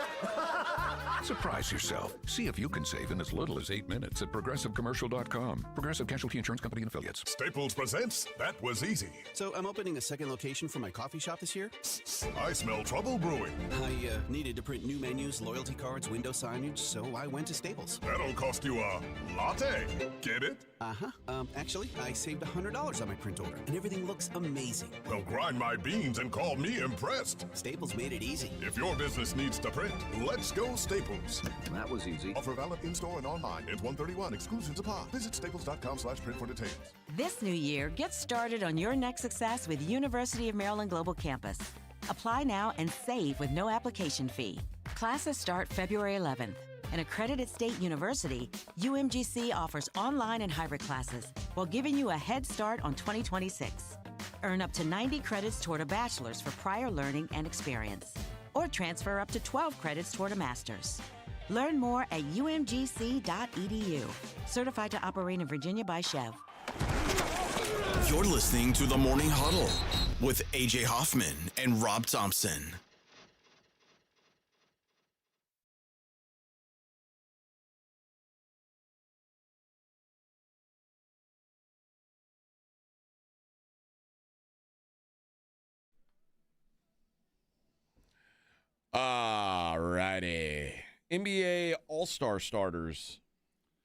Surprise yourself. See if you can save in as little as 8 minutes at ProgressiveCommercial.com. Progressive Casualty Insurance Company and Affiliates. Staples presents That Was Easy. So I'm opening a second location for my coffee shop this year. I smell trouble brewing. I needed to print new menus, loyalty cards, window signage, so I went to Staples. That'll cost you a latte. Get it? Actually, I saved $100 on my print order, and everything looks amazing. Well, grind my beans and call me impressed. Staples made it easy. If your business needs to print, let's go Staples. That was easy. Offer valid in-store and online. Ends 1/31. Exclusions apply. Visit staples.com/print for details. This new year, get started on your next success with University of Maryland Global Campus. Apply now and save with no application fee. Classes start February 11th. An accredited state university, UMGC offers online and hybrid classes while giving you a head start on 2026. Earn up to 90 credits toward a bachelor's for prior learning and experience, or transfer up to 12 credits toward a master's. Learn more at umgc.edu. Certified to operate in Virginia by Chev. You're listening to the Morning Huddle with AJ Hoffman and Rob Thompson. All righty. NBA All-Star starters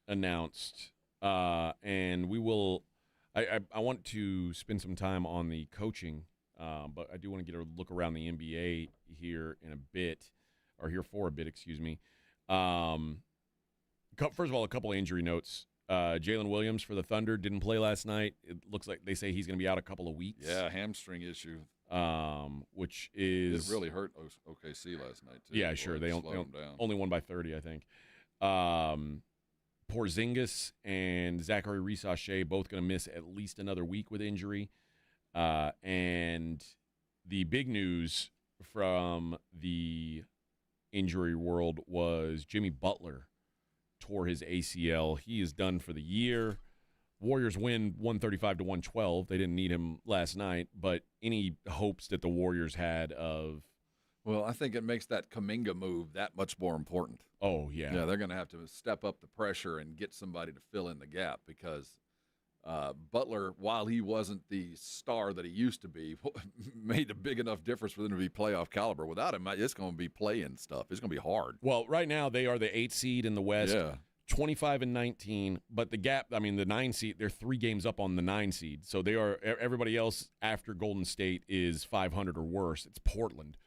announced, and we will. I want to spend some time on the coaching, but I do want to get a look around the NBA here in a bit, or here for a bit, excuse me. First of all, a couple of injury notes. Jalen Williams for the Thunder didn't play last night. It looks like they say he's going to be out a couple of weeks. Yeah, hamstring issue. Which is... It really hurt OKC last night, too. Yeah, sure. They only won by 30, I think. Porzingis and Zachary Reese-Shea both going to miss at least another week with injury. And the big news from the injury world was Jimmy Butler tore his ACL. He is done for the year. Warriors win 135-112. They didn't need him last night, but any hopes that the Warriors had of... Well, I think it makes that Kuminga move that much more important. Oh, yeah. Yeah, they're going to have to step up the pressure and get somebody to fill in the gap because Butler, while he wasn't the star that he used to be, made a big enough difference for them to be playoff caliber. Without him, it's going to be play-in stuff. It's going to be hard. Well, right now they are the 8th seed in the West. Yeah. 25-19, but the gap, the 9 seed, they're 3 games up on the 9 seed. So they are, everybody else after Golden State is 500 or worse. It's Portland.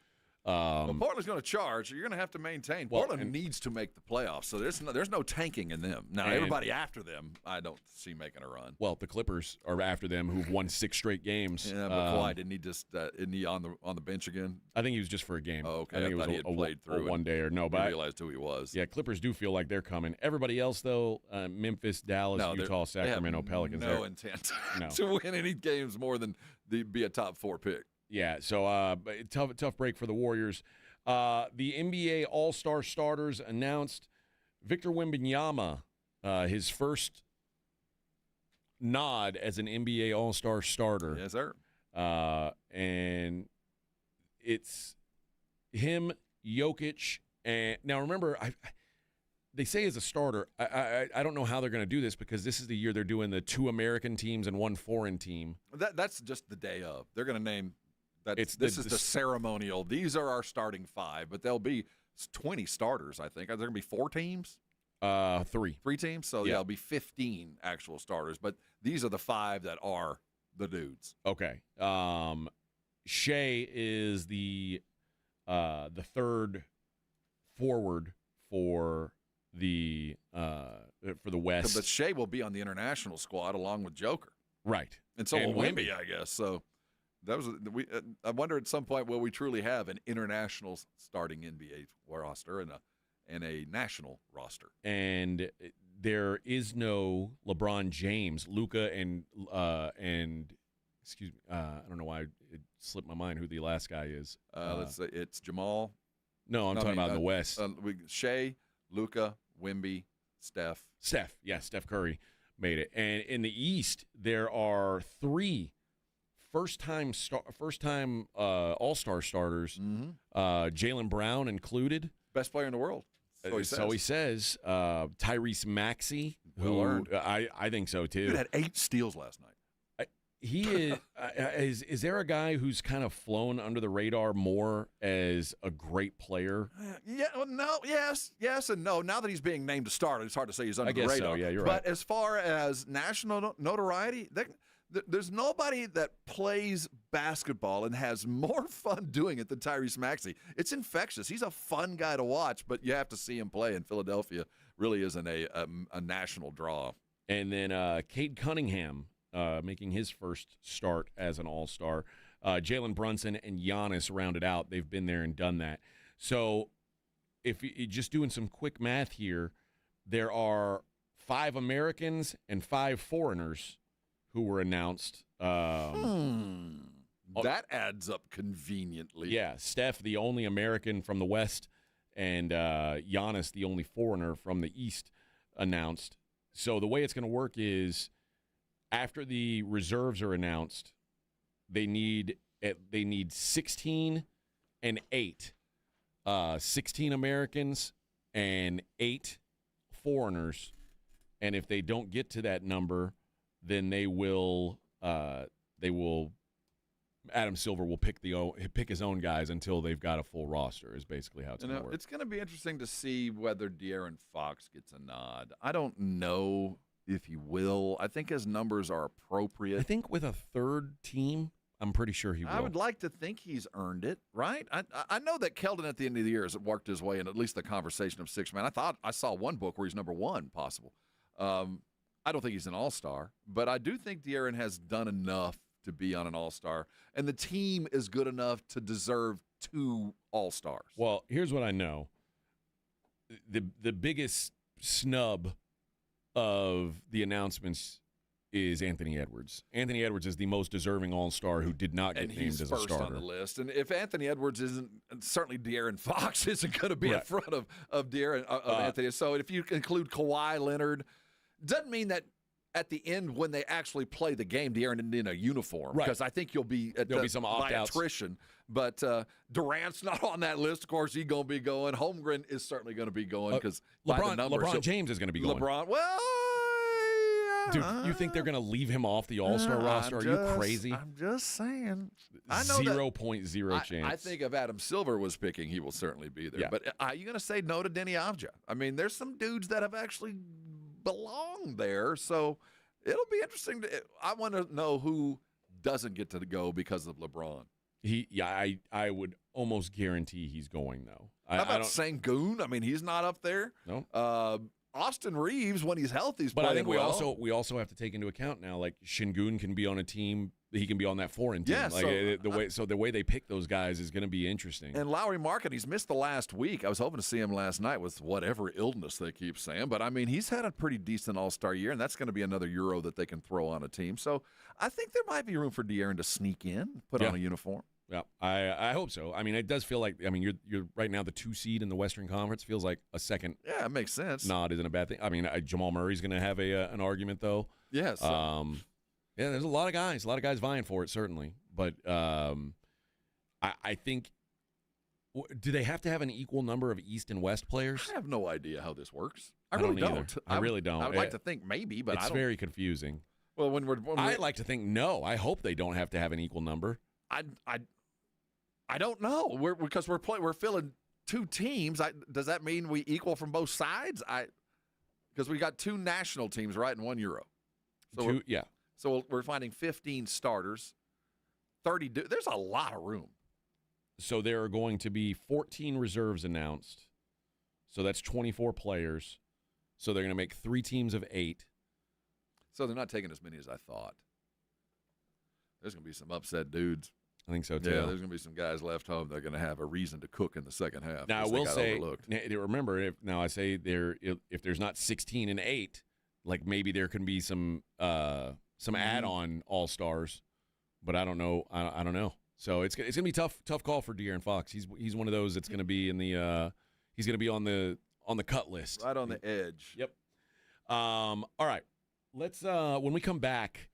Well, Portland's going to charge. You're going to have to maintain. Portland needs to make the playoffs, so there's no tanking in them. Now, everybody after them, I don't see making a run. Well, the Clippers are after them, who've won 6 straight games. Yeah, but why? Didn't he just isn't he on the bench again? I think he was just for a game. Oh, okay. I think it was he had played through a one day or no. But I realized who he was. Yeah, Clippers do feel like they're coming. Everybody else, though, Memphis, Dallas, Utah, Sacramento, Pelicans. No intent to win any games more than be a top 4 pick. Yeah, so tough break for the Warriors. The NBA All-Star starters announced Victor Wembanyama, his first nod as an NBA All-Star starter. Yes, sir. And it's him, Jokic, and now remember, they say as a starter, I don't know how they're going to do this because this is the year they're doing the 2 American teams and 1 foreign team. That's just the day of. They're going to name. This is the ceremonial. These are our starting 5, but there'll be 20 starters, I think. Are there going to be 4 teams? 3. 3 teams? So, yeah, it'll be 15 actual starters. But these are the 5 that are the dudes. Okay. Shea is the 3rd forward for the West. But Shea will be on the international squad along with Joker. Right. And so will Wemby, I guess. So I wonder at some point will we truly have an international starting NBA roster and a national roster. And there is no LeBron James. Luka and excuse me. I don't know why it slipped my mind who the last guy is. Let's say it's Jamal. No, I'm talking about in the West. Shea, Luka, Wemby, Steph. Steph Curry made it. And in the East, there are 3 first-time All-Star starters, Jaylen Brown included. Best player in the world. So he says. Tyrese Maxey, Well earned. I think so too. Dude had 8 steals last night. He is there a guy who's kind of flown under the radar more as a great player? Yeah, well, no, yes, and no. Now that he's being named a starter, it's hard to say he's under I guess the radar. so, yeah, you're but right. As far as national notoriety, there's nobody that plays basketball and has more fun doing it than Tyrese Maxey. It's infectious. He's a fun guy to watch, but you have to see him play, and Philadelphia really isn't a national draw. And then Cade Cunningham making his first start as an All-Star. Jalen Brunson and Giannis rounded out. They've been there and done that. So if you're just doing some quick math here, there are 5 Americans and 5 foreigners who were announced. That adds up conveniently. Yeah, Steph, the only American from the West, and Giannis, the only foreigner from the East, announced. So the way it's going to work is after the reserves are announced, they need 16 and 8. 16 Americans and 8 foreigners. And if they don't get to that number, then they will Adam Silver will pick his own guys until they've got a full roster is basically how it's going to work. It's going to be interesting to see whether De'Aaron Fox gets a nod. I don't know if he will. I think his numbers are appropriate. I think with a third team, I'm pretty sure he will. I would like to think he's earned it, right? I know that Keldon at the end of the year has worked his way in at least the conversation of 6 man. I thought I saw one book where he's number 1 possible. I don't think he's an all-star, but I do think De'Aaron has done enough to be on an all-star, and the team is good enough to deserve 2 all-stars. Well, here's what I know. The biggest snub of the announcements is Anthony Edwards. Anthony Edwards is the most deserving all-star who did not get named as a starter. And he's first on the list. And if Anthony Edwards isn't, certainly De'Aaron Fox isn't going to be in front of Anthony. So if you include Kawhi Leonard, doesn't mean that at the end when they actually play the game, De'Aaron isn't in a uniform. Right. Because I think you'll be There'll be some by opt-outs. attrition. But Durant's not on that list. Of course, he's going to be going. Holmgren is certainly going to be going because LeBron James is going to be going. Dude, you think they're going to leave him off the All-Star roster? Are you crazy? I'm just saying. I know 0.0 chance. I think if Adam Silver was picking, he will certainly be there. Yeah. But are you going to say no to Denny Avdia? I mean, there's some dudes that have actually belonged there. So it'll be interesting. I want to know who doesn't get to go because of LeBron. I would almost guarantee he's going, though. How about Sengun? I mean, he's not up there. No. Austin Reeves, when he's healthy, is but playing I think well. we also have to take into account now, like Sengun can be on a team. He can be on that foreign team. Yeah, the way they pick those guys is going to be interesting. And Lowry Market, he's missed the last week. I was hoping to see him last night with whatever illness they keep saying. But, I mean, he's had a pretty decent all-star year, and that's going to be another Euro that they can throw on a team. So I think there might be room for De'Aaron to sneak in, put on a uniform. Yeah, I hope so. I mean, it does feel like, I mean, you're right now the 2 seed in the Western Conference. Feels like a second. Yeah, it makes sense. Nod isn't a bad thing. I mean, Jamal Murray's going to have an argument, though. Yes. Yeah, there's a lot of guys vying for it, certainly. But I think, do they have to have an equal number of East and West players? I have no idea how this works. I really don't either. don't. I really don't. I would like to think maybe, but it's very confusing. Well, when we're I'd like to think no. I hope they don't have to have an equal number. I don't know. Because we're filling 2 teams. Does that mean we equal from both sides? Because we got 2 national teams, right, and 1 Euro. So So we're finding 15 starters, 30. There's a lot of room. So there are going to be 14 reserves announced. So that's 24 players. So they're going to make 3 teams of 8. So they're not taking as many as I thought. There's going to be some upset dudes. I think so, too. Yeah, there's going to be some guys left home that are going to have a reason to cook in the second half. Now, I will say, remember, if there's not 16 and 8, like maybe there can be some add-on all-stars but I don't know. I don't know. So it's gonna be tough call for De'Aaron Fox. He's one of those that's gonna be in the he's gonna be on the cut list, right on the edge. Yep. All right. Let's when we come back,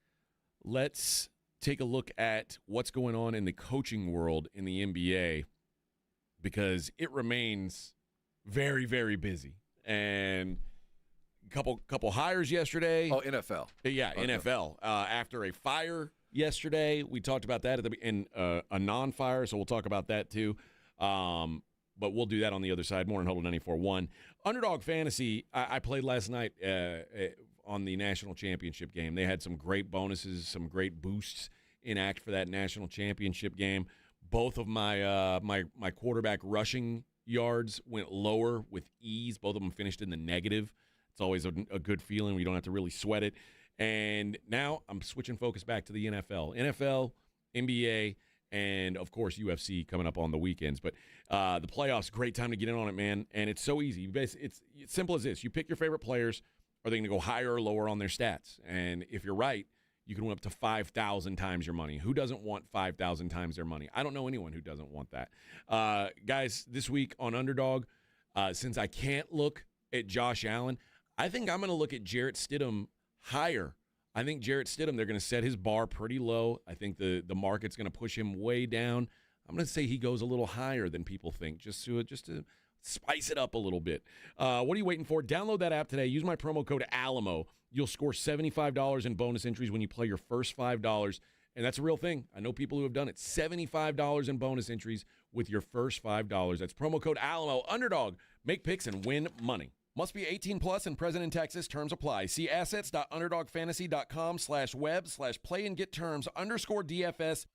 let's take a look at what's going on in the coaching world in the NBA, because it remains very, very busy. And couple hires yesterday. Oh, NFL. Yeah, okay. NFL. After a fire yesterday, we talked about that in a non-fire, so we'll talk about that too. But we'll do that on the other side. Morning Huddle 94.1. Underdog Fantasy, I played last night on the national championship game. They had some great bonuses, some great boosts in act for that national championship game. Both of my my quarterback rushing yards went lower with ease. Both of them finished in the negative. It's always a good feeling. We don't have to really sweat it. And now I'm switching focus back to the NFL, NBA, and, of course, UFC coming up on the weekends. But the playoffs, great time to get in on it, man. And it's so easy. It's simple as this. You pick your favorite players. Are they going to go higher or lower on their stats? And if you're right, you can win up to 5,000 times your money. Who doesn't want 5,000 times their money? I don't know anyone who doesn't want that. Guys, this week on Underdog, since I can't look at Josh Allen, I think I'm going to look at Jarrett Stidham higher. I think Jarrett Stidham, they're going to set his bar pretty low. I think the market's going to push him way down. I'm going to say he goes a little higher than people think, just to spice it up a little bit. What are you waiting for? Download that app today. Use my promo code ALAMO. You'll score $75 in bonus entries when you play your first $5. And that's a real thing. I know people who have done it. $75 in bonus entries with your first $5. That's promo code ALAMO. Underdog. Make picks and win money. Must be 18 plus and present in Texas. Terms apply. See assets.underdogfantasy.com/web/play and get terms _DFS_.html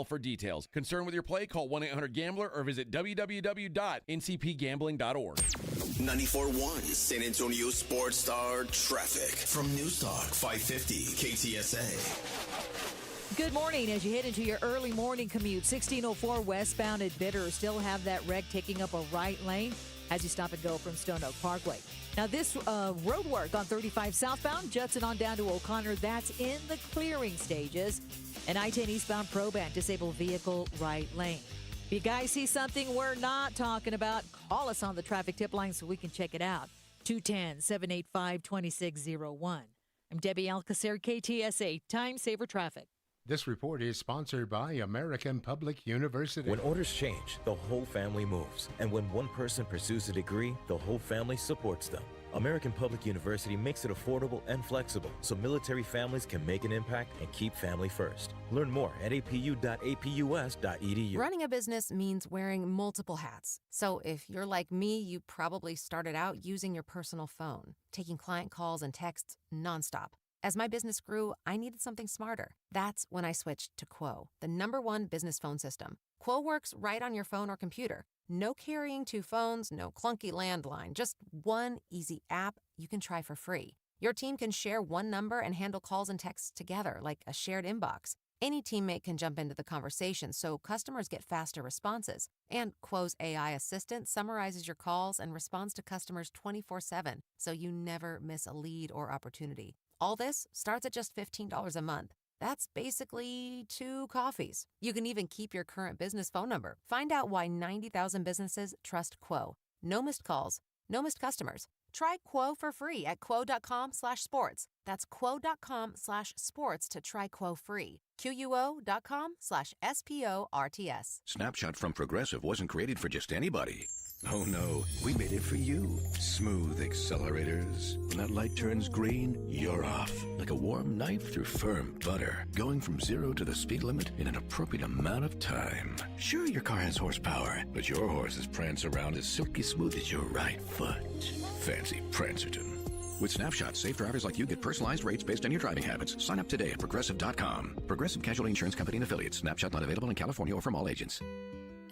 for details. Concerned with your play? Call 1-800-GAMBLER or visit www.ncpgambling.org. 94.1 San Antonio Sports Star traffic from News Talk 550 KTSA. Good morning. As you head into your early morning commute, 1604 westbound at Bitter still have that wreck taking up a right lane as you stop and go from Stone Oak Parkway. Now, this road work on 35 southbound, Judson on down to O'Connor, that's in the clearing stages. And I-10 eastbound Proban, disabled vehicle right lane. If you guys see something we're not talking about, call us on the traffic tip line so we can check it out. 210-785-2601. I'm Debbie Alcacer, KTSA, Time Saver Traffic. This report is sponsored by American Public University. When orders change, the whole family moves. And when one person pursues a degree, the whole family supports them. American Public University makes it affordable and flexible so military families can make an impact and keep family first. Learn more at apu.apus.edu. Running a business means wearing multiple hats. So if you're like me, you probably started out using your personal phone, taking client calls and texts nonstop. As my business grew, I needed something smarter. That's when I switched to Quo, the #1 business phone system. Quo works right on your phone or computer. No carrying 2 phones, no clunky landline, just one easy app you can try for free. Your team can share one number and handle calls and texts together like a shared inbox. Any teammate can jump into the conversation so customers get faster responses. And Quo's AI assistant summarizes your calls and responds to customers 24/7, so you never miss a lead or opportunity. All this starts at just $15 a month. That's basically 2 coffees. You can even keep your current business phone number. Find out why 90,000 businesses trust Quo. No missed calls, no missed customers. Try Quo for free at quo.com/sports. That's quo.com/sports to try Quo free. QUO.com/SPORTS. Snapshot from Progressive wasn't created for just anybody. Oh no, we made it for you. Smooth accelerators. When that light turns green, you're off. Like a warm knife through firm butter. Going from 0 to the speed limit in an appropriate amount of time. Sure, your car has horsepower, but your horses prance around as silky smooth as your right foot. Fancy Prancerton. With Snapshot, safe drivers like you get personalized rates based on your driving habits. Sign up today at Progressive.com. Progressive Casualty Insurance Company and Affiliates. Snapshot not available in California or from all agents.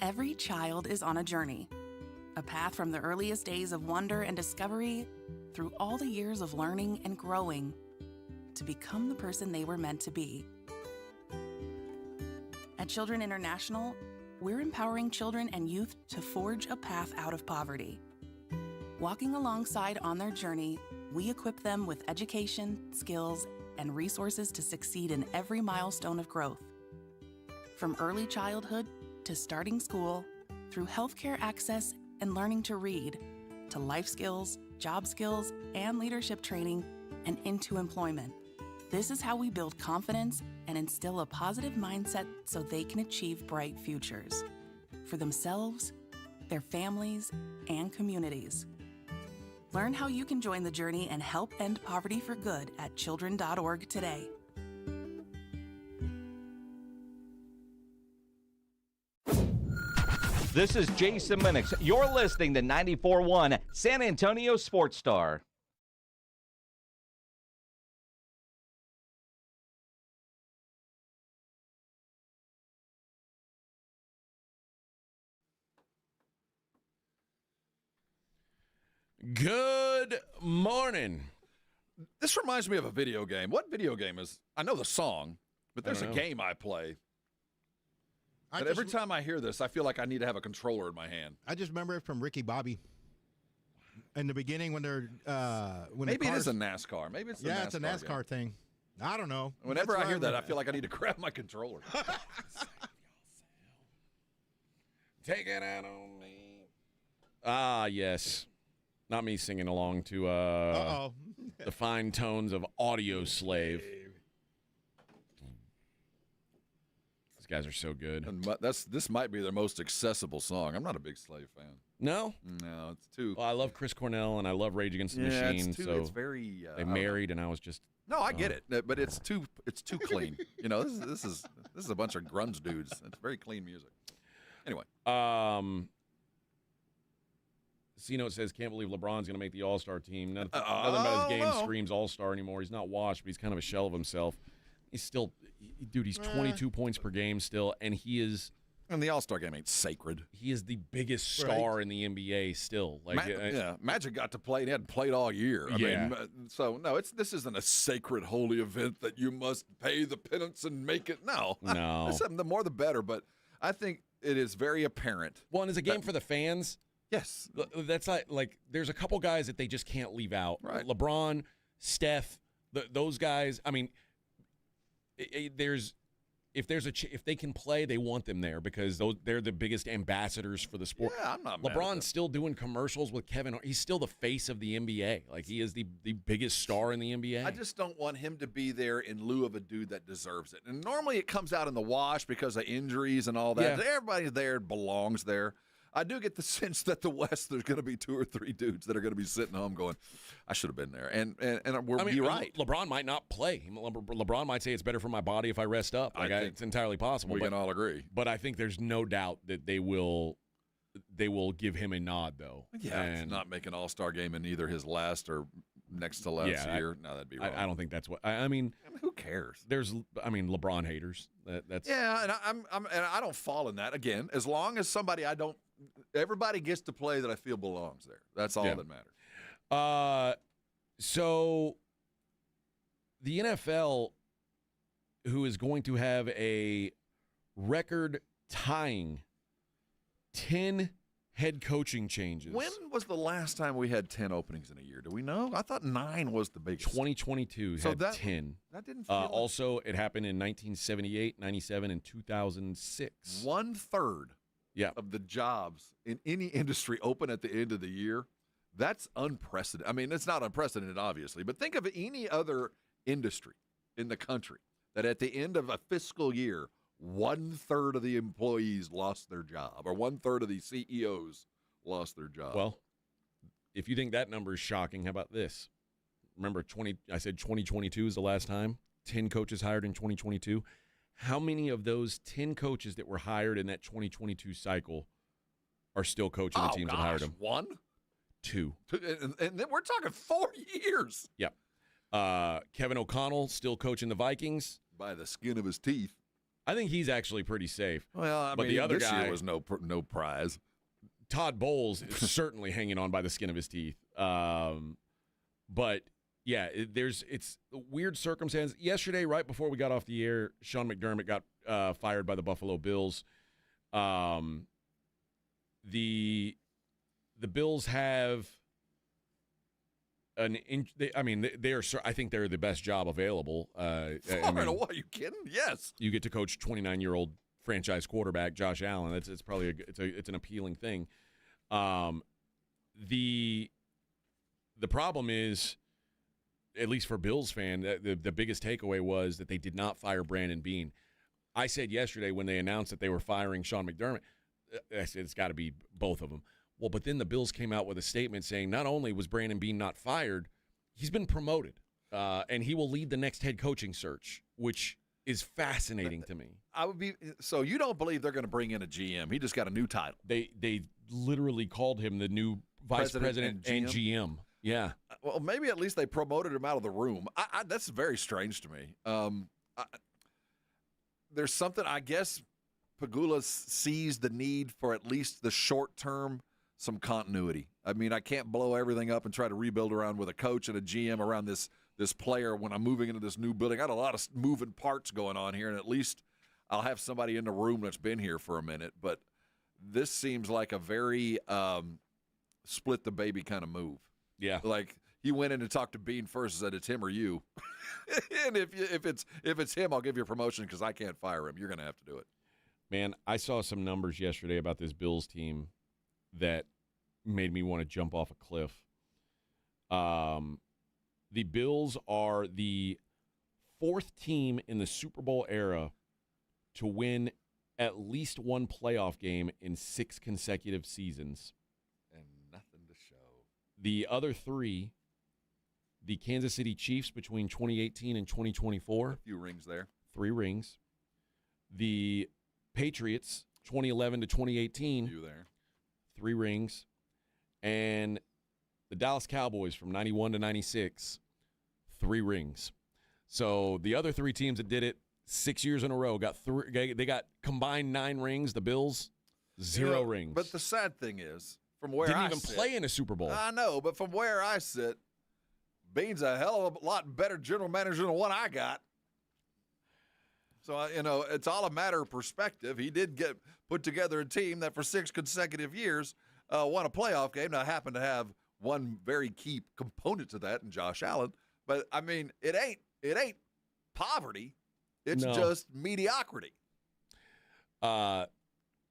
Every child is on a journey. A path from the earliest days of wonder and discovery through all the years of learning and growing to become the person they were meant to be. At Children International, we're empowering children and youth to forge a path out of poverty. Walking alongside on their journey, we equip them with education, skills, and resources to succeed in every milestone of growth. From early childhood to starting school, through healthcare access and learning to read, to life skills, job skills, and leadership training, and into employment. This is how we build confidence and instill a positive mindset so they can achieve bright futures for themselves, their families, and communities. Learn how you can join the journey and help end poverty for good at children.org today. This is Jason Minix. You're listening to 94.1 San Antonio Sports Star. Good morning. This reminds me of a video game. What video game is? I know the song, but there's a game I play. And every time I hear this, I feel like I need to have a controller in my hand. I just remember it from Ricky Bobby. In the beginning, when they're maybe it is a NASCAR. Maybe it's it's a NASCAR thing. I don't know. Whenever I hear that, I feel like I need to grab my controller. Take it out on me. Ah, yes. Not me singing along to the fine tones of Audio Slave. These guys are so good. And this might be their most accessible song. I'm not a big Slave fan. No? No, it's too... Well, I love Chris Cornell, and I love Rage Against the Machine. It's very... they married, and I was just... No, I get it, but it's too clean. You know, this is a bunch of grunge dudes. It's very clean music. Anyway. C-Note says, can't believe LeBron's going to make the All-Star team. Nothing about his game screams All-Star anymore. He's not washed, but he's kind of a shell of himself. He's still, dude, he's 22 points per game still, and he is... And the All-Star game ain't sacred. He is the biggest star in the NBA still. Like, Magic got to play, and he hadn't played all year. I mean, so, no, this isn't a sacred, holy event that you must pay the penance and make it. No. The more the better, but I think it is very apparent. Well, and it's a game for the fans. Yes. That's like there's a couple guys that they just can't leave out. Right. LeBron, Steph, those guys. I mean, if they can play, they want them there because they're the biggest ambassadors for the sport. Yeah, I'm not mad at LeBron's still doing commercials with Kevin Hart. He's still the face of the NBA. Like, he is the biggest star in the NBA. I just don't want him to be there in lieu of a dude that deserves it. And normally it comes out in the wash because of injuries and all that. Yeah. Everybody there belongs there. I do get the sense that the West, there's going to be 2 or 3 dudes that are going to be sitting home going, I should have been there. And you're right. LeBron might not play. LeBron might say it's better for my body if I rest up. It's entirely possible. We can all agree. But I think there's no doubt that they will give him a nod, though. Yeah, it's not make an All-Star game in either his last or next to last year. No, that'd be wrong. I don't think that's what. I mean, who cares? There's, LeBron haters. That's and I don't fall in that. Again, as long as everybody gets to play that I feel belongs there. That's all that matters. So the NFL, who is going to have a record-tying 10 head coaching changes. When was the last time we had 10 openings in a year? Do we know? I thought 9 was the biggest. 2022 had 10. That didn't feel also, it happened in 1978, 97, and 2006. 1/3 of the jobs in any industry open at the end of the year. That's unprecedented. I mean, it's not unprecedented, obviously, but think of any other industry in the country that at the end of a fiscal year, 1/3 of the employees lost their job, or 1/3 of the CEOs lost their job. Well, if you think that number is shocking, how about this? Remember, I said 2022 is the last time 10 coaches hired in 2022. How many of those 10 coaches that were hired in that 2022 cycle are still coaching the teams that hired them? 1? 2. And then we're talking 4 years. Yep. Kevin O'Connell still coaching the Vikings. By the skin of his teeth. I think he's actually pretty safe. Well, but the other this guy year was no prize. Todd Bowles is certainly hanging on by the skin of his teeth. But yeah, it's a weird circumstance. Yesterday, right before we got off the air, Sean McDermott got fired by the Buffalo Bills. The Bills have they are. I think they're the best job available. Florida, what? Are you kidding? Yes. You get to coach 29-year-old franchise quarterback Josh Allen. It's probably it's an appealing thing. The problem is, at least for Bills fan, the biggest takeaway was that they did not fire Brandon Beane. I said yesterday when they announced that they were firing Sean McDermott, I said it's got to be both of them. Well, but then the Bills came out with a statement saying not only was Brandon Beane not fired, he's been promoted, and he will lead the next head coaching search, which is fascinating to me. So you don't believe they're going to bring in a GM? He just got a new title. They literally called him the new vice president and GM. Yeah. Well, maybe at least they promoted him out of the room. That's very strange to me. There's something, I guess, Pegula sees the need for at least the short term, some continuity. I mean, I can't blow everything up and try to rebuild around with a coach and a GM around this player when I'm moving into this new building. I got a lot of moving parts going on here, and at least I'll have somebody in the room that's been here for a minute. But this seems like a very split the baby kind of move. Yeah. Like he went in and talked to Bean first and said, it's him or you. And if it's him, I'll give you a promotion because I can't fire him. You're going to have to do it. Man, I saw some numbers yesterday about this Bills team that made me want to jump off a cliff. The Bills are the fourth team in the Super Bowl era to win at least one playoff game in 6 consecutive seasons. And nothing to show. The other three, the Kansas City Chiefs between 2018 and 2024. A few rings there. 3 rings. The Patriots, 2011 to 2018. You there. 3 rings. And the Dallas Cowboys from 91 to 96, 3 rings. So the other 3 teams that did it 6 years in a row got they got combined 9 rings. The Bills, 0 rings. But the sad thing is, from where didn't I even sit, play in a Super Bowl. I know, but from where I sit, Bean's a hell of a lot better general manager than the one I got. So, it's all a matter of perspective. He did put together a team that for 6 consecutive years won a playoff game. Now, happened to have one very key component to that in Josh Allen. But, I mean, it ain't poverty. It's just mediocrity. But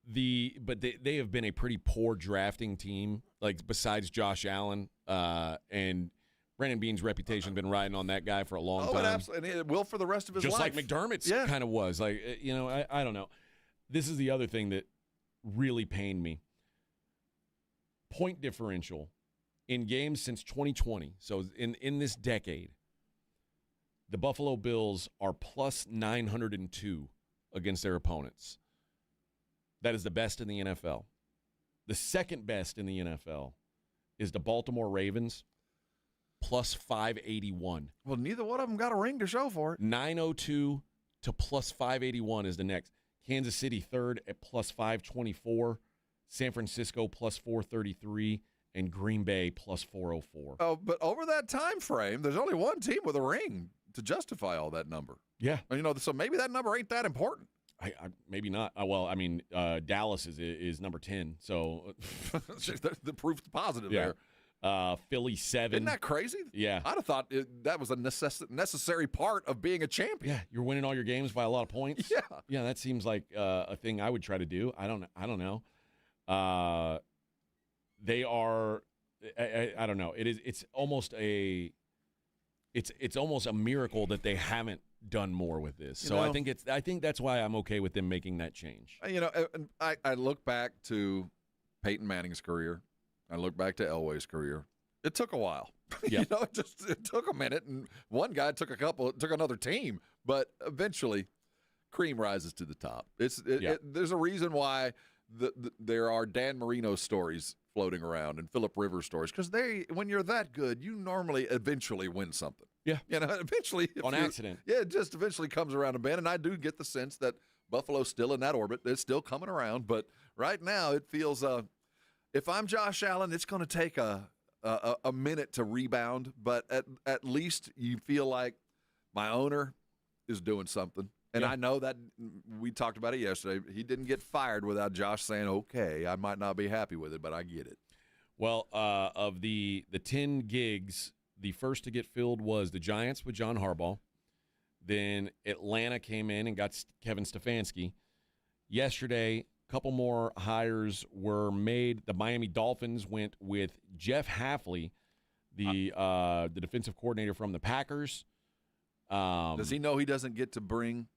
they have been a pretty poor drafting team, like besides Josh Allen. And Brandon Beane's reputation has been riding on that guy for a long time. Absolutely. And it will for the rest of his life. Just like McDermott's kind of was. Like, I don't know. This is the other thing that really pained me. Point differential in games since 2020. So in this decade, the Buffalo Bills are plus 902 against their opponents. That is the best in the NFL. The second best in the NFL is the Baltimore Ravens, plus 581. Well, neither one of them got a ring to show for it. 902 to plus 581 is the next. Kansas City third at plus 524. San Francisco plus 433. And Green Bay plus 404. Oh, but over that time frame, there's only one team with a ring to justify all that number. Yeah. So maybe that number ain't that important. I maybe not. Dallas is number 10. So the proof positive there. Philly 7. Isn't that crazy? Yeah. I'd have thought that was a necessary part of being a champion. Yeah, you're winning all your games by a lot of points. Yeah. Yeah, that seems like a thing I would try to do. I don't know. They are. I don't know. It's almost a miracle that they haven't done more with this. So I think that's why I'm okay with them making that change. I look back to Peyton Manning's career. I look back to Elway's career. It took a while. Yeah. It took a minute, and one guy took another team, but eventually, cream rises to the top. There's a reason why there are Dan Marino stories floating around and Phillip Rivers stories, because when you're that good, you normally eventually win something. Yeah. Eventually. On accident. Yeah, it just eventually comes around a bend, and I do get the sense that Buffalo's still in that orbit. It's still coming around, but right now it feels if I'm Josh Allen, it's going to take a minute to rebound, but at least you feel like my owner is doing something. And I know that we talked about it yesterday. He didn't get fired without Josh saying, okay, I might not be happy with it, but I get it. Well, of the 10 gigs the first to get filled was the Giants with John Harbaugh. Then Atlanta came in and got Kevin Stefanski. Yesterday, a couple more hires were made. The Miami Dolphins went with Jeff Hafley, the defensive coordinator from the Packers. Does he know he doesn't get to bring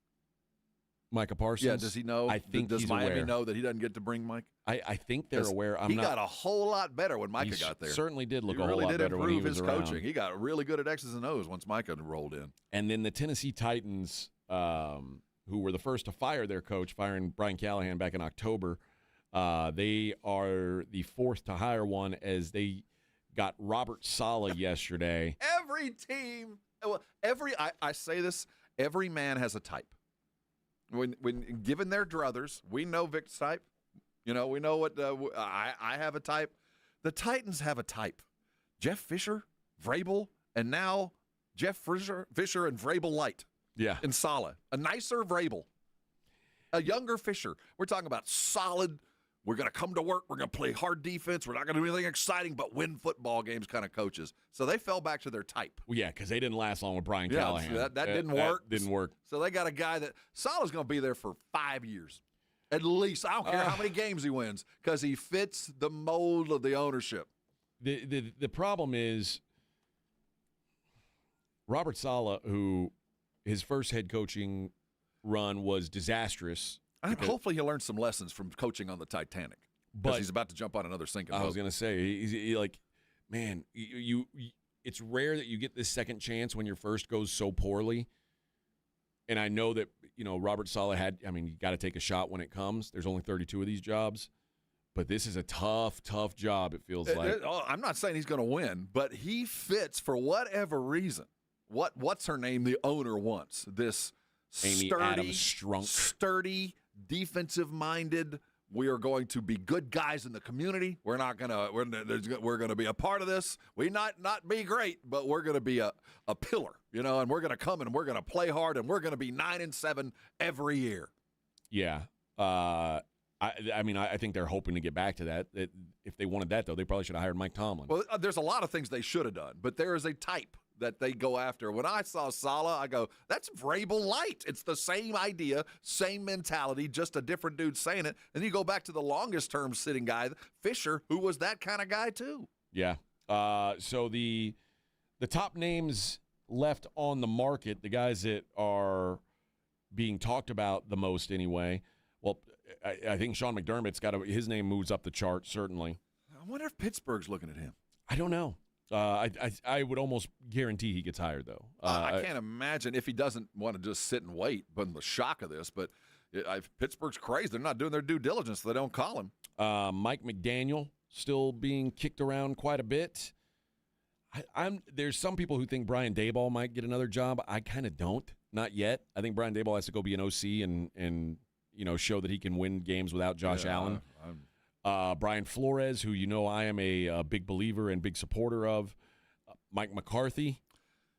Micah Parsons? Yeah, does he know? I think does he's Miami aware. Know that he doesn't get to bring Mike? I think they're aware. He got a whole lot better when Micah got there. Certainly did look he a whole really lot did better when he improve was his around. coaching. He got really good at X's and O's once Micah rolled in. And then the Tennessee Titans, who were the first to fire their coach, firing Brian Callahan back in October, they are the fourth to hire one as they got Robert Saleh yesterday. Every team, I say this, every man has a type. When given their druthers, we know Vic's type. You know, we know what I have a type. The Titans have a type. Jeff Fisher, Vrabel, and now Jeff Fisher and Vrabel Light. Yeah. And Saleh. A nicer Vrabel. A younger Fisher. We're talking about solid. We're going to come to work. We're going to play hard defense. We're not going to do anything exciting but win football games kind of coaches. So they fell back to their type. Well, yeah, because they didn't last long with Brian Callahan. That didn't work. That didn't work. So they got a guy that Saleh's going to be there for 5 years. At least. I don't care how many games he wins because he fits the mold of the ownership. The problem is Robert Saleh, who his first head coaching run was disastrous. Hopefully he'll learn some lessons from coaching on the Titanic. Because he's about to jump on another sinking boat. I was going to say, he's like, man, you it's rare that you get this second chance when your first goes so poorly. And I know that, Robert Saleh you got to take a shot when it comes. There's only 32 of these jobs. But this is a tough job, it feels like. I'm not saying he's going to win, but he fits for whatever reason. What's her name? The owner wants this Amy Adams Strunk. Sturdy, defensive-minded. We are going to be good guys in the community. We're going to be a part of this. We not be great, but we're going to be a pillar, and we're going to come and we're going to play hard and we're going to be 9-7 every year. Yeah. I think they're hoping to get back to that. If they wanted that, though, they probably should have hired Mike Tomlin. Well, there's a lot of things they should have done, but there is a type that they go after. When I saw Saleh, I go, that's Vrabel Light. It's the same idea, same mentality, just a different dude saying it. And you go back to the longest-term sitting guy, Fisher, who was that kind of guy too. Yeah. So the top names left on the market, the guys that are being talked about the most anyway, well, I think Sean McDermott's his name moves up the chart, certainly. I wonder if Pittsburgh's looking at him. I don't know. I would almost guarantee he gets hired, though. I can't imagine if he doesn't want to just sit and wait, but the shock of this. But Pittsburgh's crazy. They're not doing their due diligence, so they don't call him. Mike McDaniel still being kicked around quite a bit. There's some people who think Brian Daboll might get another job. I kind of don't. Not yet. I think Brian Daboll has to go be an OC and show that he can win games without Josh Allen. Brian Flores, who I am a big believer and big supporter of. Mike McCarthy,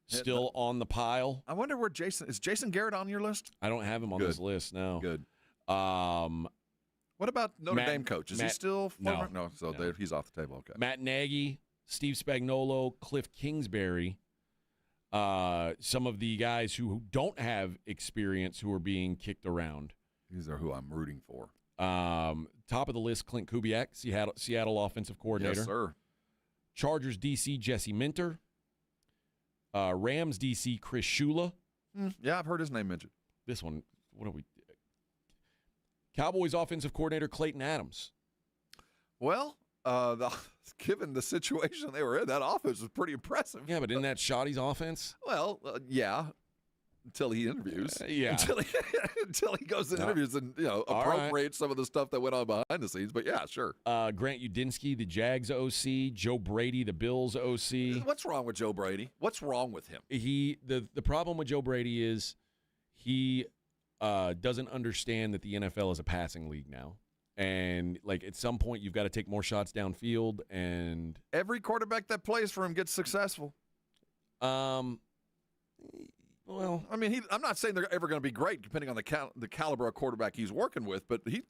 still on the pile. I wonder where is Jason Garrett on your list? I don't have him on this list, no. Good. What about Notre Dame coach? Is he still former? No, he's off the table. Okay. Matt Nagy, Steve Spagnuolo, Cliff Kingsbury. Some of the guys who don't have experience who are being kicked around. These are who I'm rooting for. Top of the list, Clint Kubiak, Seattle offensive coordinator. Yes, sir. Chargers DC, Jesse Minter. Rams DC, Chris Shula. Yeah, I've heard his name mentioned. This one, what are we? Cowboys offensive coordinator Clayton Adams. Well, given the situation they were in, that offense was pretty impressive. Yeah, but isn't that Shoddy's offense? Well, yeah. Until he interviews. Until he goes to interviews and appropriates some of the stuff that went on behind the scenes. But yeah, sure. Grant Udinski, the Jags OC. Joe Brady, the Bills OC. What's wrong with Joe Brady? What's wrong with him? The problem with Joe Brady is he doesn't understand that the NFL is a passing league now. And at some point you've got to take more shots downfield, and every quarterback that plays for him gets successful. Well, I mean, I'm not saying they're ever going to be great, depending on the caliber of quarterback he's working with. But he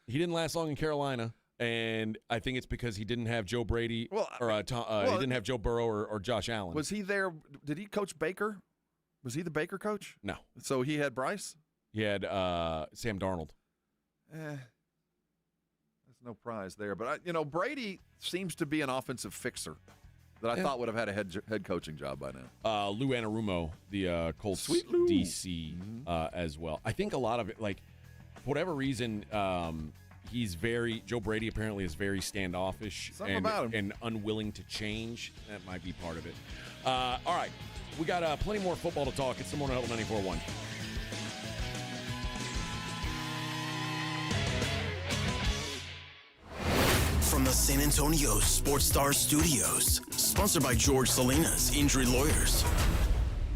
didn't last long in Carolina. And I think it's because he didn't have Joe Brady he didn't have Joe Burrow or Josh Allen. Was he there? Did he coach Baker? Was he the Baker coach? No. So he had Bryce? He had Sam Darnold. There's no prize there. But, Brady seems to be an offensive fixer that I thought would have had a head coaching job by now. Lou Anarumo, the Colts DC as well. I think a lot of it, like, for whatever reason, Joe Brady apparently is very standoffish and unwilling to change. That might be part of it. All right. We got plenty more football to talk. It's the Morning Huddle 94.1. From the San Antonio Sports Star Studios, sponsored by George Salinas Injury Lawyers.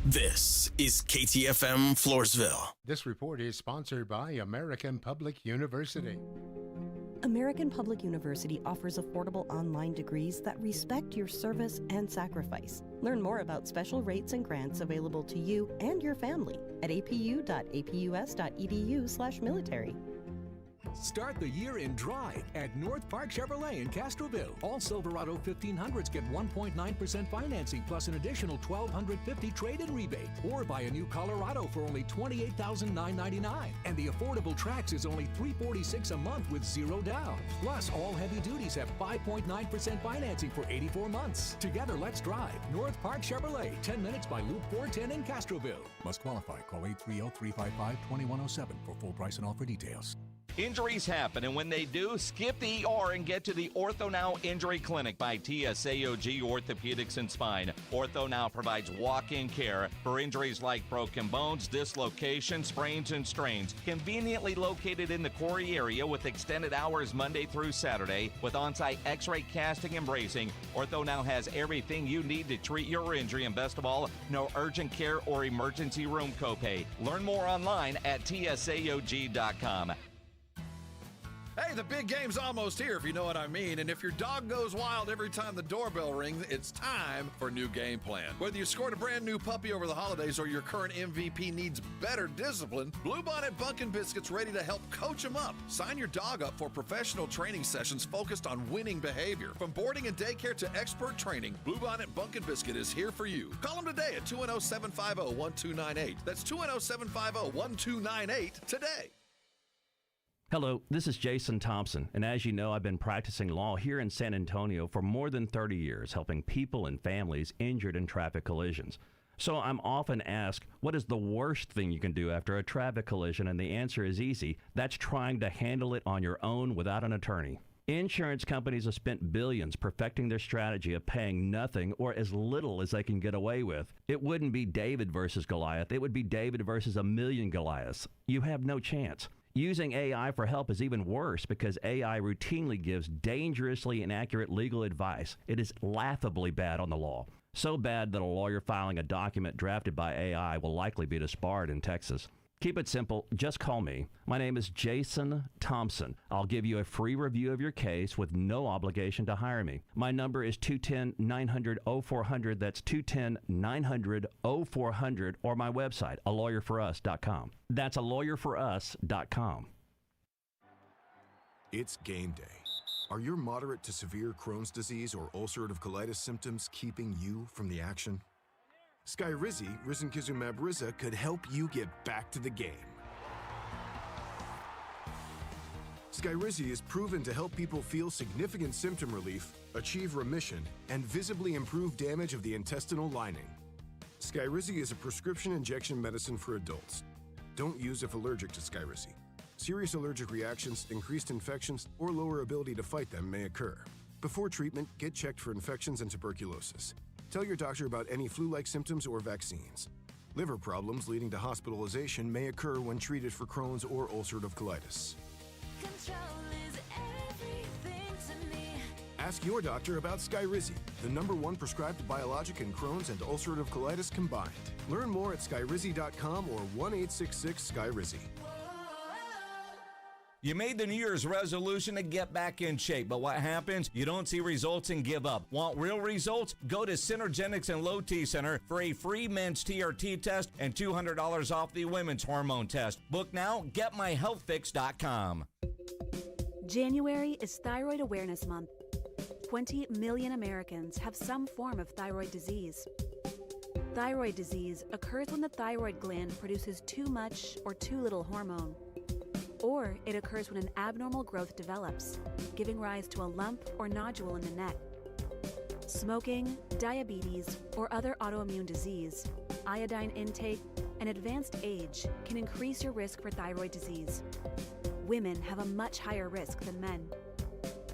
This is KTFM Floresville. This report is sponsored by American Public University. American Public University offers affordable online degrees that respect your service and sacrifice. Learn more about special rates and grants available to you and your family at apu.apus.edu/military. Start the year in dry at North Park Chevrolet in Castroville. All Silverado 1500s get 1.9% financing plus an additional $1,250 trade-in rebate. Or buy a new Colorado for only $28,999. And the affordable Trax is only $346 a month with zero down. Plus, all heavy duties have 5.9% financing for 84 months. Together, let's drive. North Park Chevrolet, 10 minutes by Loop 410 in Castroville. Must qualify. Call 830-355-2107 for full price and offer details. Injuries happen, and when they do, skip the ER and get to the Ortho Now Injury Clinic by TSAOG Orthopedics and Spine. Ortho Now provides walk-in care for injuries like broken bones, dislocations, sprains, and strains. Conveniently located in the Quarry area with extended hours Monday through Saturday with on-site x-ray casting and bracing, Ortho Now has everything you need to treat your injury, and best of all, no urgent care or emergency room copay. Learn more online at tsaog.com. Hey, the big game's almost here, if you know what I mean. And if your dog goes wild every time the doorbell rings, it's time for a new game plan. Whether you scored a brand new puppy over the holidays or your current MVP needs better discipline, Bluebonnet Bunkin' Biscuit's ready to help coach him up. Sign your dog up for professional training sessions focused on winning behavior. From boarding and daycare to expert training, Bluebonnet Bunkin' Biscuit is here for you. Call them today at 210-750-1298. That's 210-750-1298 today. Hello, this is Jason Thompson, and as you know, I've been practicing law here in San Antonio for more than 30 years, helping people and families injured in traffic collisions. So I'm often asked, what is the worst thing you can do after a traffic collision? And the answer is easy. That's trying to handle it on your own without an attorney. Insurance companies have spent billions perfecting their strategy of paying nothing or as little as they can get away with. It wouldn't be David versus Goliath. It would be David versus a million Goliaths. You have no chance. Using AI for help is even worse because AI routinely gives dangerously inaccurate legal advice. It is laughably bad on the law. So bad that a lawyer filing a document drafted by AI will likely be disbarred in Texas. Keep it simple. Just call me. My name is Jason Thompson. I'll give you a free review of your case with no obligation to hire me. My number is 210-900-0400. That's 210-900-0400, or my website, alawyerforus.com. That's alawyerforus.com. It's game day. Are your moderate to severe Crohn's disease or ulcerative colitis symptoms keeping you from the action? Skyrizi, risankizumab Riza, could help you get back to the game. Skyrizi is proven to help people feel significant symptom relief, achieve remission, and visibly improve damage of the intestinal lining. Skyrizi is a prescription injection medicine for adults. Don't use if allergic to Skyrizi. Serious allergic reactions, increased infections, or lower ability to fight them may occur. Before treatment, get checked for infections and tuberculosis. Tell your doctor about any flu-like symptoms or vaccines. Liver problems leading to hospitalization may occur when treated for Crohn's or ulcerative colitis. Ask your doctor about Skyrizi, the #1 prescribed biologic in Crohn's and ulcerative colitis combined. Learn more at skyrizi.com or 1-866-SKYRIZI. You made the New Year's resolution to get back in shape, but what happens? You don't see results and give up. Want real results? Go to Synergenics and Low T Center for a free men's TRT test and $200 off the women's hormone test. Book now, getmyhealthfix.com. January is Thyroid Awareness Month. 20 million Americans have some form of thyroid disease. Thyroid disease occurs when the thyroid gland produces too much or too little hormone. Or it occurs when an abnormal growth develops, giving rise to a lump or nodule in the neck. Smoking, diabetes, or other autoimmune disease, iodine intake, and advanced age can increase your risk for thyroid disease. Women have a much higher risk than men.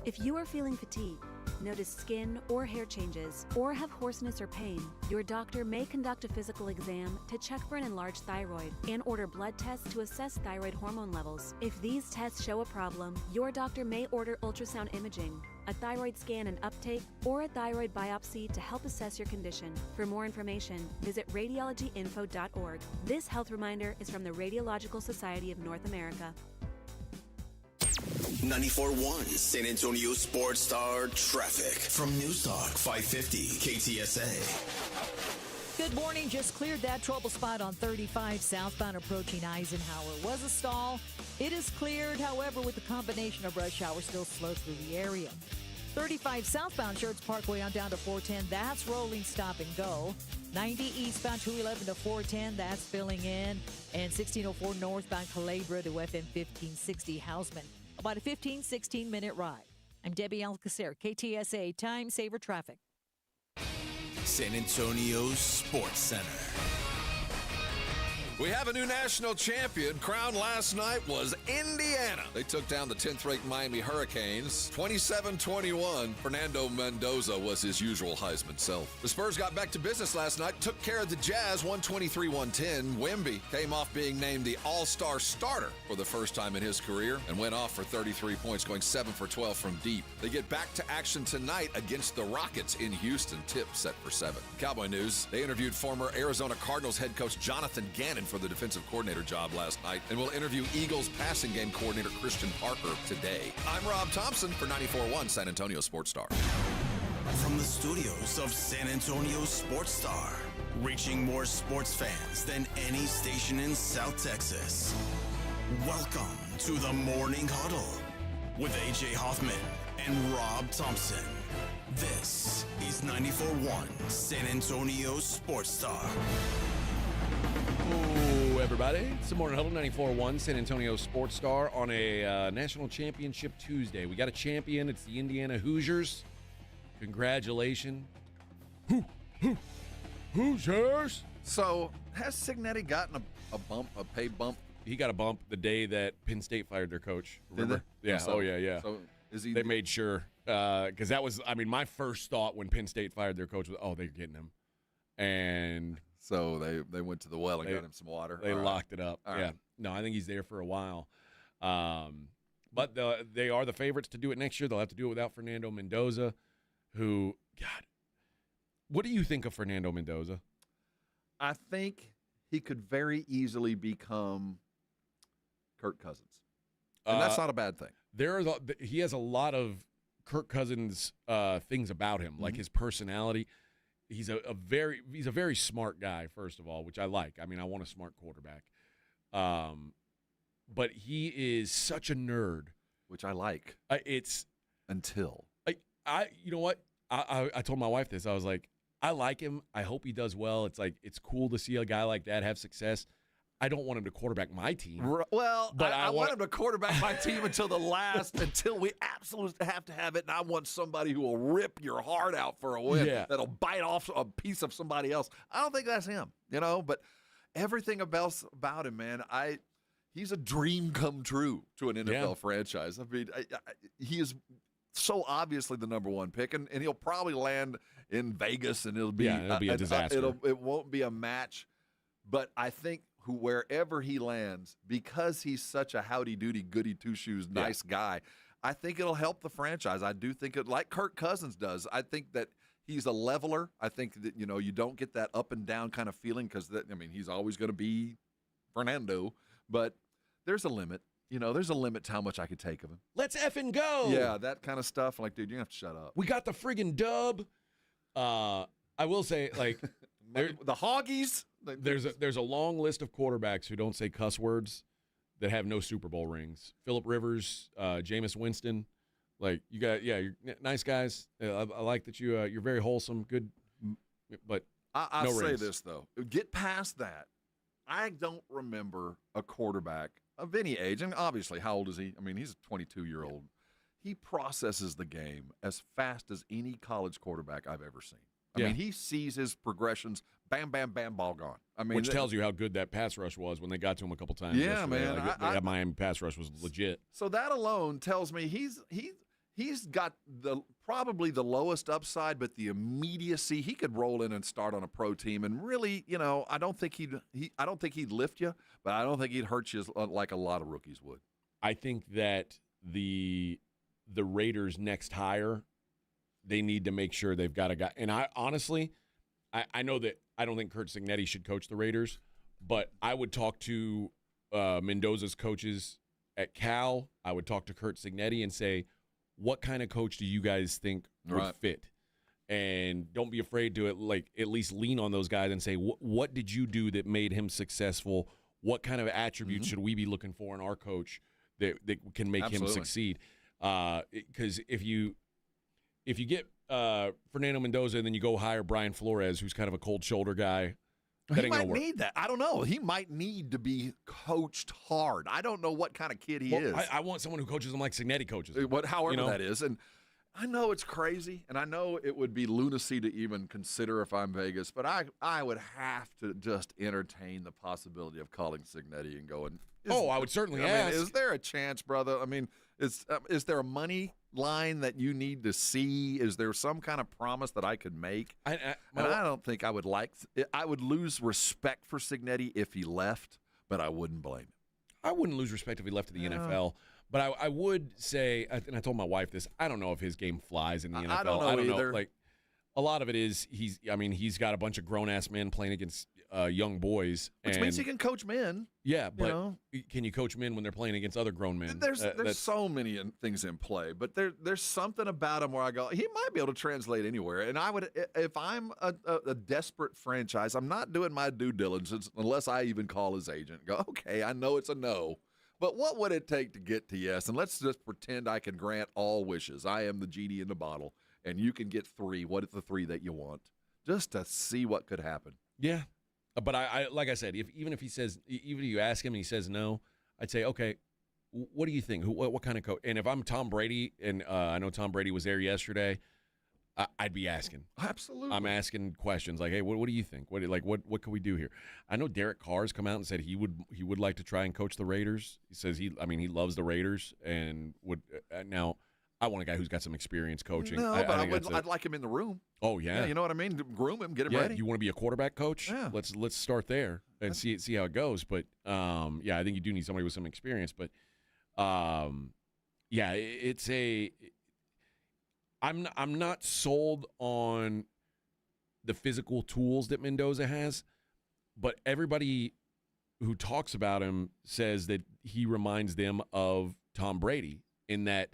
If you are feeling fatigue, notice skin or hair changes, or have hoarseness or pain, your doctor may conduct a physical exam to check for an enlarged thyroid and order blood tests to assess thyroid hormone levels. If these tests show a problem, your doctor may order ultrasound imaging, a thyroid scan and uptake, or a thyroid biopsy to help assess your condition. For more information, visit radiologyinfo.org. This health reminder is from the Radiological Society of North America. 94.1 San Antonio Sports Star traffic from News Talk 550 KTSA. Good morning. Just cleared that trouble spot on 35 southbound approaching Eisenhower. Was a stall. It is cleared, however, with the combination of rush hour still slow through the area. 35 southbound Schertz Parkway on down to 410. That's rolling stop and go. 90 eastbound 211 to 410. That's filling in. And 1604 northbound Culebra to FM 1560 Houseman. About a 15-16 minute ride. I'm Debbie Alcacer, KTSA Time Saver Traffic. San Antonio Sports Center. We have a new national champion. Crowned last night was Indiana. They took down the 10th-ranked Miami Hurricanes. 27-21. Fernando Mendoza was his usual Heisman self. The Spurs got back to business last night, took care of the Jazz, 123-110. Wemby came off being named the All-Star starter for the first time in his career and went off for 33 points, going 7 for 12 from deep. They get back to action tonight against the Rockets in Houston. Tip set for 7. Cowboy news, they interviewed former Arizona Cardinals head coach Jonathan Gannon for the defensive coordinator job last night, and will interview Eagles passing game coordinator Christian Parker today. I'm Rob Thompson for 94.1 San Antonio Sports Star. From the studios of San Antonio Sports Star, reaching more sports fans than any station in South Texas. Welcome to the Morning Huddle with AJ Hoffman and Rob Thompson. This is 94.1 San Antonio Sports Star. Hello, everybody. It's the Morning Huddle, 94.1 San Antonio Sports Star on a National Championship Tuesday. We got a champion. It's the Indiana Hoosiers. Congratulations. Hoosiers. So, has Cignetti gotten a bump, a pay bump? He got a bump the day that Penn State fired their coach. Remember? Did they? Yeah. So, oh, yeah. So, is he? They made sure. Because that was, I mean, my first thought when Penn State fired their coach was, oh, they're getting him. And so they went to the well and got him some water. They locked it up. Yeah. No, I think he's there for a while. But they are the favorites to do it next year. They'll have to do it without Fernando Mendoza, who, God, what do you think of Fernando Mendoza? I think he could very easily become Kirk Cousins. And that's not a bad thing. He has a lot of Kirk Cousins things about him, like his personality. He's a very smart guy, first of all, which I like. I mean, I want a smart quarterback. But he is such a nerd, which I like. Until you know what? I told my wife this. I was like, I like him. I hope he does well. It's like it's cool to see a guy like that have success. I don't want him to quarterback my team. Well, but I want him to quarterback my team until we absolutely have to have it. And I want somebody who will rip your heart out for a win, that'll bite off a piece of somebody else. I don't think that's him, but everything about him, man, he's a dream come true to an NFL franchise. I mean, he is so obviously the number one pick, and he'll probably land in Vegas, and it'll be a disaster. It won't be a match, but I think wherever he lands, because he's such a howdy-doody, goody-two-shoes, nice guy, I think it'll help the franchise. I do think like Kirk Cousins does. I think that he's a leveler. I think that, you don't get that up and down kind of feeling because, he's always going to be Fernando, but there's a limit. There's a limit to how much I could take of him. Let's effing go. Yeah, that kind of stuff. Like, dude, you have to shut up. We got the friggin' dub. I will say, like, the Hoggies. There's a long list of quarterbacks who don't say cuss words that have no Super Bowl rings. Phillip Rivers, Jameis Winston. Like, you got, you're nice guys. I like that you're very wholesome, good, but I'll no say rings. this, though. Get past that. I don't remember a quarterback of any age, and obviously, how old is he? I mean, he's a 22-year-old. He processes the game as fast as any college quarterback I've ever seen. I mean, he sees his progressions, bam, bam, bam, ball gone. I mean, Which tells you how good that pass rush was when they got to him a couple times. Yeah, yesterday. man. Like, that Miami pass rush was legit. So that alone tells me he's got probably the lowest upside, but the immediacy. He could roll in and start on a pro team, and really, I don't think he'd lift you, but I don't think he'd hurt you like a lot of rookies would. I think that the Raiders' next hire, they need to make sure they've got a guy. And I honestly, I know that I don't think Curt Cignetti should coach the Raiders, but I would talk to Mendoza's coaches at Cal. I would talk to Curt Cignetti and say, what kind of coach do you guys think would fit? And don't be afraid to at least lean on those guys and say, what did you do that made him successful? What kind of attributes should we be looking for in our coach that can make him succeed? Because if you get Fernando Mendoza and then you go hire Brian Flores, who's kind of a cold shoulder guy, that He ain't gonna might work. need that. I don't know. He might need to be coached hard. I don't know what kind of kid he is. I want someone who coaches him like Cignetti coaches. However that is. And I know it's crazy, and I know it would be lunacy to even consider if I'm Vegas, but I would have to just entertain the possibility of calling Cignetti and going, I would certainly ask. Is there a chance, brother? I mean, is there a money line that you need to see? Is there some kind of promise that I could make? And I don't think I would I would lose respect for Cignetti if he left, but I wouldn't blame him. I wouldn't lose respect if he left to the NFL. But I would say, and I told my wife this, I don't know if his game flies in the NFL. I don't know either. Like, a lot of it is he's got a bunch of grown-ass men playing against young boys. Which means he can coach men. Yeah, but can you coach men when they're playing against other grown men? There's so many things in play, but there's something about him where I go, he might be able to translate anywhere. And I would, if I'm a desperate franchise, I'm not doing my due diligence unless I even call his agent and go, okay, I know it's a no, but what would it take to get to yes? And let's just pretend I can grant all wishes. I am the genie in the bottle, and you can get 3. What is the 3 that you want? Just to see what could happen. Yeah. But I like I said, even if you ask him and he says no, I'd say, okay, what do you think? What kind of coach? And if I'm Tom Brady, and I know Tom Brady was there yesterday, I'd be asking. Absolutely. I'm asking questions like, hey, what do you think? What can we do here? I know Derek Carr's come out and said he would like to try and coach the Raiders. He says he loves the Raiders and would now. I want a guy who's got some experience coaching. No, but I'd like him in the room. Oh yeah, you know what I mean. Groom him, get him ready. You want to be a quarterback coach? Yeah. Let's start there and see how it goes. But I think you do need somebody with some experience. But it's a. I'm not sold on the physical tools that Mendoza has, but everybody who talks about him says that he reminds them of Tom Brady in that.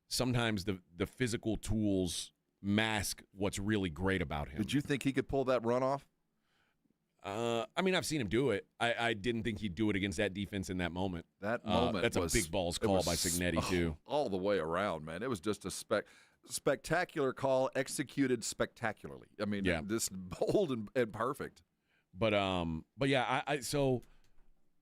Sometimes the physical tools mask what's really great about him. Did you think he could pull that run off? I've seen him do it. I didn't think he'd do it against that defense in that moment. That moment that's a big balls call by Cignetti, too. All the way around, man. It was just a spectacular call, executed spectacularly. I mean, just bold and perfect. But yeah,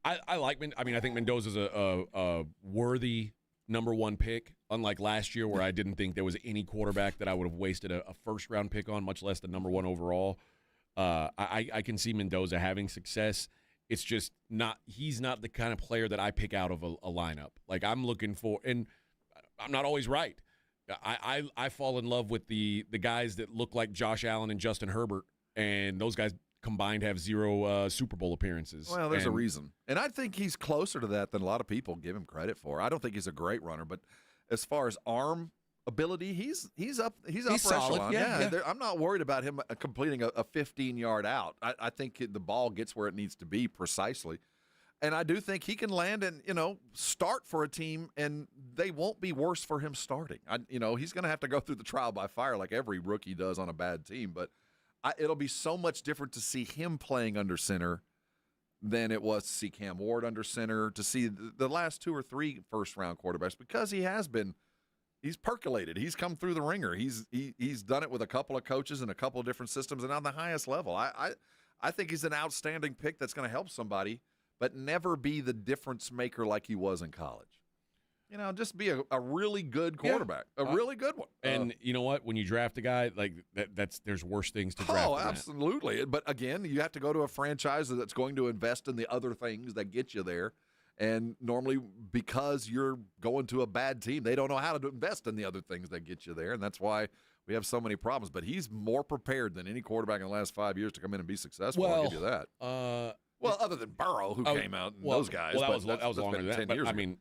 I like I think Mendoza's a worthy number 1 pick, unlike last year where I didn't think there was any quarterback that I would have wasted a first-round pick on, much less the number 1 overall. I can see Mendoza having success. It's just he's not the kind of player that I pick out of a lineup. Like, I'm looking for – and I'm not always right. I fall in love with the guys that look like Josh Allen and Justin Herbert, and those guys – combined have 0 Super Bowl appearances. Well, there's a reason. And I think he's closer to that than a lot of people give him credit for. I don't think he's a great runner, but as far as arm ability, he's up solid. echelon. Yeah. I'm not worried about him completing a 15-yard out. I think the ball gets where it needs to be precisely. And I do think he can land and, start for a team, and they won't be worse for him starting. He's going to have to go through the trial by fire like every rookie does on a bad team, but it'll be so much different to see him playing under center than it was to see Cam Ward under center, to see the last 2 or 3 first-round quarterbacks, because he's percolated. He's come through the ringer. He's done it with a couple of coaches and a couple of different systems and on the highest level. I think he's an outstanding pick that's going to help somebody, but never be the difference maker like he was in college. Just be a really good quarterback, really good one. And you know what? When you draft a guy like that, there's worse things to draft. Oh, absolutely. But again, you have to go to a franchise that's going to invest in the other things that get you there. And normally, because you're going to a bad team, they don't know how to invest in the other things that get you there. And that's why we have so many problems. But he's more prepared than any quarterback in the last 5 years to come in and be successful. I'll give you that. Well, other than Burrow, who came out, and those guys. Well, that was longer than that. 10 But, years ago.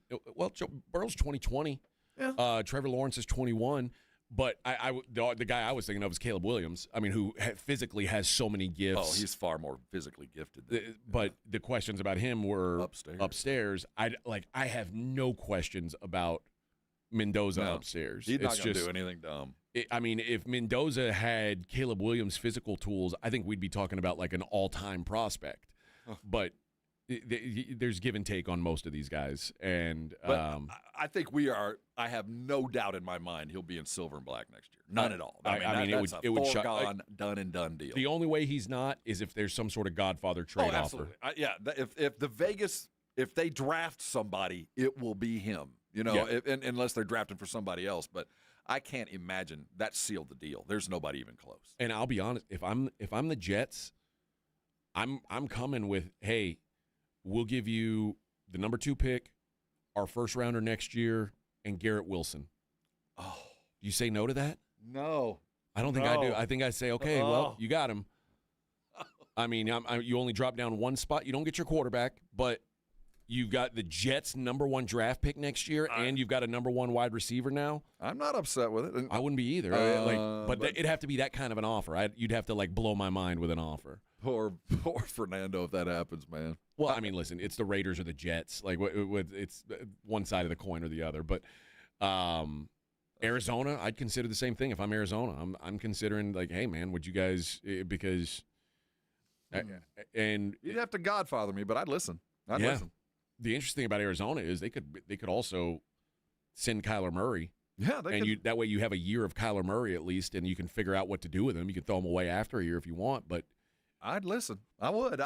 Burrow's 2020. Yeah. Trevor Lawrence is 21. But the guy I was thinking of is Caleb Williams. I mean, who physically has so many gifts. Oh, he's far more physically gifted. But the questions about him were upstairs. I have no questions about Mendoza upstairs. He's not going to do anything dumb. If Mendoza had Caleb Williams' physical tools, I think we'd be talking about like an all-time prospect. But there's give and take on most of these guys, and I think we are. I have no doubt in my mind he'll be in silver and black next year. None at all. That's a foregone, done and done deal. The only way he's not is if there's some sort of Godfather trade offer. If they draft somebody, it will be him. Unless they're drafting for somebody else, but. I can't imagine that sealed the deal. There's nobody even close. And I'll be honest, if I'm the Jets, I'm coming with, hey, we'll give you the number 2 pick, our first rounder next year, and Garrett Wilson. Oh, you say no to that? No, I don't think I do. I think I say, okay, well, you got him. You only drop down one spot. You don't get your quarterback, but you've got the Jets' number 1 draft pick next year, and you've got a number 1 wide receiver now. I'm not upset with it. I wouldn't be either. But it'd have to be that kind of an offer. You'd have to blow my mind with an offer. Poor Fernando if that happens, man. Well, listen, it's the Raiders or the Jets. It's one side of the coin or the other. But Arizona, I'd consider the same thing. If I'm Arizona, I'm considering hey, man, would you guys because and you'd have to Godfather me, but I'd listen. I'd listen. The interesting thing about Arizona is they could also send Kyler Murray. Yeah, that way you have a year of Kyler Murray at least, and you can figure out what to do with him. You can throw him away after a year if you want, but I'd listen. I would.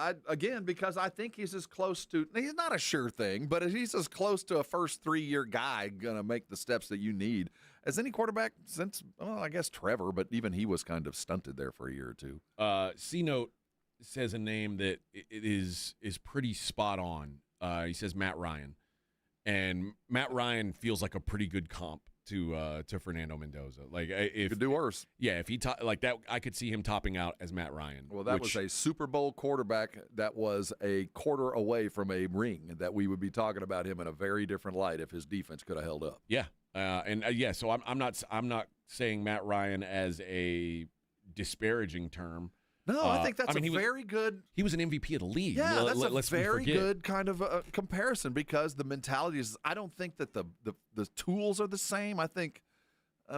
Because I think he's as close to. He's not a sure thing, but he's as close to a first 3-year guy gonna make the steps that you need as any quarterback since. Well, I guess Trevor, but even he was kind of stunted there for a year or two. C-Note says a name that is pretty spot on. He says Matt Ryan, and Matt Ryan feels like a pretty good comp to Fernando Mendoza. If could do worse. Yeah, if he that, I could see him topping out as Matt Ryan. Well, that was a Super Bowl quarterback that was a quarter away from a ring. That we would be talking about him in a very different light if his defense could have held up. Yeah, So I'm not saying Matt Ryan as a disparaging term. No, I think that's very good. He was an MVP of the league. Yeah, that's a very good kind of comparison because the mentality is. I don't think that the tools are the same. I think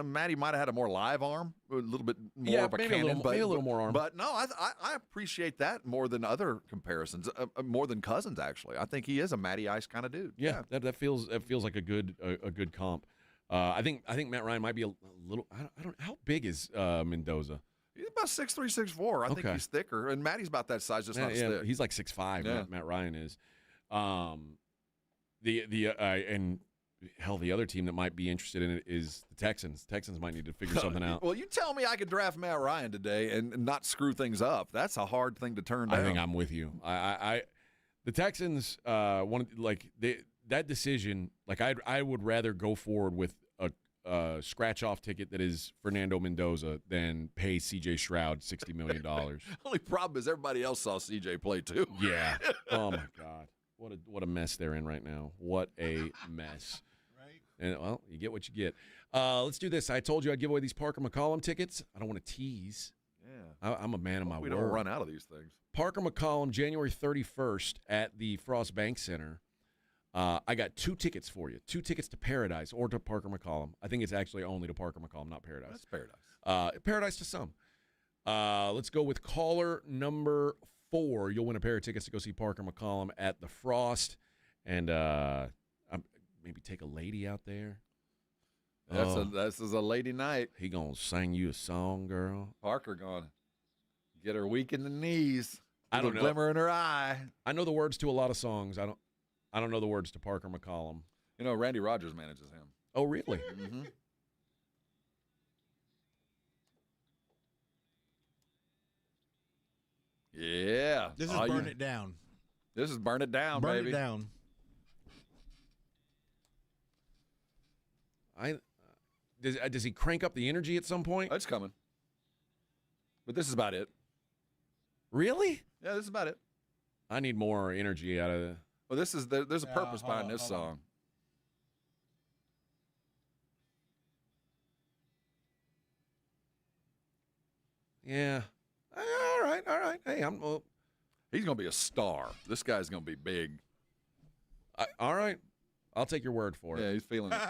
Matty might have had a more live arm, a little bit more of a cannon, maybe a little more arm. But no, I appreciate that more than other comparisons, more than Cousins actually. I think he is a Matty Ice kind of dude. Yeah. That feels like a good comp. I think Matt Ryan might be a little. I don't. How big is Mendoza? He's about 6'3", 6'4". I think he's thicker, and Matty's about that size, just not thick. He's like 6'5". Yeah. Matt Ryan is. And hell, the other team that might be interested in it is the Texans. Texans might need to figure something out. Well, you tell me I could draft Matt Ryan today and not screw things up. That's a hard thing to turn down. I think I'm with you. The Texans that decision. I would rather go forward with a scratch-off ticket that is Fernando Mendoza than pay C.J. Stroud $60 million. Only problem is everybody else saw C.J. play too. Yeah. Oh my God. What a mess they're in right now. What a mess. Right. And well, you get what you get. Let's do this. I told you I'd give away these Parker McCollum tickets. I don't want to tease. Yeah. I'm a man of my word. We don't run out of these things. Parker McCollum, January 31st at the Frost Bank Center. I got 2 tickets for you. 2 tickets to Paradise or to Parker McCollum. I think it's actually only to Parker McCollum, not Paradise. That's Paradise. Paradise to some. Let's go with caller number 4, you'll win a pair of tickets to go see Parker McCollum at the Frost. And maybe take a lady out there. This is a lady night. He going to sing you a song, girl. Parker going to get her weak in the knees. I don't know. Glimmer in her eye. I know the words to a lot of songs. I don't know the words to Parker McCollum. You know, Randy Rogers manages him. Oh, really? Mm-hmm. Yeah. This is Burn It Down. This is Burn It Down, Burn baby. It Down. Does he crank up the energy at some point? It's coming. But this is about it. Really? Yeah, this is about it. I need more energy out of it. Well, there's a purpose behind this song. Yeah. All right. Hey, he's going to be a star. This guy's going to be big. All right. I'll take your word for it. Yeah, he's feeling it.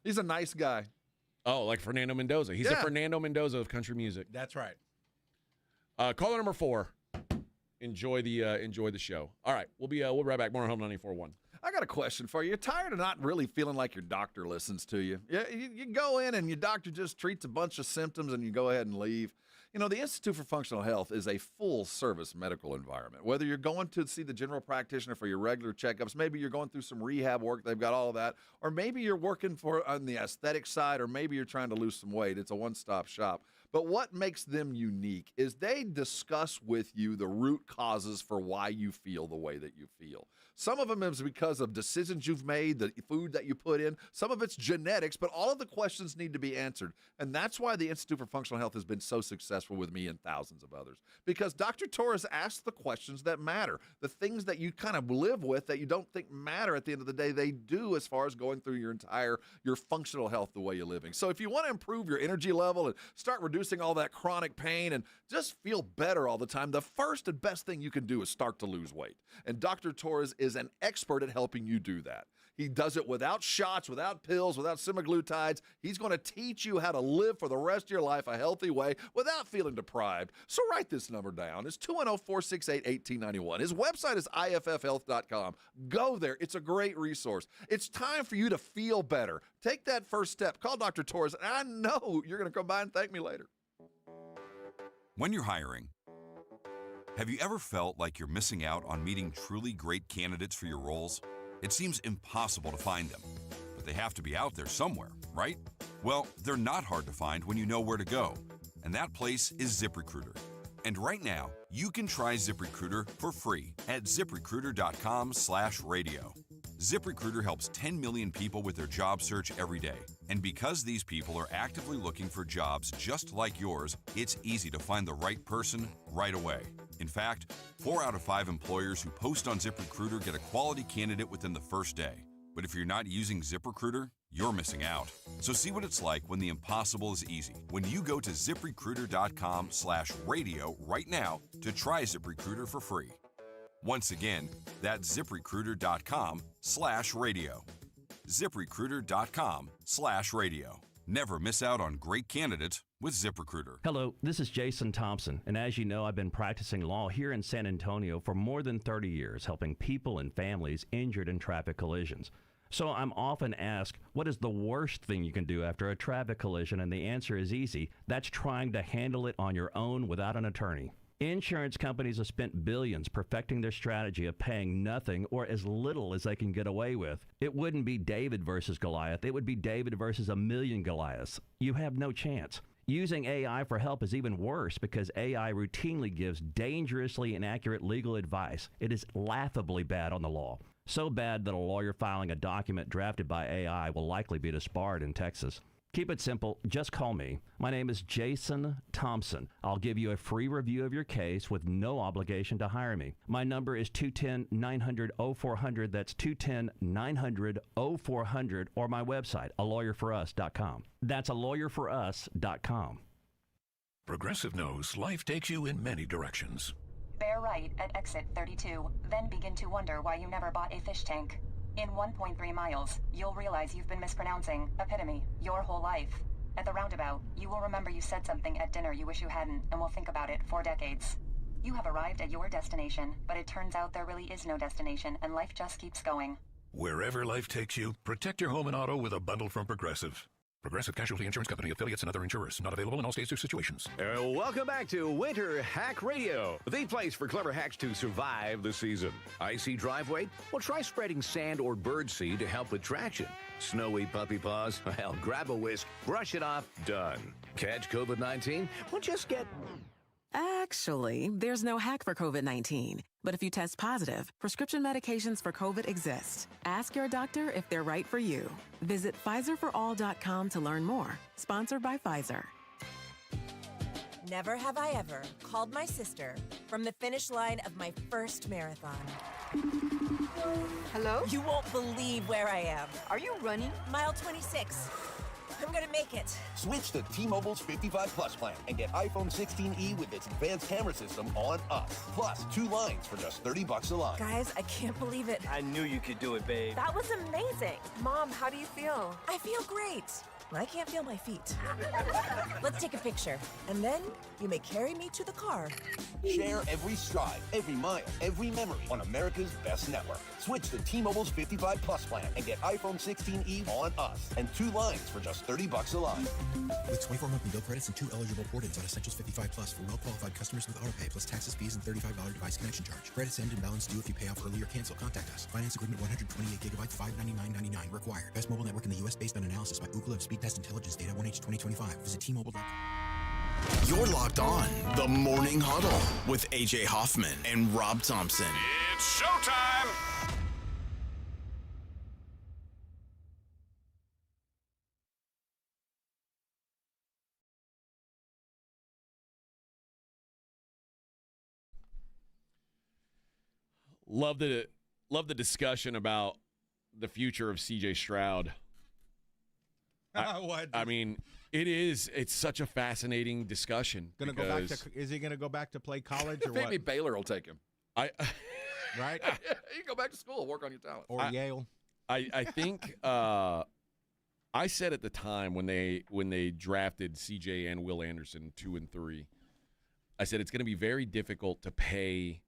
He's a nice guy. Oh, like Fernando Mendoza. He's a Fernando Mendoza of country music. That's right. Caller number 4. Enjoy the show. All right, we'll be right back. Morning Huddle 94.1. I got a question for you. You're tired of not really feeling like your doctor listens to you. You go in and your doctor just treats a bunch of symptoms and you go ahead and leave. You know, the Institute for Functional Health is a full-service medical environment. Whether you're going to see the general practitioner for your regular checkups, maybe you're going through some rehab work, they've got all of that, or maybe you're working on the aesthetic side, or maybe you're trying to lose some weight. It's a one-stop shop. But what makes them unique is they discuss with you the root causes for why you feel the way that you feel. Some of them is because of decisions you've made, the food that you put in. Some of it's genetics, but all of the questions need to be answered. And that's why the Institute for Functional Health has been so successful with me and thousands of others. Because Dr. Torres asks the questions that matter. The things that you kind of live with that you don't think matter at the end of the day, they do as far as going through your functional health the way you're living. So if you want to improve your energy level and start reducing all that chronic pain and just feel better all the time, the first and best thing you can do is start to lose weight. And Dr. Torres is an expert at helping you do that. He does it without shots, without pills, without semaglutides. He's going to teach you how to live for the rest of your life a healthy way without feeling deprived. So write this number down. It's 210-468-1891. His website is iffhealth.com. Go there. It's a great resource. It's time for you to feel better. Take that first step. Call Dr. Torres, and I know you're going to come by and thank me later. When you're hiring, have you ever felt like you're missing out on meeting truly great candidates for your roles? It seems impossible to find them, but they have to be out there somewhere, right? Well, they're not hard to find when you know where to go, and that place is ZipRecruiter. And right now, you can try ZipRecruiter for free at ZipRecruiter.com/radio. ZipRecruiter helps 10 million people with their job search every day. And because these people are actively looking for jobs just like yours, it's easy to find the right person right away. In fact, 4 out of 5 employers who post on ZipRecruiter get a quality candidate within the first day. But if you're not using ZipRecruiter, you're missing out. So see what it's like when the impossible is easy. When you go to ZipRecruiter.com/radio right now to try ZipRecruiter for free. Once again, that's ZipRecruiter.com/radio. ZipRecruiter.com/radio. Never miss out on great candidates with ZipRecruiter. Hello, this is Jason Thompson, and as you know, I've been practicing law here in San Antonio for more than 30 years, helping people and families injured in traffic collisions. So I'm often asked, what is the worst thing you can do after a traffic collision? And the answer is easy. That's trying to handle it on your own without an attorney. Insurance companies have spent billions perfecting their strategy of paying nothing or as little as they can get away with. It wouldn't be David versus Goliath. It would be David versus a million Goliaths. You have no chance. Using AI for help is even worse because AI routinely gives dangerously inaccurate legal advice. It is laughably bad on the law. So bad that a lawyer filing a document drafted by AI will likely be disbarred in Texas. Keep it simple. Just call me. My name is Jason Thompson. I'll give you a free review of your case with no obligation to hire me. My number is 210-900-0400. That's 210-900-0400, or my website, alawyerforus.com. That's alawyerforus.com. Progressive knows life takes you in many directions. Bear right at exit 32, then begin to wonder why you never bought a fish tank. In 1.3 miles, you'll realize you've been mispronouncing epitome your whole life. At the roundabout, you will remember you said something at dinner you wish you hadn't and will think about it for decades. You have arrived at your destination, but it turns out there really is no destination, and life just keeps going. Wherever life takes you, protect your home and auto with a bundle from Progressive. Progressive Casualty Insurance Company, affiliates, and other insurers. Not available in all states or situations. Welcome back to Winter Hack Radio, the place for clever hacks to survive the season. Icy driveway? Well, try spreading sand or birdseed to help with traction. Snowy puppy paws? Well, grab a whisk, brush it off, done. Catch COVID-19? Well, just get... Actually, there's no hack for COVID-19. But if you test positive, prescription medications for COVID exist. Ask your doctor if they're right for you. Visit PfizerForAll.com to learn more. Sponsored by Pfizer. Never have I ever called my sister from the finish line of my first marathon. Hello? You won't believe where I am. Are you running? Mile 26. I'm gonna make it. Switch to T-Mobile's 55 Plus plan and get iPhone 16e with its advanced camera system on us. Plus, 2 lines for just $30 a line. Guys, I can't believe it. I knew you could do it, babe. That was amazing. Mom, how do you feel? I feel great. I can't feel my feet. Let's take a picture. And then you may carry me to the car. Share every stride, every mile, every memory on America's best network. Switch to T-Mobile's 55 Plus plan and get iPhone 16e on us and 2 lines for just $30 a line. With 24 monthly bill credits and 2 eligible port-ins on Essentials 55 Plus for well-qualified customers with autopay plus taxes, fees, and $35 device connection charge. Credits end and balance due if you pay off early or cancel. Contact us. Finance agreement 128 gigabytes, $599.99 required. Best mobile network in the U.S. based on analysis by Ookla of Speed Test Intelligence Data 1H 2025. Visit T-Mobile.com. You're locked on the Morning Huddle with AJ Hoffman and Rob Thompson. It's showtime! Love the discussion about the future of C.J. Stroud. I mean, it's such a fascinating discussion. Go back to, is he going to go back to play college or Maybe what? Baylor will take him. Right? You can go back to school, work on your talent. Or Yale. I think I said at the time when they drafted C.J. and Will Anderson 2 and 3, I said it's going to be very difficult to pay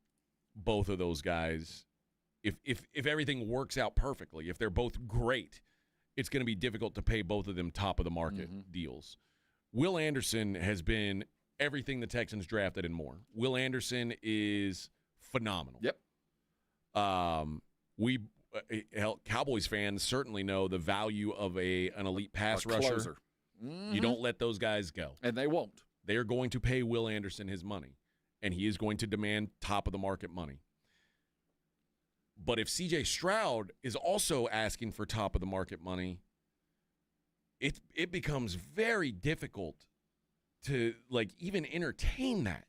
both of those guys if everything works out perfectly. If they're both great, it's going to be difficult to pay both of them top of the market deals. Will Anderson has been everything the Texans drafted and more. Will Anderson is phenomenal. Yep. Cowboys fans certainly know the value of an elite pass rusher. You don't let those guys go. And they won't. They are going to pay Will Anderson his money, and he is going to demand top of the market money. But if C.J. Stroud is also asking for top of the market money, it becomes very difficult to even entertain that.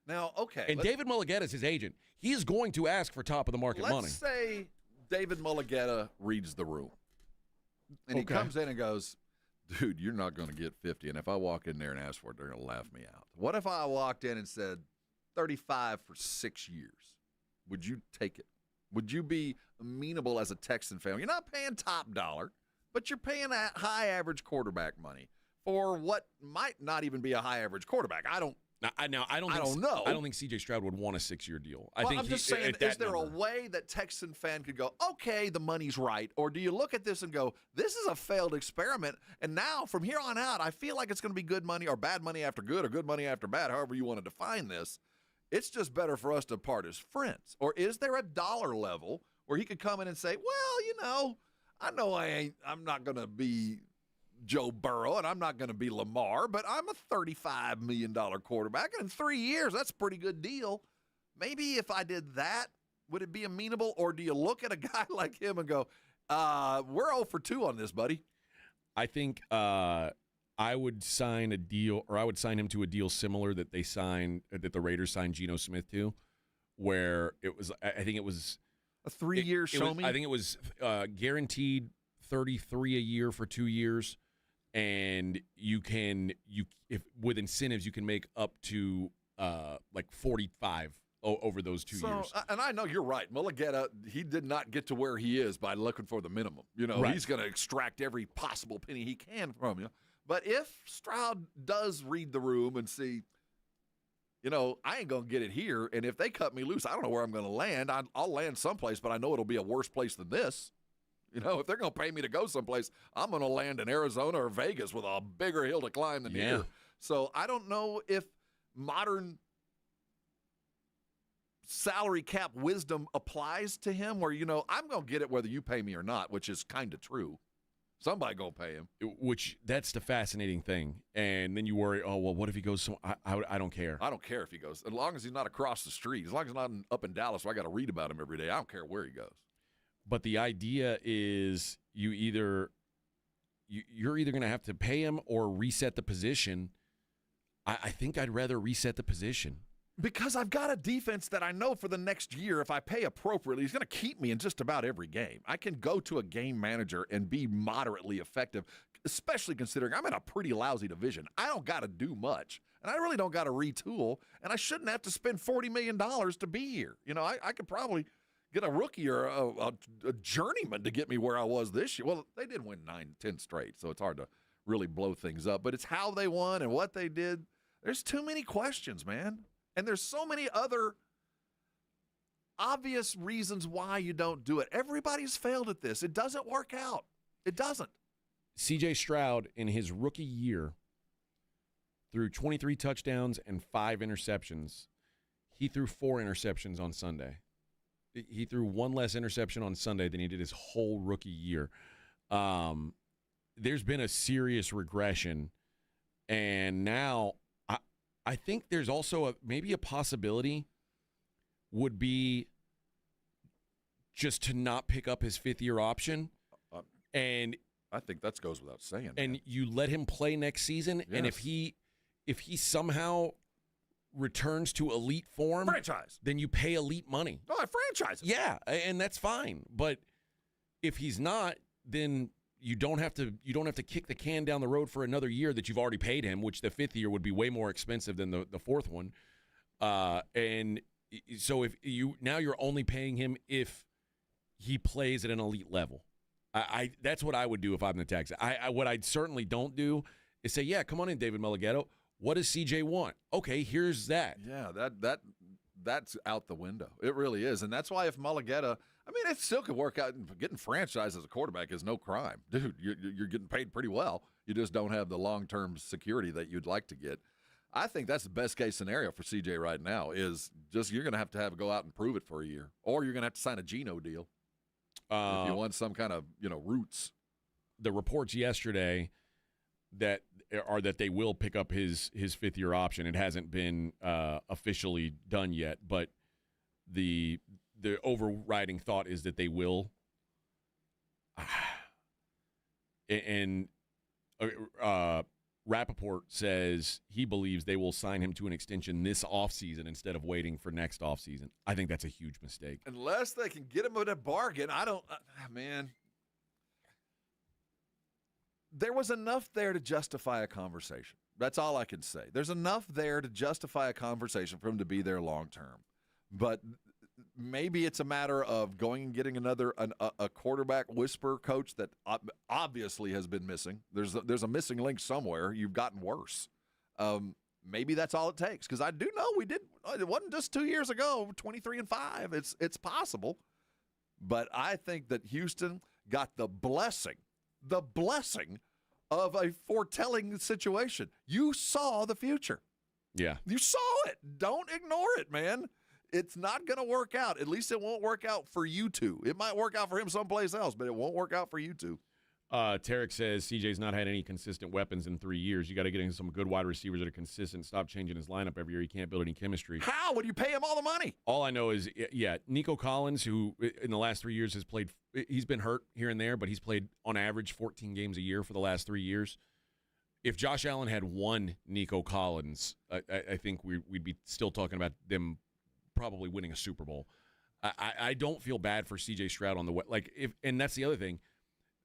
Now, okay. And David Mulligetta is his agent. He is going to ask for top of the market money. Let's say David Mulligetta reads the room. And he comes in and goes, dude, you're not going to get 50. And if I walk in there and ask for it, they're going to laugh me out. What if I walked in and said 35 for 6 years? Would you take it? Would you be amenable as a Texan fan? You're not paying top dollar, but you're paying a high average quarterback money for what might not even be a high average quarterback. I don't know. I don't think C.J. Stroud would want a 6-year deal. I'm just saying, is there a way that Texan fan could go, okay, the money's right? Or do you look at this and go, this is a failed experiment, and now from here on out, I feel like it's going to be good money or bad money after good or good money after bad, however you want to define this. It's just better for us to part as friends. Or is there a dollar level where he could come in and say, well, I'm not going to be Joe Burrow and I'm not going to be Lamar, but I'm a $35 million quarterback. And in 3 years, that's a pretty good deal. Maybe if I did that, would it be amenable? Or do you look at a guy like him and go, we're 0 for 2 on this, buddy? I think I would sign a deal, or I would sign him to a deal similar that the Raiders signed Geno Smith to, where it was, I think it was a 3-year show me. I think it was guaranteed $33 a year for 2 years, and if with incentives you can make up to like 45 over those 2 years. And I know you're right. Mulligetta, he did not get to where he is by looking for the minimum. Right. He's going to extract every possible penny he can from you. But if Stroud does read the room and see, I ain't going to get it here. And if they cut me loose, I don't know where I'm going to land. I'll land someplace, but I know it'll be a worse place than this. If they're going to pay me to go someplace, I'm going to land in Arizona or Vegas with a bigger hill to climb than here. So I don't know if modern salary cap wisdom applies to him where, I'm going to get it whether you pay me or not, which is kind of true. Somebody going to pay him. That's the fascinating thing. And then you worry, oh, well, what if he goes I don't care. I don't care if he goes. As long as he's not across the street. As long as he's not up in Dallas where I got to read about him every day. I don't care where he goes. But the idea is you're either going to have to pay him or reset the position. I think I'd rather reset the position. Because I've got a defense that I know for the next year, if I pay appropriately, he's going to keep me in just about every game. I can go to a game manager and be moderately effective, especially considering I'm in a pretty lousy division. I don't got to do much, and I really don't got to retool, and I shouldn't have to spend $40 million to be here. I could probably get a rookie or a journeyman to get me where I was this year. Well, they did win 9-10 straight, so it's hard to really blow things up. But it's how they won and what they did. There's too many questions, man. And there's so many other obvious reasons why you don't do it. Everybody's failed at this. It doesn't work out. It doesn't. C.J. Stroud, in his rookie year, threw 23 touchdowns and 5 interceptions. He threw 4 interceptions on Sunday. He threw 1 less interception on Sunday than he did his whole rookie year. There's been a serious regression, and now I think there's also maybe a possibility would be just to not pick up his 5th-year option. And I think that goes without saying. And man. You let him play next season, Yes. and if he somehow returns to elite form, franchise, then you pay elite money. No, I franchise him. Yeah, and that's fine. But if he's not, then you don't have to kick the can down the road for another year that you've already paid him, which the 5th year would be way more expensive than the 4th one. And so you're only paying him if he plays at an elite level. That's what I would do if I'm the Texans. What I certainly don't do is say, yeah, come on in, David Mullighetto. What does CJ want? Okay, here's that. Yeah, that's out the window. It really is. And that's why if Mullighetto, it still could work out. Getting franchised as a quarterback is no crime. Dude, you're getting paid pretty well. You just don't have the long-term security that you'd like to get. I think that's the best-case scenario for CJ right now is just you're going to have go out and prove it for a year. Or you're going to have to sign a Geno deal if you want some kind of, roots. The reports yesterday that they will pick up his 5th-year option. It hasn't been officially done yet, but the overriding thought is that they will. And Rappaport says he believes they will sign him to an extension this offseason instead of waiting for next offseason. I think that's a huge mistake. Unless they can get him at a bargain, I don't man. There was enough there to justify a conversation. That's all I can say. There's enough there to justify a conversation for him to be there long term. But maybe it's a matter of going and getting a quarterback whisperer coach that obviously has been missing. There's a missing link somewhere. You've gotten worse. Maybe that's all it takes because I do know it wasn't just 2 years ago, 23-5. It's possible. But I think that Houston got the blessing of a foretelling situation. You saw the future. Yeah. You saw it. Don't ignore it, man. It's not going to work out. At least it won't work out for you two. It might work out for him someplace else, but it won't work out for you two. Tarek says CJ's not had any consistent weapons in 3 years. You got to get him some good wide receivers that are consistent. Stop changing his lineup every year. He can't build any chemistry. How would you pay him all the money? All I know is, Nico Collins, who in the last 3 years has played, he's been hurt here and there, but he's played on average 14 games a year for the last 3 years. If Josh Allen had one Nico Collins, I think we'd be still talking about them probably winning a Super Bowl. I don't feel bad for C.J. Stroud on the and that's the other thing.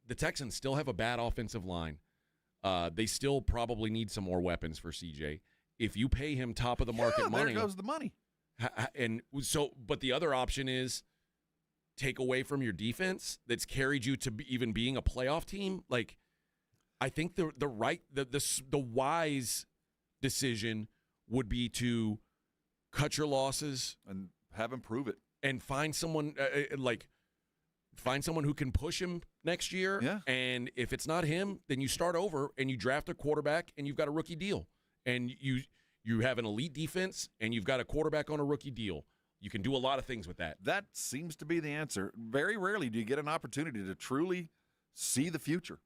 The Texans still have a bad offensive line. They still probably need some more weapons for C.J. If you pay him top of the market money, there goes the money. And so, but the other option is take away from your defense that's carried you to even being a playoff team. Like, I think the wise decision would be to cut your losses, and have him prove it, and find someone who can push him next year. Yeah. And if it's not him, then you start over and you draft a quarterback and you've got a rookie deal. And you have an elite defense and you've got a quarterback on a rookie deal. You can do a lot of things with that. That seems to be the answer. Very rarely do you get an opportunity to truly see the future.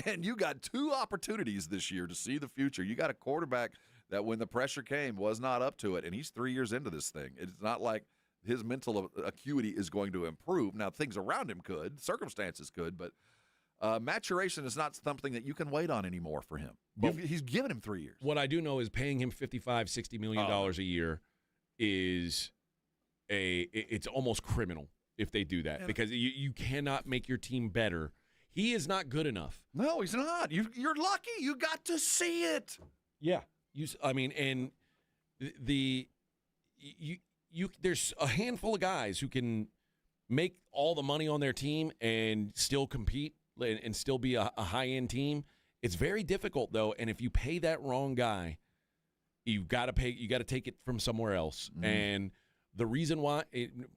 And you got 2 opportunities this year to see the future. You got a quarterback that when the pressure came was not up to it, and he's 3 years into this thing. It's not like his mental acuity is going to improve. Now, things around him could, circumstances could, but maturation is not something that you can wait on anymore for him. He's given him 3 years. What I do know is paying him $55-60 million a year is it's almost criminal if they do that, because you cannot make your team better. He is not good enough. No, he's not. You're lucky. You got to see it. Yeah. There's a handful of guys who can make all the money on their team and still compete and still be a high-end team. It's very difficult, though, and if you pay that wrong guy, you got to take it from somewhere else. Mm-hmm. And the reason why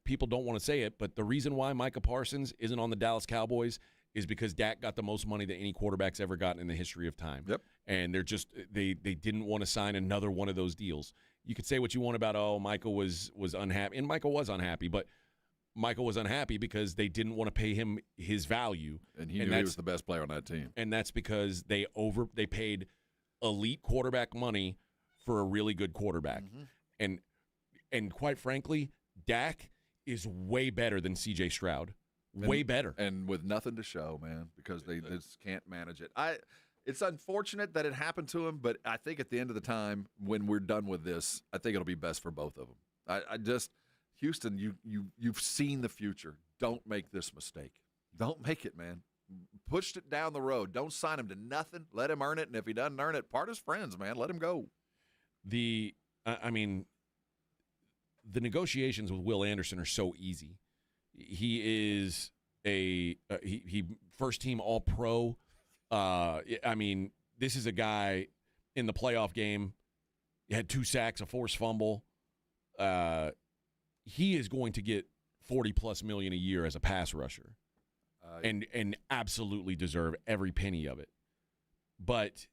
people don't want to say it, but the reason why Micah Parsons isn't on the Dallas Cowboys is because Dak got the most money that any quarterback's ever gotten in the history of time. Yep. And they didn't want to sign another one of those deals. You could say what you want about, Michael was unhappy, and Michael was unhappy, but Michael was unhappy because they didn't want to pay him his value. And he knew he was the best player on that team. And that's because they paid elite quarterback money for a really good quarterback. Mm-hmm. And quite frankly, Dak is way better than C.J. Stroud. Way better. And with nothing to show, man, because they just can't manage it. It's unfortunate that it happened to him, but I think at the end of the time, when we're done with this, I think it'll be best for both of them. Houston, you've seen the future. Don't make this mistake. Don't make it, man. Pushed it down the road. Don't sign him to nothing. Let him earn it, and if he doesn't earn it, part his friends, man. Let him go. The negotiations with Will Anderson are so easy. He is he first team All-Pro. This is a guy in the playoff game. He had 2 sacks, a forced fumble. He is going to get $40+ million a year as a pass rusher, and absolutely deserve every penny of it. But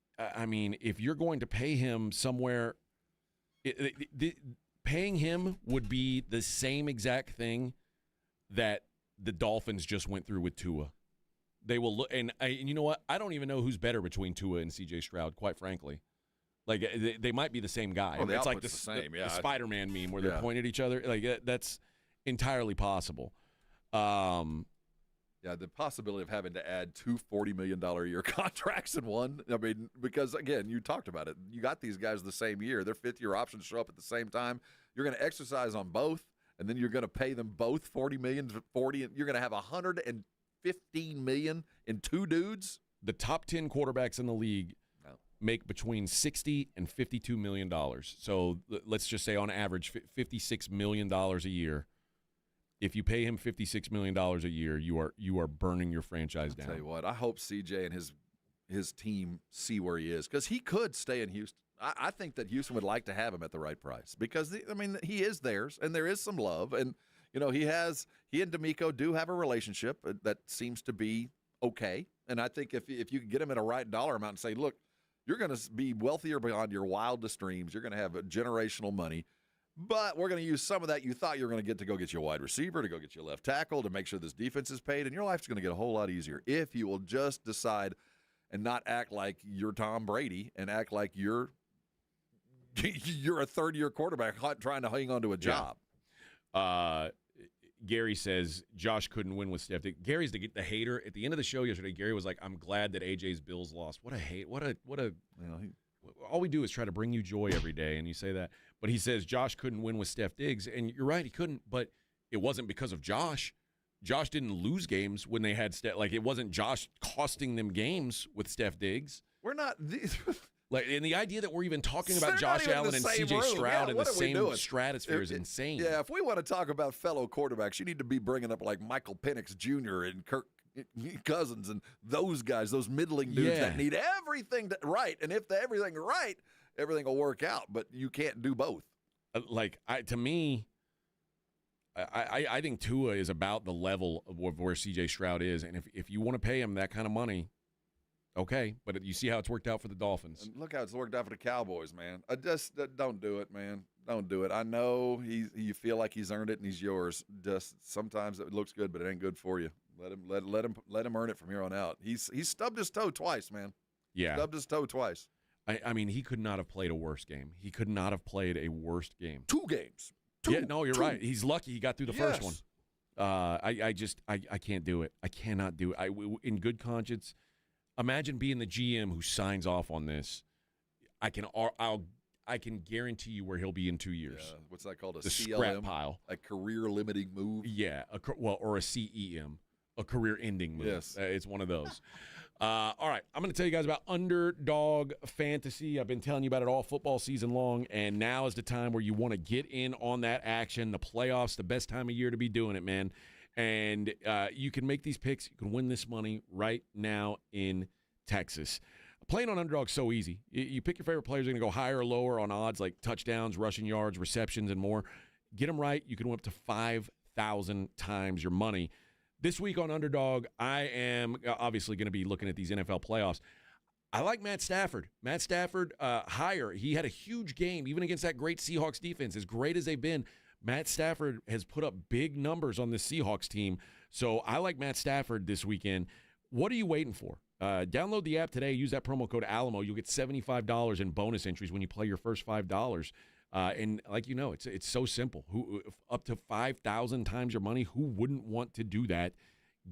if you're going to pay him somewhere, paying him would be the same exact thing that the Dolphins just went through with Tua. They will look, and you know what? I don't even know who's better between Tua and C.J. Stroud, quite frankly. Like, they might be the same guy. Oh, it's like the same. The Spider-Man meme where they're pointing at each other. Like, that's entirely possible. Yeah, the possibility of having to add 2 $40 million a year contracts in one. I mean, because, again, you talked about it. You got these guys the same year. Their fifth-year options show up at the same time. You're going to exercise on both, and then you're going to pay them both $40 million, and you're going to have $115 million in 2 dudes. The top 10 quarterbacks in the league make between $60 and $52 million. So let's just say on average $56 million a year. If you pay him $56 million a year, you are burning your franchise down. I'll tell you what, I hope CJ and his team see where he is, because he could stay in Houston. I think that Houston would like to have him at the right price, because he is theirs, and there is some love, and he and D'Amico do have a relationship that seems to be okay. And I think if you could get him at a right dollar amount and say, look, you're going to be wealthier beyond your wildest dreams. You're going to have generational money. But we're going to use some of that you thought you were going to go get you a wide receiver, to go get you a left tackle, to make sure this defense is paid, and your life's going to get a whole lot easier if you will just decide and not act like you're Tom Brady and act like you're a third-year quarterback trying to hang on to a job. Yeah. Gary says Josh couldn't win with Steph. Gary's the hater. At the end of the show yesterday, Gary was like, "I'm glad that AJ's Bills lost." What a hate! What a! All we do is try to bring you joy every day, and you say that. But he says Josh couldn't win with Steph Diggs, and you're right, he couldn't. But it wasn't because of Josh. Josh didn't lose games when they had Steph. Like, it wasn't Josh costing them games with Steph Diggs. We're not. And the idea that we're even talking about Josh Allen and C.J. Stroud in the same stratosphere is insane. Yeah, if we want to talk about fellow quarterbacks, you need to be bringing up like Michael Penix Jr. and Kirk Cousins and those guys, those middling dudes that need everything right. And if everything right, everything will work out, but you can't do both. I think Tua is about the level of where C.J. Stroud is, and if you want to pay him that kind of money, okay. But you see how it's worked out for the Dolphins. And look how it's worked out for the Cowboys, man. Don't do it, man. Don't do it. I know you feel like he's earned it and he's yours. Just sometimes it looks good, but it ain't good for you. Let him earn it from here on out. He's stubbed his toe twice, man. Yeah, stubbed his toe twice. I mean, he could not have played a worse game. He could not have played a worse game. 2 games. You're right. He's lucky he got through the first one. I can't do it. I cannot do it. In good conscience, imagine being the GM who signs off on this. I can guarantee you where he'll be in 2 years. Yeah, what's that called? The scrap pile. A career-limiting move? Yeah, or a CEM, a career-ending move. Yes. It's one of those. All right, I'm going to tell you guys about Underdog Fantasy. I've been telling you about it all football season long, and now is the time where you want to get in on that action. The playoffs, the best time of year to be doing it, man. And you can make these picks. You can win this money right now in Texas. Playing on Underdog so easy. You pick your favorite players. They're going to go higher or lower on odds like touchdowns, rushing yards, receptions, and more. Get them right. You can win up to 5,000 times your money. This week on Underdog, I am obviously going to be looking at these NFL playoffs. I like Matt Stafford. Matt Stafford, higher. He had a huge game, even against that great Seahawks defense. As great as they've been, Matt Stafford has put up big numbers on this Seahawks team. So I like Matt Stafford this weekend. What are you waiting for? Download the app today. Use that promo code ALAMO. You'll get $75 in bonus entries when you play your first $5. And like you know, it's so simple. Up to 5,000 times your money. Who wouldn't want to do that?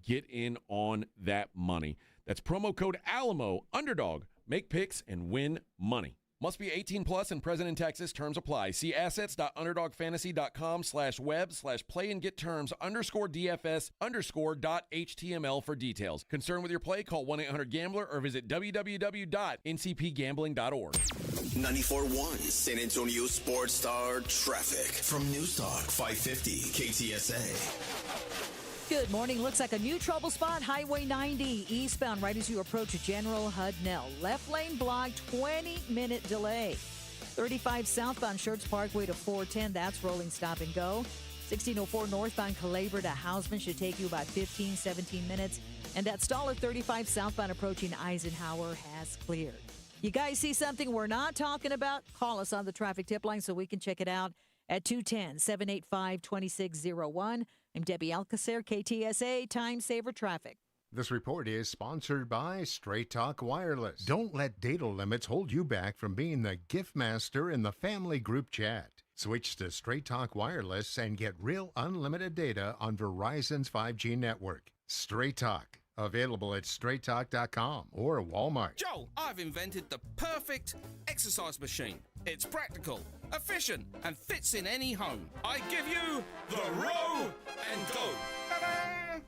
Get in on that money. That's promo code ALAMO. Underdog. Make picks and win money. Must be 18 plus and present in Texas. Terms apply. See assets.underdogfantasy.com/web/play-and-get-terms_DFS_.html for details. Concerned with your play? Call 1-800-GAMBLER or visit www.ncpgambling.org. 94.1 San Antonio Sports Star traffic from Newstalk 550 KTSA. Good morning. Looks like a new trouble spot. Highway 90 eastbound right as you approach General Hudnell. Left lane blocked, 20-minute delay. 35 southbound Schertz Parkway to 410. That's rolling stop and go. 1604 northbound Calabar to Houseman should take you about 15, 17 minutes. And that stall at 35 southbound approaching Eisenhower has cleared. You guys see something we're not talking about? Call us on the traffic tip line so we can check it out at 210-785-2601. I'm Debbie Alcacer, KTSA Time Saver Traffic. This report is sponsored by Straight Talk Wireless. Don't let data limits hold you back from being the gift master in the family group chat. Switch to Straight Talk Wireless and get real unlimited data on Verizon's 5G network. Straight Talk. Available at straighttalk.com or Walmart. Joel, I've invented the perfect exercise machine. It's practical, efficient, and fits in any home. I give you the Row and Go. Ta-da!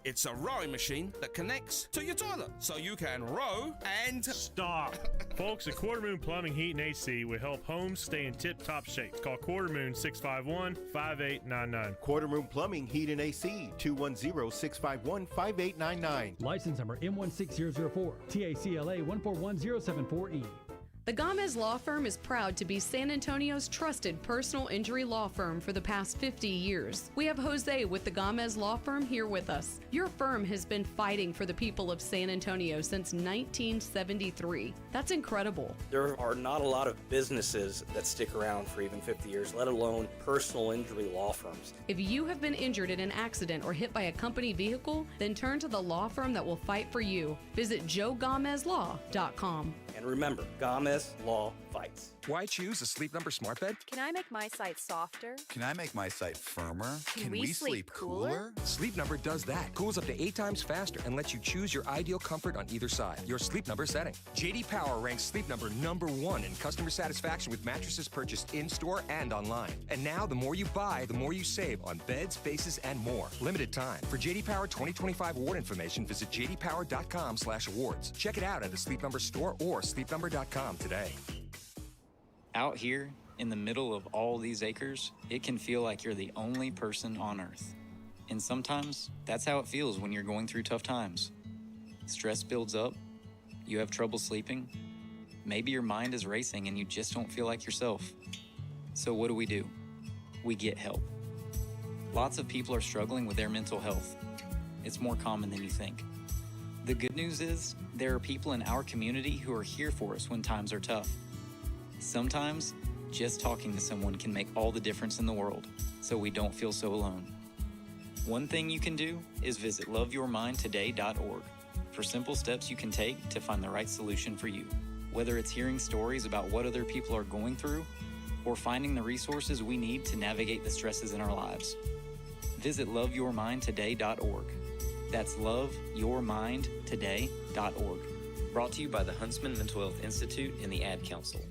It's a rowing machine that connects to your toilet, so you can row and... Stop. Folks, at Quarter Moon Plumbing, Heat, and AC will help homes stay in tip-top shape. Call Quarter Moon 651-5899. Quarter Moon Plumbing, Heat, and AC, 210-651-5899. License number M16004, TACLA 141074E. The Gomez Law Firm is proud to be San Antonio's trusted personal injury law firm for the past 50 years. We have Jose with the Gomez Law Firm here with us. Your firm has been fighting for the people of San Antonio since 1973. That's incredible. There are not a lot of businesses that stick around for even 50 years, let alone personal injury law firms. If you have been injured in an accident or hit by a company vehicle, then turn to the law firm that will fight for you. Visit joegomezlaw.com. And remember, Gomez Law fights. Why choose a Sleep Number smart bed? Can I make my site softer? Can I make my site firmer? Can we sleep cooler? Sleep Number does that. Cools up to 8 times faster and lets you choose your ideal comfort on either side. Your Sleep Number setting. JD Power ranks Sleep Number #1 in customer satisfaction with mattresses purchased in-store and online. And now, the more you buy, the more you save on beds, bases, and more. Limited time. For JD Power 2025 award information, visit jdpower.com/awards. Check it out at a Sleep Number store or sleepnumber.com today. Out here, in the middle of all these acres, it can feel like you're the only person on Earth. And sometimes, that's how it feels when you're going through tough times. Stress builds up, you have trouble sleeping, Maybe your mind is racing and you just don't feel like yourself. So what do? We get help. Lots of people are struggling with their mental health. It's more common than you think. The good news is, there are people in our community who are here for us when times are tough. Sometimes, just talking to someone can make all the difference in the world, so we don't feel so alone. One thing you can do is visit loveyourmindtoday.org for simple steps you can take to find the right solution for you. Whether it's hearing stories about what other people are going through, or finding the resources we need to navigate the stresses in our lives. Visit loveyourmindtoday.org. That's loveyourmindtoday.org. Brought to you by the Huntsman Mental Health Institute and the Ad Council.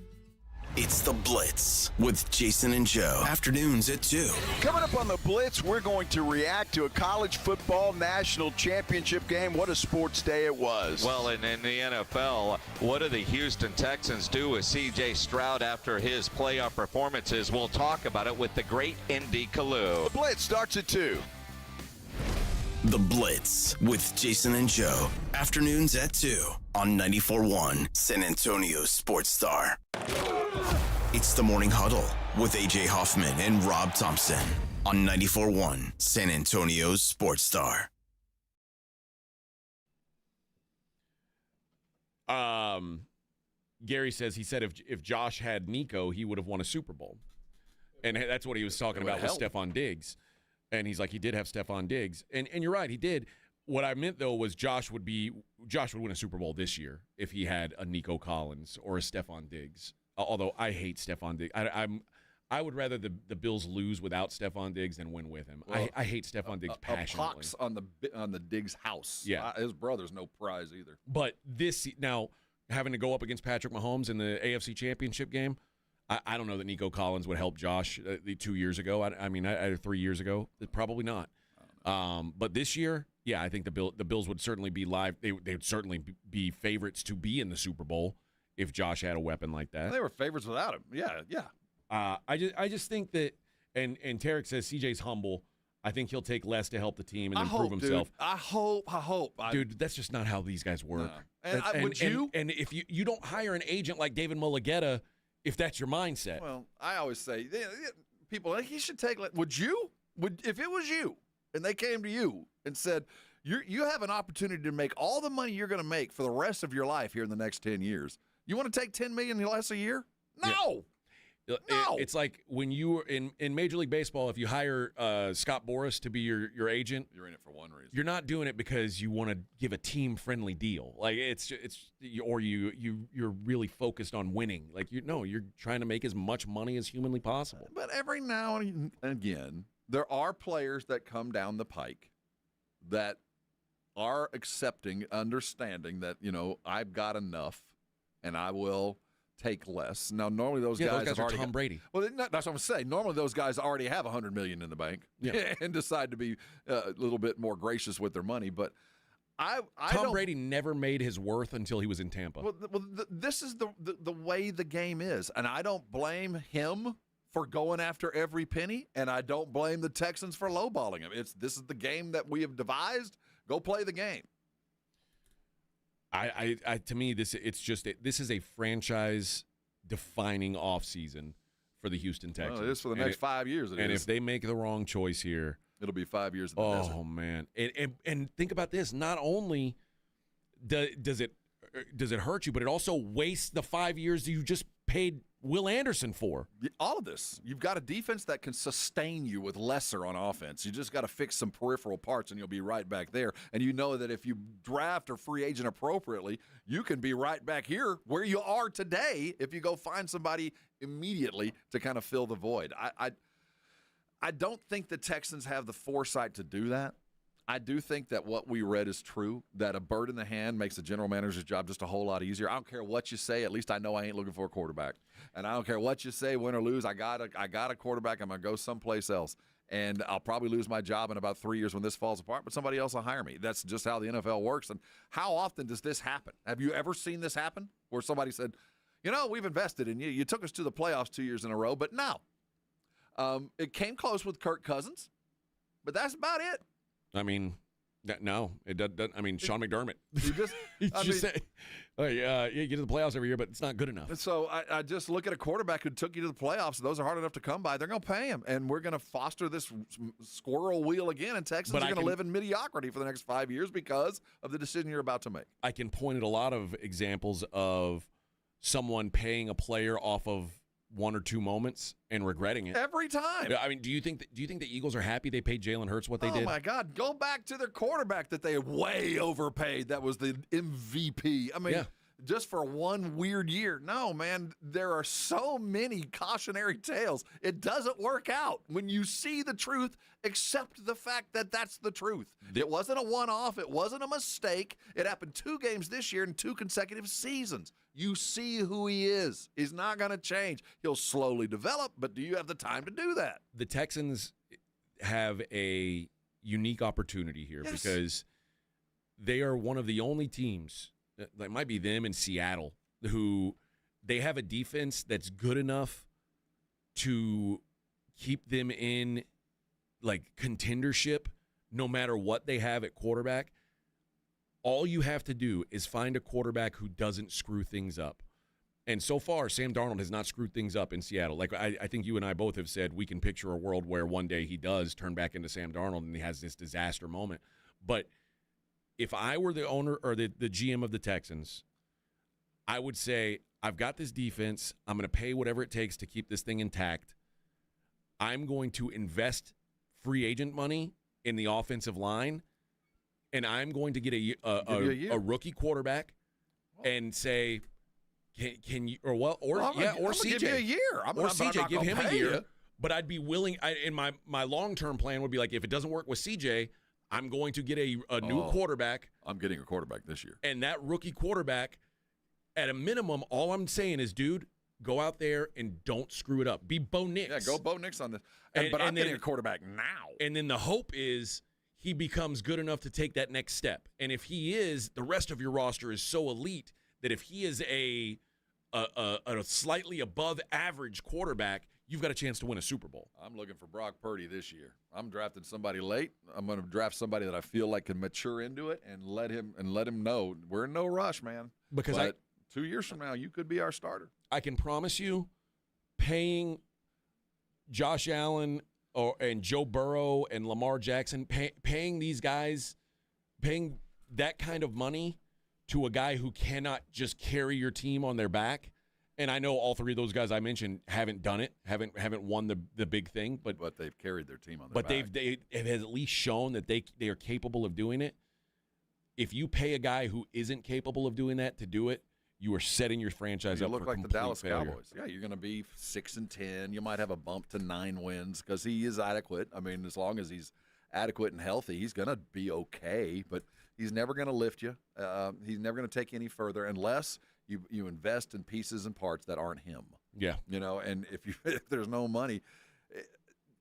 It's The Blitz with Jason and Joe. Afternoons at 2. Coming up on The Blitz, we're going to react to a college football national championship game. What a sports day it was. Well, and in the NFL, what do the Houston Texans do with C.J. Stroud after his playoff performances? We'll talk about it with the great Indy Kalu. The Blitz starts at 2. The Blitz with Jason and Joe. Afternoons at 2 on 94.1 San Antonio Sports Star. It's the Morning Huddle with A.J. Hoffman and Rob Thompson on 94.1 San Antonio Sports Star. Gary says, he said if Josh had Nico, he would have won a Super Bowl. And that's what he was talking about with Stephon Diggs. And he's like, he did have Stephon Diggs. And you're right, he did. What I meant, though, was Josh would win a Super Bowl this year if he had a Nico Collins or a Stephon Diggs. Although I hate Stephon Diggs. I would rather the Bills lose without Stephon Diggs than win with him. Well, I hate Stephon Diggs passionately. A pox on the Diggs house. Yeah. His brother's no prize either. But now, having to go up against Patrick Mahomes in the AFC Championship game, I don't know that Nico Collins would help Josh 2 years ago. I mean, 3 years ago, probably not. But this year, yeah, I think the Bills would certainly be live. They would certainly be favorites to be in the Super Bowl if Josh had a weapon like that. They were favorites without him. Yeah. I just think that, and Tarek says CJ's humble. I think he'll take less to help the team and improve himself. Dude. I hope. Dude, that's just not how these guys work. No. And if you don't hire an agent like David Mulligetta, if that's your mindset. Well, I always say, people, he should take, would you? If it was you and they came to you and said, you have an opportunity to make all the money you're going to make for the rest of your life here in the next 10 years. You want to take $10 million less a year? No. Yeah. No. It's like when you were in Major League Baseball, if you hire Scott Boras to be your agent, you're in it for one reason. You're not doing it because you want to give a team-friendly deal. Like you're really focused on winning. Like you're trying to make as much money as humanly possible. But every now and again, there are players that come down the pike that are accepting, understanding that, I've got enough and I will take less. Now, normally those guys have are already Tom Brady. Well, that's what I'm saying. Normally those guys already have $100 million in the bank and decide to be a little bit more gracious with their money. But Tom Brady never made his worth until he was in Tampa. Well, this is the way the game is, and I don't blame him for going after every penny, and I don't blame the Texans for lowballing him. This is the game that we have devised. Go play the game. To me, this is a franchise-defining offseason for the Houston Texans. Well, it is for the next 5 years. If they make the wrong choice here, it'll be 5 years in the desert. Oh man! And think about this: not only does it hurt you, but it also wastes the 5 years that you just paid Will Anderson for. All of this. You've got a defense that can sustain you with lesser on offense. You just got to fix some peripheral parts, and you'll be right back there. And you know that if you draft or free agent appropriately, you can be right back here where you are today if you go find somebody immediately to kind of fill the void. I don't think the Texans have the foresight to do that. I do think that what we read is true, that a bird in the hand makes the general manager's job just a whole lot easier. I don't care what you say. At least I know I ain't looking for a quarterback. And I don't care what you say, win or lose. I got a quarterback. I'm going to go someplace else. And I'll probably lose my job in about 3 years when this falls apart, but somebody else will hire me. That's just how the NFL works. And how often does this happen? Have you ever seen this happen where somebody said, we've invested in you. You took us to the playoffs 2 years in a row, but no. It came close with Kirk Cousins, but that's about it. I mean, No, it doesn't. I mean, Sean McDermott. You just, say, you get to the playoffs every year, but it's not good enough. So I just look at a quarterback who took you to the playoffs. Those are hard enough to come by. They're going to pay him, and we're going to foster this squirrel wheel again. And Texans are going to live in mediocrity for the next 5 years because of the decision you're about to make. I can point at a lot of examples of someone paying a player off of one or two moments and regretting it every time. I mean, do you think the Eagles are happy they paid Jalen Hurts what they did? Oh my God, go back to their quarterback that they way overpaid. That was the MVP. I mean, just for one weird year. No, man, there are so many cautionary tales. It doesn't work out. When you see the truth, accept the fact that that's the truth. It wasn't a one-off. It wasn't a mistake. It happened 2 games this year in 2 consecutive seasons. You see who he is. He's not going to change. He'll slowly develop, but do you have the time to do that? The Texans have a unique opportunity here because they are one of the only teams, that might be them in Seattle, who they have a defense that's good enough to keep them in like contendership no matter what they have at quarterback. All you have to do is find a quarterback who doesn't screw things up. And so far, Sam Darnold has not screwed things up in Seattle. Like I think you and I both have said, we can picture a world where one day he does turn back into Sam Darnold and he has this disaster moment. But if I were the owner or the GM of the Texans, I would say, I've got this defense. I'm going to pay whatever it takes to keep this thing intact. I'm going to invest free agent money in the offensive line, and I'm going to get a rookie quarterback and say, can you or CJ give you a year. CJ give him a year. But I'd be willing. In my long-term plan would be like, if it doesn't work with CJ, I'm going to get a new quarterback. I'm getting a quarterback this year, and that rookie quarterback, at a minimum, all I'm saying is, dude, go out there and don't screw it up. Be Bo Nix. Yeah, go Bo Nix on this. But I'm getting a quarterback now. And then the hope is he becomes good enough to take that next step. And if he is, the rest of your roster is so elite that if he is a slightly above average quarterback, you've got a chance to win a Super Bowl. I'm looking for Brock Purdy this year. I'm drafting somebody late. I'm going to draft somebody that I feel like can mature into it and let him know we're in no rush, man. Because 2 years from now, you could be our starter. I can promise you, paying Josh Allen and Joe Burrow and Lamar Jackson, paying these guys, paying that kind of money to a guy who cannot just carry your team on their back. And I know all 3 of those guys I mentioned haven't done it, haven't won the big thing, but they've carried their team on their back. But they have at least shown that they are capable of doing it. If you pay a guy who isn't capable of doing that to do it, you are setting your franchise up for complete failure. You look like the Dallas Cowboys. Yeah, you're going to be 6-10. You might have a bump to 9 wins because he is adequate. I mean, as long as he's adequate and healthy, he's going to be okay. But he's never going to lift you. He's never going to take you any further unless you invest in pieces and parts that aren't him. Yeah. You know, and if there's no money,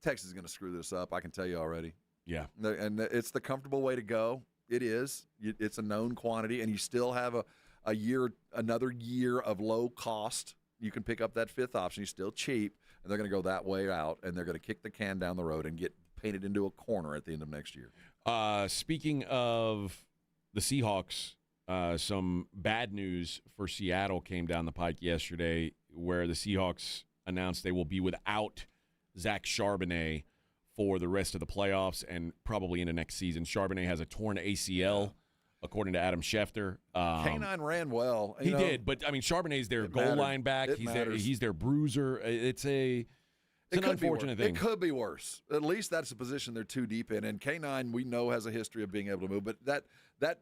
Texas is going to screw this up. I can tell you already. Yeah. And it's the comfortable way to go. It is. It's a known quantity, and you still have another year of low cost. You can pick up that 5th option. He's still cheap, and they're going to go that way out, and they're going to kick the can down the road and get painted into a corner at the end of next year. Speaking of the Seahawks, some bad news for Seattle came down the pike yesterday, where the Seahawks announced they will be without Zach Charbonnet for the rest of the playoffs and probably into next season. Charbonnet has a torn ACL, according to Adam Schefter. K9 ran well. He did, but, I mean, Charbonnet's their goal line back. He's their bruiser. It's an unfortunate thing. It could be worse. At least that's a position they're too deep in. And K9, we know, has a history of being able to move. But that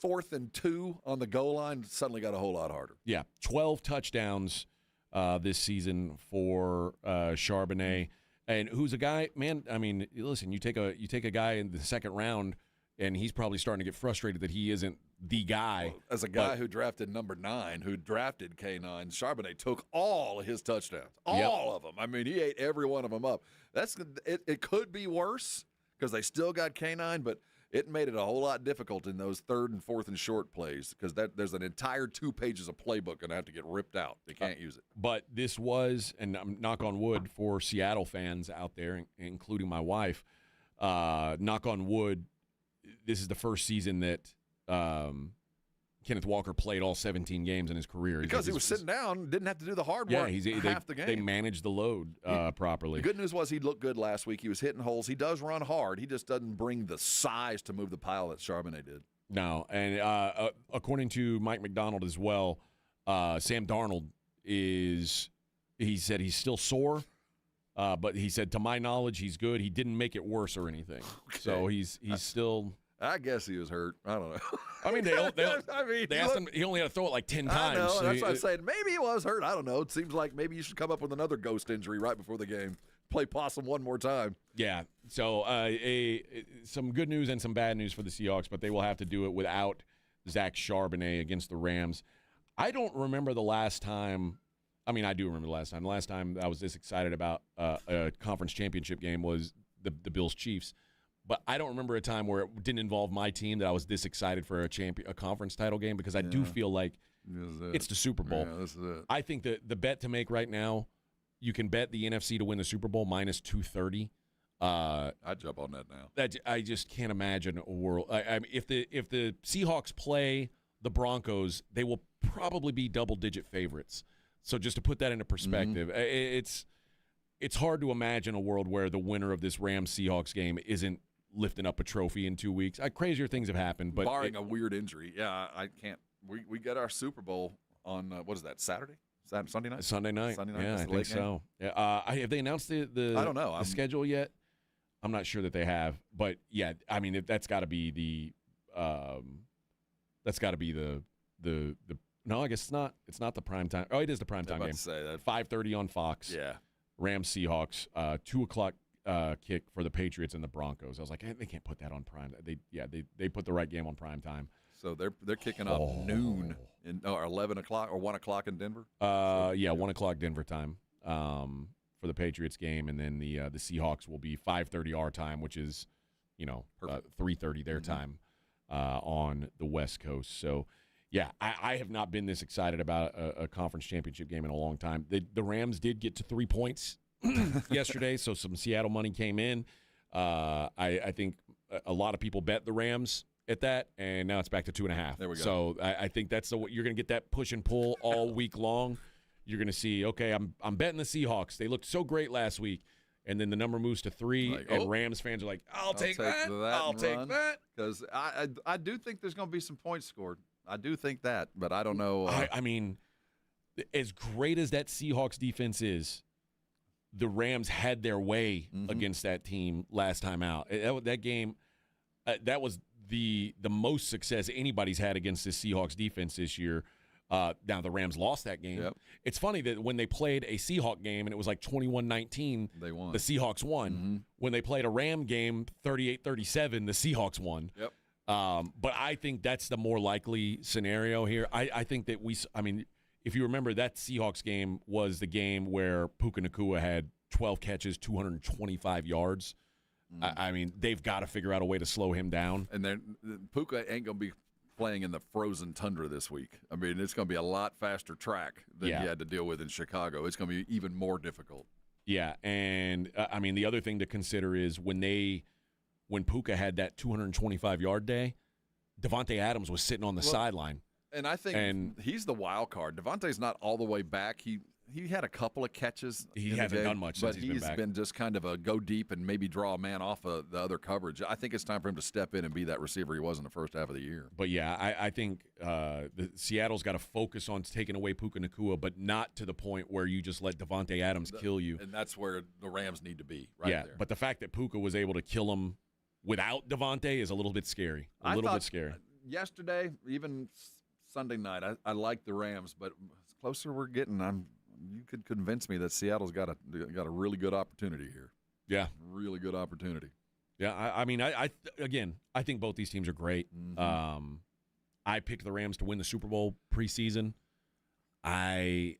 4th and 2 on the goal line suddenly got a whole lot harder. Yeah, 12 touchdowns this season for Charbonnet. And who's a guy, man, I mean, listen, you take a guy in the 2nd round, and he's probably starting to get frustrated that he isn't the guy. Well, as a guy who drafted number 9, who drafted K9, Charbonnet took all of his touchdowns, all of them. I mean, he ate every one of them up. It could be worse because they still got K9, but it made it a whole lot difficult in those 3rd and 4th and short plays because there's an entire 2 pages of playbook going to have to get ripped out. They can't use it. But this was, and knock on wood for Seattle fans out there, including my wife, knock on wood, this is the first season that Kenneth Walker played all 17 games in his career. Because he was sitting down, didn't have to do the hard work half the game. They managed the load properly. The good news was he looked good last week. He was hitting holes. He does run hard. He just doesn't bring the size to move the pile that Charbonnet did. No, and according to Mike McDonald as well, Sam Darnold he said he's still sore, but he said, to my knowledge, he's good. He didn't make it worse or anything. Okay. So he's still. I guess he was hurt. I don't know. I mean, they asked him. He only had to throw it like 10 times. I know. That's what I'm saying. Maybe he was hurt. I don't know. It seems like maybe you should come up with another ghost injury right before the game. Play possum one more time. Yeah. So some good news and some bad news for the Seahawks, but they will have to do it without Zach Charbonnet against the Rams. I don't remember the last time. I mean, I do remember the last time. The last time I was this excited about a conference championship game was the Bills-Chiefs. But I don't remember a time where it didn't involve my team that I was this excited for a conference title game, because I do feel like it's the Super Bowl. Yeah, this is it. I think the bet to make right now, you can bet the NFC to win the Super Bowl minus 230. I'd jump on that now. I just can't imagine a world. If the Seahawks play the Broncos, they will probably be double-digit favorites. So just to put that into perspective, it's hard to imagine a world where the winner of this Rams-Seahawks game isn't lifting up a trophy in 2 weeks. Crazier things have happened, but barring a weird injury, I can't. We get our Super Bowl on what is that, Sunday night? Sunday night. Yeah, I think so. Yeah. Have they announced the I don't know the schedule yet? I'm not sure that they have, but yeah, I mean that's got to be the no, I guess it's not. It's not the prime time. Oh, it is the prime time game. 5:30 on Fox. Yeah. Rams Seahawks, 2:00 kick for the Patriots and the Broncos. I was like, they can't put that on prime. They put the right game on prime time. So they're kicking off noon or 11 o'clock or 1 o'clock in Denver. 1 o'clock Denver time for the Patriots game, and then the Seahawks will be 5:30 our time, which is 3:30 their time on the West Coast. So. Yeah, I have not been this excited about a conference championship game in a long time. The Rams did get to 3 points yesterday, so some Seattle money came in. I think a lot of people bet the Rams at that, and now it's back to 2.5. There we go. So I think that's you're going to get that push and pull all week long. You're going to see, okay, I'm betting the Seahawks. They looked so great last week. And then the number moves to 3, and Rams fans are like, I'll take that. I'll take that. Because I do think there's going to be some points scored. I do think that, but I don't know. I mean, as great as that Seahawks defense is, the Rams had their way against that team last time out. That game, that was the most success anybody's had against this Seahawks defense this year. Now, the Rams lost that game. Yep. It's funny that when they played a Seahawk game and it was like 21-19, they won. The Seahawks won. When they played a Ram game, 38-37, the Seahawks won. Yep. But I think that's the more likely scenario here. I think that if you remember, that Seahawks game was the game where Puka Nacua had 12 catches, 225 yards. I mean, they've got to figure out a way to slow him down. And then Puka ain't going to be playing in the frozen tundra this week. I mean, it's going to be a lot faster track than he had to deal with in Chicago. It's going to be even more difficult. Yeah, and I mean, the other thing to consider is when Puka had that 225-yard day, Devontae Adams was sitting on the sideline. And I think he's the wild card. Devontae's not all the way back. He had a couple of catches. He hasn't done much since he's been back. Just kind of a go deep and maybe draw a man off of the other coverage. I think it's time for him to step in and be that receiver he was in the first half of the year. But, yeah, I think Seattle's got to focus on taking away Puka Nacua, but not to the point where you just let Devontae Adams kill you. And that's where the Rams need to be there. But the fact that Puka was able to kill him without Devontae is a little bit scary. A little bit scary. Yesterday, even Sunday night, I like the Rams, but the closer we're getting, you could convince me that Seattle's got a really good opportunity here. Yeah, really good opportunity. Yeah, I mean, I think both these teams are great. I picked the Rams to win the Super Bowl preseason. I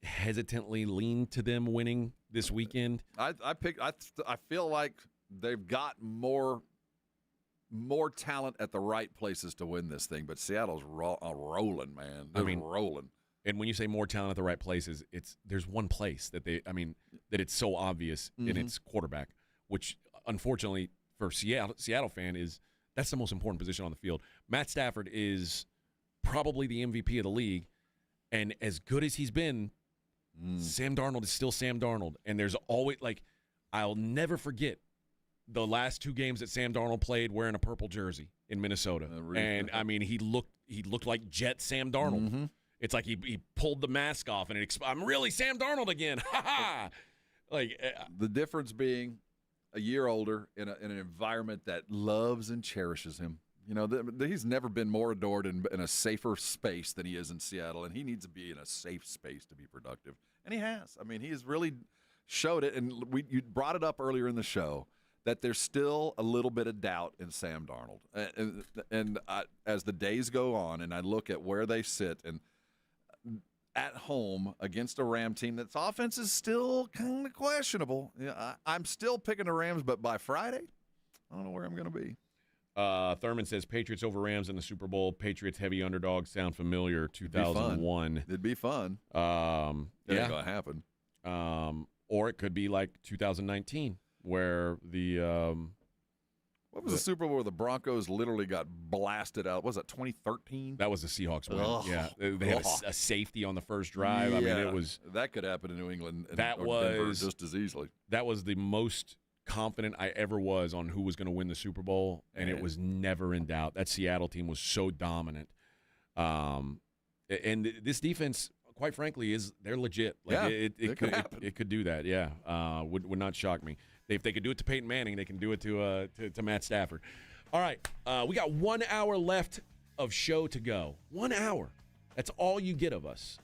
hesitantly lean to them winning this weekend. I feel like they've got more talent at the right places to win this thing, but Seattle's rolling, man. They're rolling. And when you say more talent at the right places, there's one place that it's so obvious in its quarterback, which unfortunately for Seattle fan is That's the most important position on the field. Matt Stafford is probably the MVP of the league, and as good as he's been, Sam Darnold is still Sam Darnold. And there's always, like, I'll never forget the last 2 games that Sam Darnold played wearing a purple jersey in Minnesota. And, I mean, he looked like Jet Sam Darnold. Mm-hmm. It's like he pulled the mask off, and I'm really Sam Darnold again. Ha-ha! Like, the difference being a year older in an environment that loves and cherishes him. You know, he's never been more adored in a safer space than he is in Seattle, and he needs to be in a safe space to be productive. And he has. I mean, he has really showed it, and you brought it up earlier in the show that there's still a little bit of doubt in Sam Darnold. And as the days go on and I look at where they sit and at home against a Ram team that's offense is still kind of questionable. Yeah, I'm still picking the Rams, but by Friday, I don't know where I'm going to be. Thurman says Patriots over Rams in the Super Bowl. Patriots heavy underdog sound familiar. 2001. It'd be fun. It ain't going to happen. Or it could be like 2019 where what was the Super Bowl where the Broncos literally got blasted out? Was that 2013? That was the Seahawks win. Yeah, they had a safety on the first drive. I mean, it was that could happen in New England. Or was Denver just as easily. That was the most confident I ever was on who was going to win the Super Bowl, and it was never in doubt. That Seattle team was so dominant, and this defense, quite frankly, they're legit. Like, it could do that. Yeah, would not shock me. If they could do it to Peyton Manning, they can do it to Matt Stafford. All right, we got 1 hour left of show to go. 1 hour. That's all you get of us.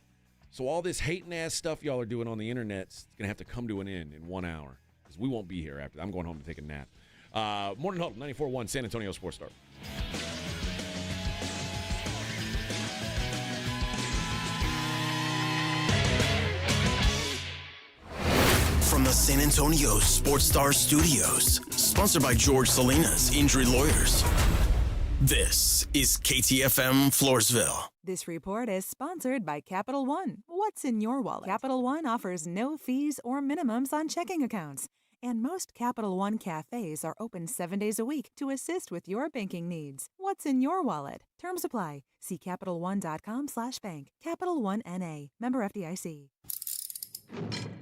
So all this hating-ass stuff y'all are doing on the internet is going to have to come to an end in 1 hour because we won't be here after. I'm going home to take a nap. Morning Huddle, 94.1 San Antonio Sports Star. From the San Antonio Sports Star Studios, sponsored by George Salinas Injury Lawyers. This is KTFM Floresville. This report is sponsored by Capital One. What's in your wallet? Capital One offers no fees or minimums on checking accounts. And most Capital One cafes are open 7 days a week to assist with your banking needs. What's in your wallet? Terms apply. See CapitalOne.com/bank. Capital One N.A. Member FDIC.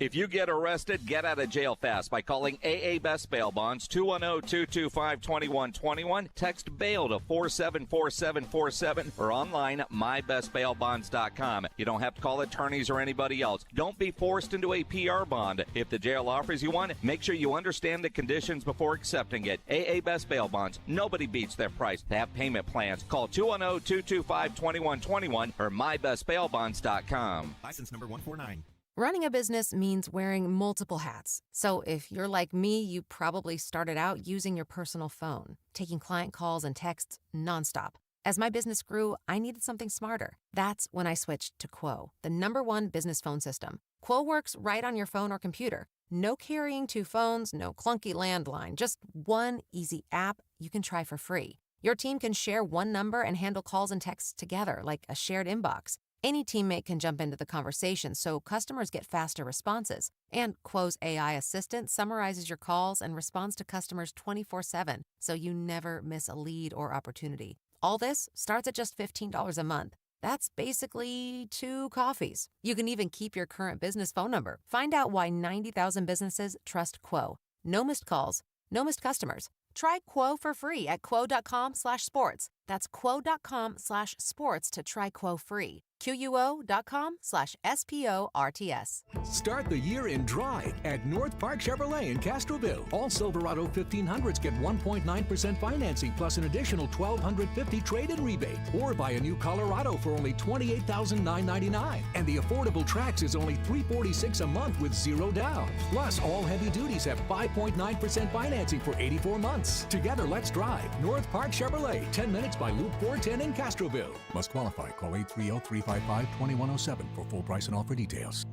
If you get arrested, get out of jail fast by calling AA Best Bail Bonds, 210-225-2121. Text bail to 474747 or online mybestbailbonds.com. You don't have to call attorneys or anybody else. Don't be forced into a PR bond. If the jail offers you one, make sure you understand the conditions before accepting it. AA Best Bail Bonds. Nobody beats their price. They have payment plans. Call 210-225-2121 or mybestbailbonds.com. License number 149. Running a business means wearing multiple hats. So if you're like me, you probably started out using your personal phone, taking client calls and texts nonstop. As my business grew, I needed something smarter. That's when I switched to Quo, the #1 business phone system. Quo works right on your phone or computer. No carrying 2 phones, no clunky landline, just one easy app you can try for free. Your team can share one number and handle calls and texts together like a shared inbox. Any teammate can jump into the conversation so customers get faster responses. And Quo's AI assistant summarizes your calls and responds to customers 24/7, so you never miss a lead or opportunity. All this starts at just $15 a month. That's basically 2 coffees. You can even keep your current business phone number. Find out why 90,000 businesses trust Quo. No missed calls, no missed customers. Try Quo for free at quo.com/sports. That's quo.com/sports to try Quo free. QUO.com/SPORTS. Start the year in dry at North Park Chevrolet in Castroville. All Silverado 1500s get 1.9% financing plus an additional $1,250 trade-in rebate. Or buy a new Colorado for only $28,999. And the affordable Trax is only $346 a month with 0 down. Plus, all heavy duties have 5.9% financing for 84 months. Together, let's drive. North Park Chevrolet, 10 minutes by Loop 410 in Castroville. Must qualify. Call 830-355-2107 for full price and all for details.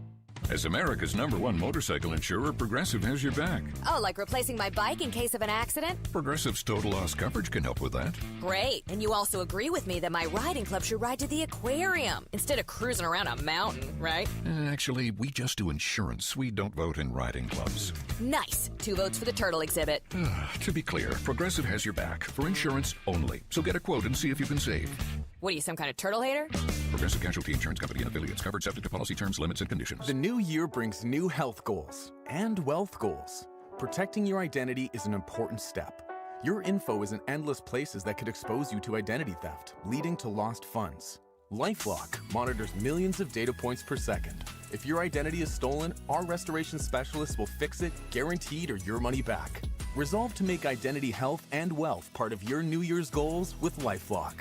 As America's #1 motorcycle insurer, Progressive has your back. Oh, like replacing my bike in case of an accident? Progressive's total loss coverage can help with that. Great. And you also agree with me that my riding club should ride to the aquarium instead of cruising around a mountain, right? Actually, we just do insurance. We don't vote in riding clubs. Nice. 2 votes for the turtle exhibit. To be clear, Progressive has your back for insurance only. So get a quote and see if you can save. What are you, some kind of turtle hater? Progressive Casualty Insurance Company and affiliates. Covered subject to policy terms, limits, and conditions. The new year brings new health goals and wealth goals. Protecting your identity is an important step. Your info is in endless places that could expose you to identity theft, leading to lost funds. LifeLock monitors millions of data points per second. If your identity is stolen, our restoration specialists will fix it, guaranteed, or your money back. Resolve to make identity health and wealth part of your New Year's goals with LifeLock.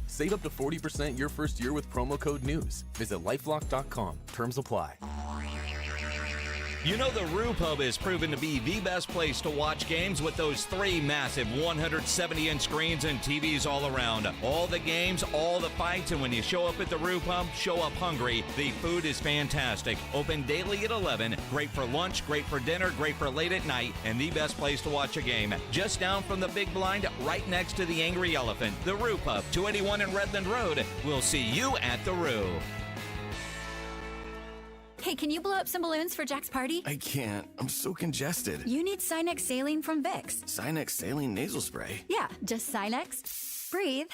Save up to 40% your first year with promo code NEWS. Visit lifelock.com. Terms apply. You know the Roo Pub is proven to be the best place to watch games with those 3 massive 170-inch screens and TVs all around. All the games, all the fights, and when you show up at the Roo Pub, show up hungry. The food is fantastic. Open daily at 11. Great for lunch, great for dinner, great for late at night, and the best place to watch a game. Just down from the big blind, right next to the Angry Elephant. The Roo Pub, 281 in Redland Road. We'll see you at the Roo. Hey, can you blow up some balloons for Jack's party? I can't. I'm so congested. You need Sinex Saline from Vicks. Sinex Saline Nasal Spray. Yeah, just Sinex. Breathe.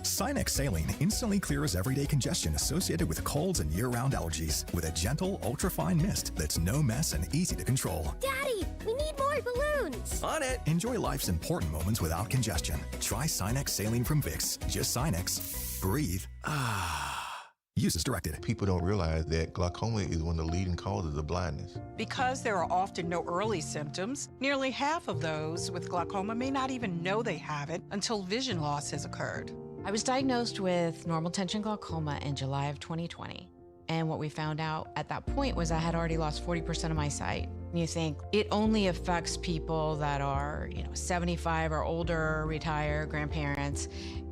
Sinex Saline instantly clears everyday congestion associated with colds and year-round allergies with a gentle, ultra-fine mist that's no mess and easy to control. Daddy, we need more balloons. On it. Enjoy life's important moments without congestion. Try Sinex Saline from Vicks. Just Sinex. Breathe. Use as directed. People don't realize that glaucoma is one of the leading causes of blindness. Because there are often no early symptoms, nearly half of those with glaucoma may not even know they have it until vision loss has occurred. I was diagnosed with normal tension glaucoma in July of 2020. And what we found out at that point was I had already lost 40% of my sight. And you think it only affects people that are, 75 or older, retired, grandparents,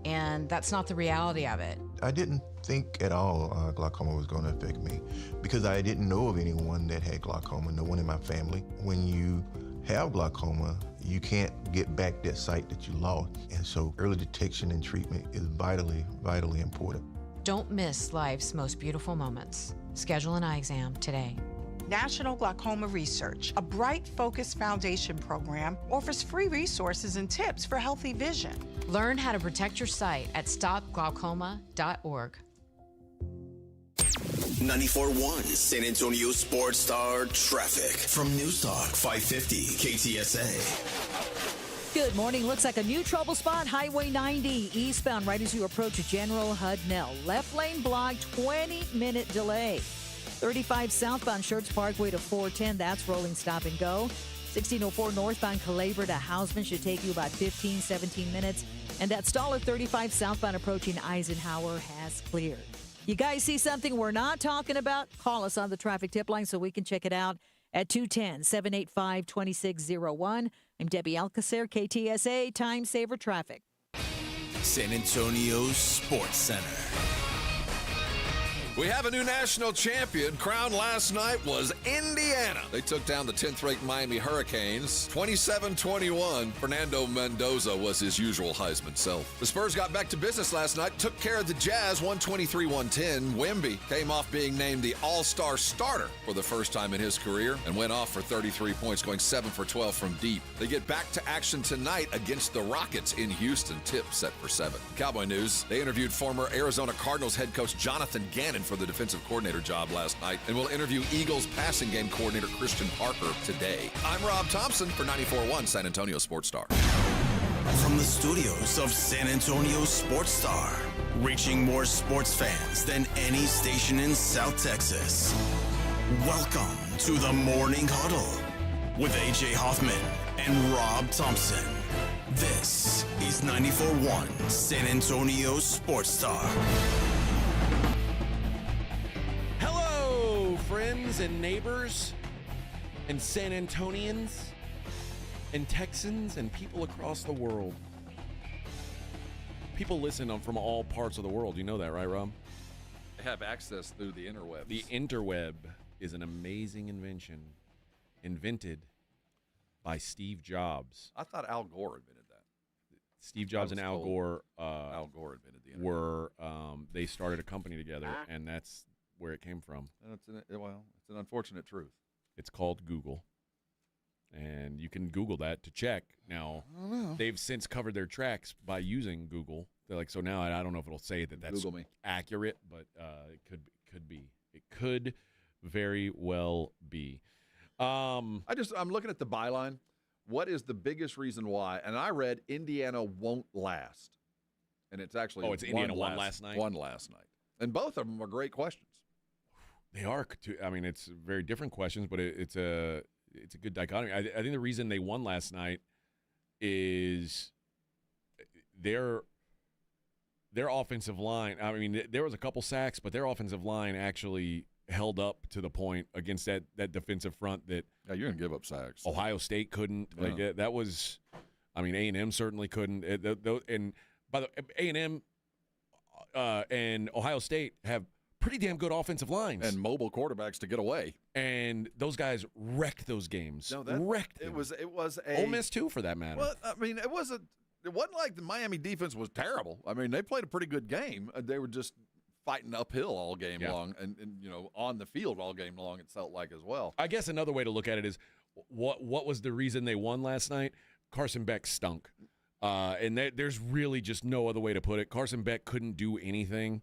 and that's not the reality of it. I didn't think at all glaucoma was going to affect me because I didn't know of anyone that had glaucoma, no one in my family. When you have glaucoma, you can't get back that sight that you lost. And so early detection and treatment is vitally, vitally important. Don't miss life's most beautiful moments. Schedule an eye exam today. National Glaucoma Research, a bright, focused foundation program, offers free resources and tips for healthy vision. Learn how to protect your sight at stopglaucoma.org. 94.1 San Antonio Sports Star traffic from News Talk 550 KTSA. Good morning. Looks like a new trouble spot, Highway 90 eastbound right as you approach General Hudnell. Left lane blocked, 20-minute delay. 35 southbound Schertz Parkway to 410, that's rolling stop and go. 1604 northbound Calabar to Hausman should take you about 17 minutes. And that stall at 35 southbound approaching Eisenhower has cleared. You guys see something we're not talking about? Call us on the traffic tip line so we can check it out at 210-785-2601. I'm Debbie Alcacer, KTSA, Time Saver Traffic. San Antonio Sports Center. We have a new national champion. Crowned last night was Indiana. They took down the 10th-ranked Miami Hurricanes 27-21. Fernando Mendoza was his usual Heisman self. The Spurs got back to business last night, took care of the Jazz 123-110. Wemby came off being named the All-Star starter for the first time in his career and went off for 33 points, going 7 for 12 from deep. They get back to action tonight against the Rockets in Houston. Tip set for 7. Cowboy news, they interviewed former Arizona Cardinals head coach Jonathan Gannon for the defensive coordinator job last night, and will interview Eagles passing game coordinator Christian Parker today. I'm Rob Thompson for 94.1 San Antonio Sports Star. From the studios of San Antonio Sports Star, reaching more sports fans than any station in South Texas. Welcome to the Morning Huddle with AJ Hoffman and Rob Thompson. This is 94.1 San Antonio Sports Star. Friends and neighbors and San Antonians and Texans and people across the world. People listen from all parts of the world. You know that, right, Rob? have access through the interwebs. The interweb is an amazing invention invented by Steve Jobs. I thought Al Gore invented that. Steve Jobs and Al Gore invented the internet. were they started a company together, and that's where it came from. And it's an unfortunate truth. It's called Google, and you can Google that to check. Now, they've since covered their tracks by using Google. They're like, so now I don't know if it'll say that that's Google me. accurate, but it could be. It could very well be. I'm looking at the byline. What is the biggest reason why? And I read Indiana won't last, and it's actually Indiana won last night. Won last night, and both of them are great questions. They are. I mean, it's very different questions, but it's a good dichotomy. I think the reason they won last night is their offensive line. I mean, there was a couple sacks, but their offensive line actually held up to the point against that defensive front that you're gonna give up sacks. Ohio State couldn't. Yeah. Like that was. I mean, A&M certainly couldn't. And by the A&M and Ohio State have pretty damn good offensive lines and mobile quarterbacks to get away. And those guys wrecked those games. No, wrecked them. It was a Ole Miss too, for that matter. Well, I mean, it wasn't like the Miami defense was terrible. I mean, they played a pretty good game. They were just fighting uphill all game long, and on the field all game long. It felt like as well. I guess another way to look at it is what was the reason they won last night? Carson Beck stunk, and there's really just no other way to put it. Carson Beck couldn't do anything.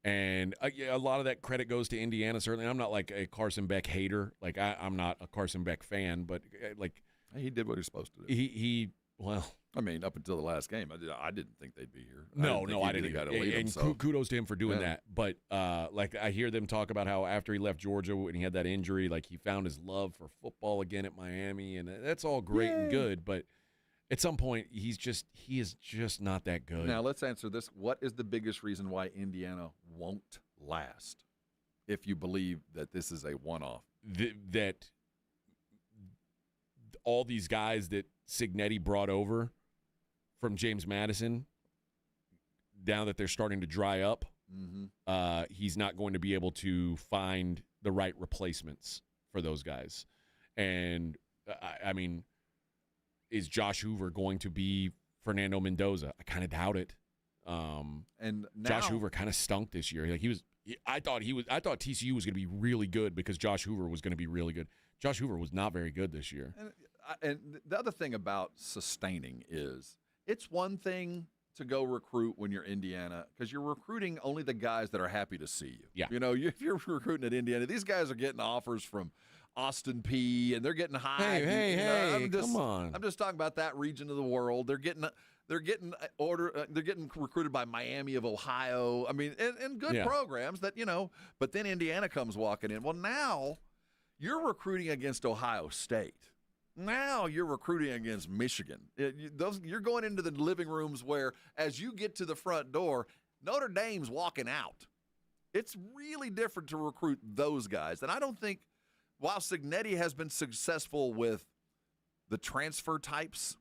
And a lot of that credit goes to Indiana, certainly. I'm not like a Carson Beck hater. Like, I'm not a Carson Beck fan, but, like. He did what he was supposed to do. He I mean, up until the last game, I didn't think they'd be here. I didn't either. Kudos to him for doing that. But, like, I hear them talk about how after he left Georgia and he had that injury, like, he found his love for football again at Miami. And that's all great and good, but at some point, he is just not that good. Now, let's answer this. What is the biggest reason why Indiana won't last, if you believe that this is a one-off? That all these guys that Cignetti brought over from James Madison, now that they're starting to dry up, he's not going to be able to find the right replacements for those guys. And, I mean, is Josh Hoover going to be Fernando Mendoza? I kind of doubt it. And now, Josh Hoover kind of stunk this year. Like I thought TCU was going to be really good because Josh Hoover was going to be really good. Josh Hoover was not very good this year. And the other thing about sustaining is it's one thing to go recruit when you're Indiana because you're recruiting only the guys that are happy to see you. Yeah. If you're recruiting at Indiana, these guys are getting offers from Austin P, and they're getting high. Hey, come on. I'm just talking about that region of the world. They're getting recruited by Miami of Ohio. I mean, and good programs that, but then Indiana comes walking in. Well, now you're recruiting against Ohio State. Now you're recruiting against Michigan. You're going into the living rooms where, as you get to the front door, Notre Dame's walking out. It's really different to recruit those guys. And I don't think, while Cignetti has been successful with the transfer types,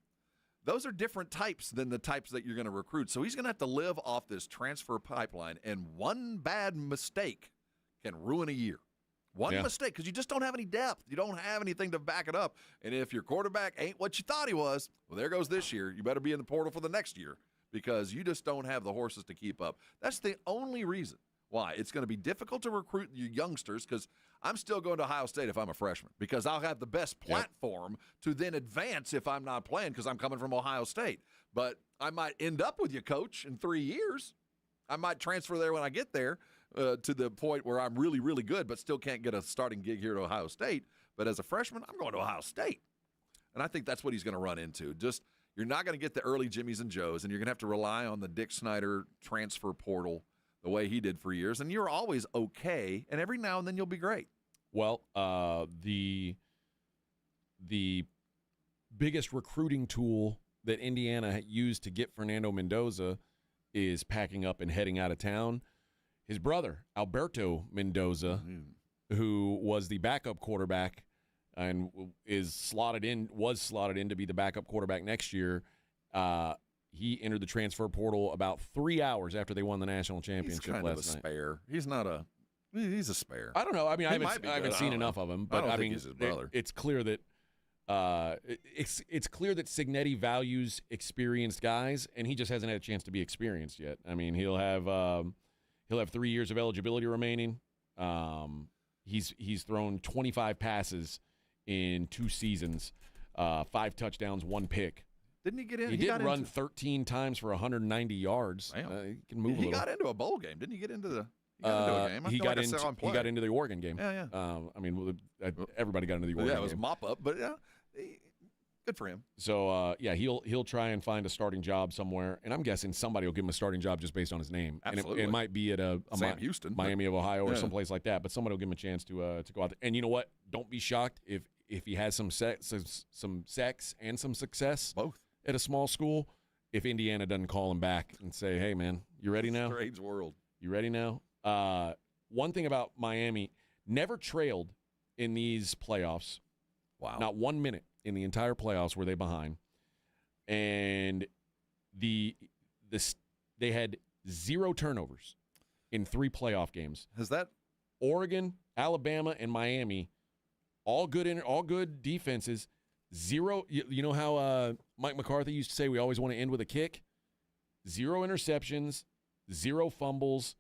those are different types than the types that you're going to recruit. So he's going to have to live off this transfer pipeline, and one bad mistake can ruin a year. One mistake, because you just don't have any depth. You don't have anything to back it up. And if your quarterback ain't what you thought he was, well, there goes this year. You better be in the portal for the next year because you just don't have the horses to keep up. That's the only reason why it's going to be difficult to recruit you youngsters, because I'm still going to Ohio State if I'm a freshman, because I'll have the best platform to then advance if I'm not playing because I'm coming from Ohio State. But I might end up with you, coach, in 3 years. I might transfer there when I get there to the point where I'm really, really good but still can't get a starting gig here at Ohio State. But as a freshman, I'm going to Ohio State. And I think that's what he's going to run into. Just you're not going to get the early Jimmies and Joes, and you're going to have to rely on the Dick Snyder transfer portal the way he did for years. And you're always okay, and every now and then you'll be great. Well, the biggest recruiting tool that Indiana used to get Fernando Mendoza is packing up and heading out of town. His brother, Alberto Mendoza, who was the backup quarterback and was slotted in to be the backup quarterback next year, he entered the transfer portal about 3 hours after they won the national championship He's kind last of a night. spare. He's not a. He's a spare. I don't know. I mean, I haven't seen I enough of him, but I mean, he's his brother. it's clear that it's clear that Cignetti values experienced guys, and he just hasn't had a chance to be experienced yet. I mean, he'll have 3 years of eligibility remaining. He's thrown 25 passes in 2 seasons, 5 touchdowns, 1 pick. Didn't he get in? He did run 13 times for 190 yards. He can move a little. He got into a bowl game. Didn't he get into the? He got into a game. He got into the Oregon game. Yeah. I mean, everybody got into the Oregon game. Yeah, it was mop up, but good for him. So he'll try and find a starting job somewhere, and I'm guessing somebody will give him a starting job just based on his name. Absolutely. And it might be at Sam Houston, Miami of Ohio, or someplace like that. But somebody will give him a chance to go out there. And you know what? Don't be shocked if he has some sex and some success both at a small school. If Indiana doesn't call him back and say, "Hey, man, you ready now? Strange world. You ready now?" One thing about Miami, never trailed in these playoffs. Wow. Not 1 minute in the entire playoffs were they behind. And they had 0 turnovers in 3 playoff games. Has that Oregon, Alabama, and Miami, all good defenses. 0. You know how Mike McCarthy used to say we always want to end with a kick? 0 interceptions, 0 fumbles,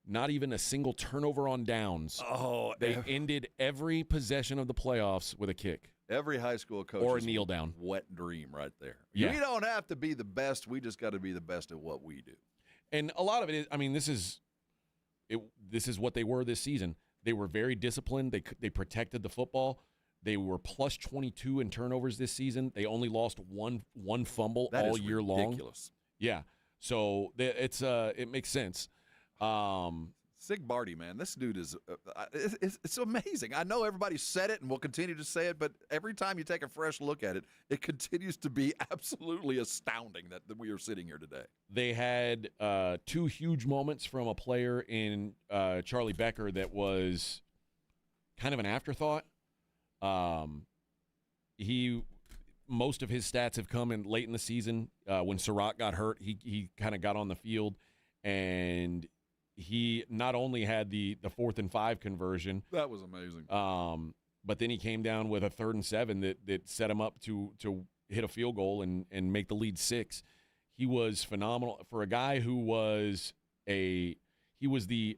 not even a single turnover on downs. Oh, they ended every possession of the playoffs with a kick. Every high school coach or a kneel down. Wet dream right there. Yeah. We don't have to be the best. We just got to be the best at what we do. And a lot of it is, I mean, this is what they were this season. They were very disciplined. They protected the football. They were plus 22 in turnovers this season. They only lost one fumble all year long. Ridiculous. Yeah. So it makes sense. Sig Barty, man, this dude is it's amazing. I know everybody said it and will continue to say it, but every time you take a fresh look at it, it continues to be absolutely astounding that we are sitting here today. They had 2 huge moments from a player in Charlie Becker that was kind of an afterthought. Most of his stats have come in late in the season. When Surratt got hurt, he kind of got on the field, and he not only had the 4th and 5 conversion. That was amazing. But then he came down with a 3rd and 7 that set him up to hit a field goal and make the lead 6. He was phenomenal for a guy who was the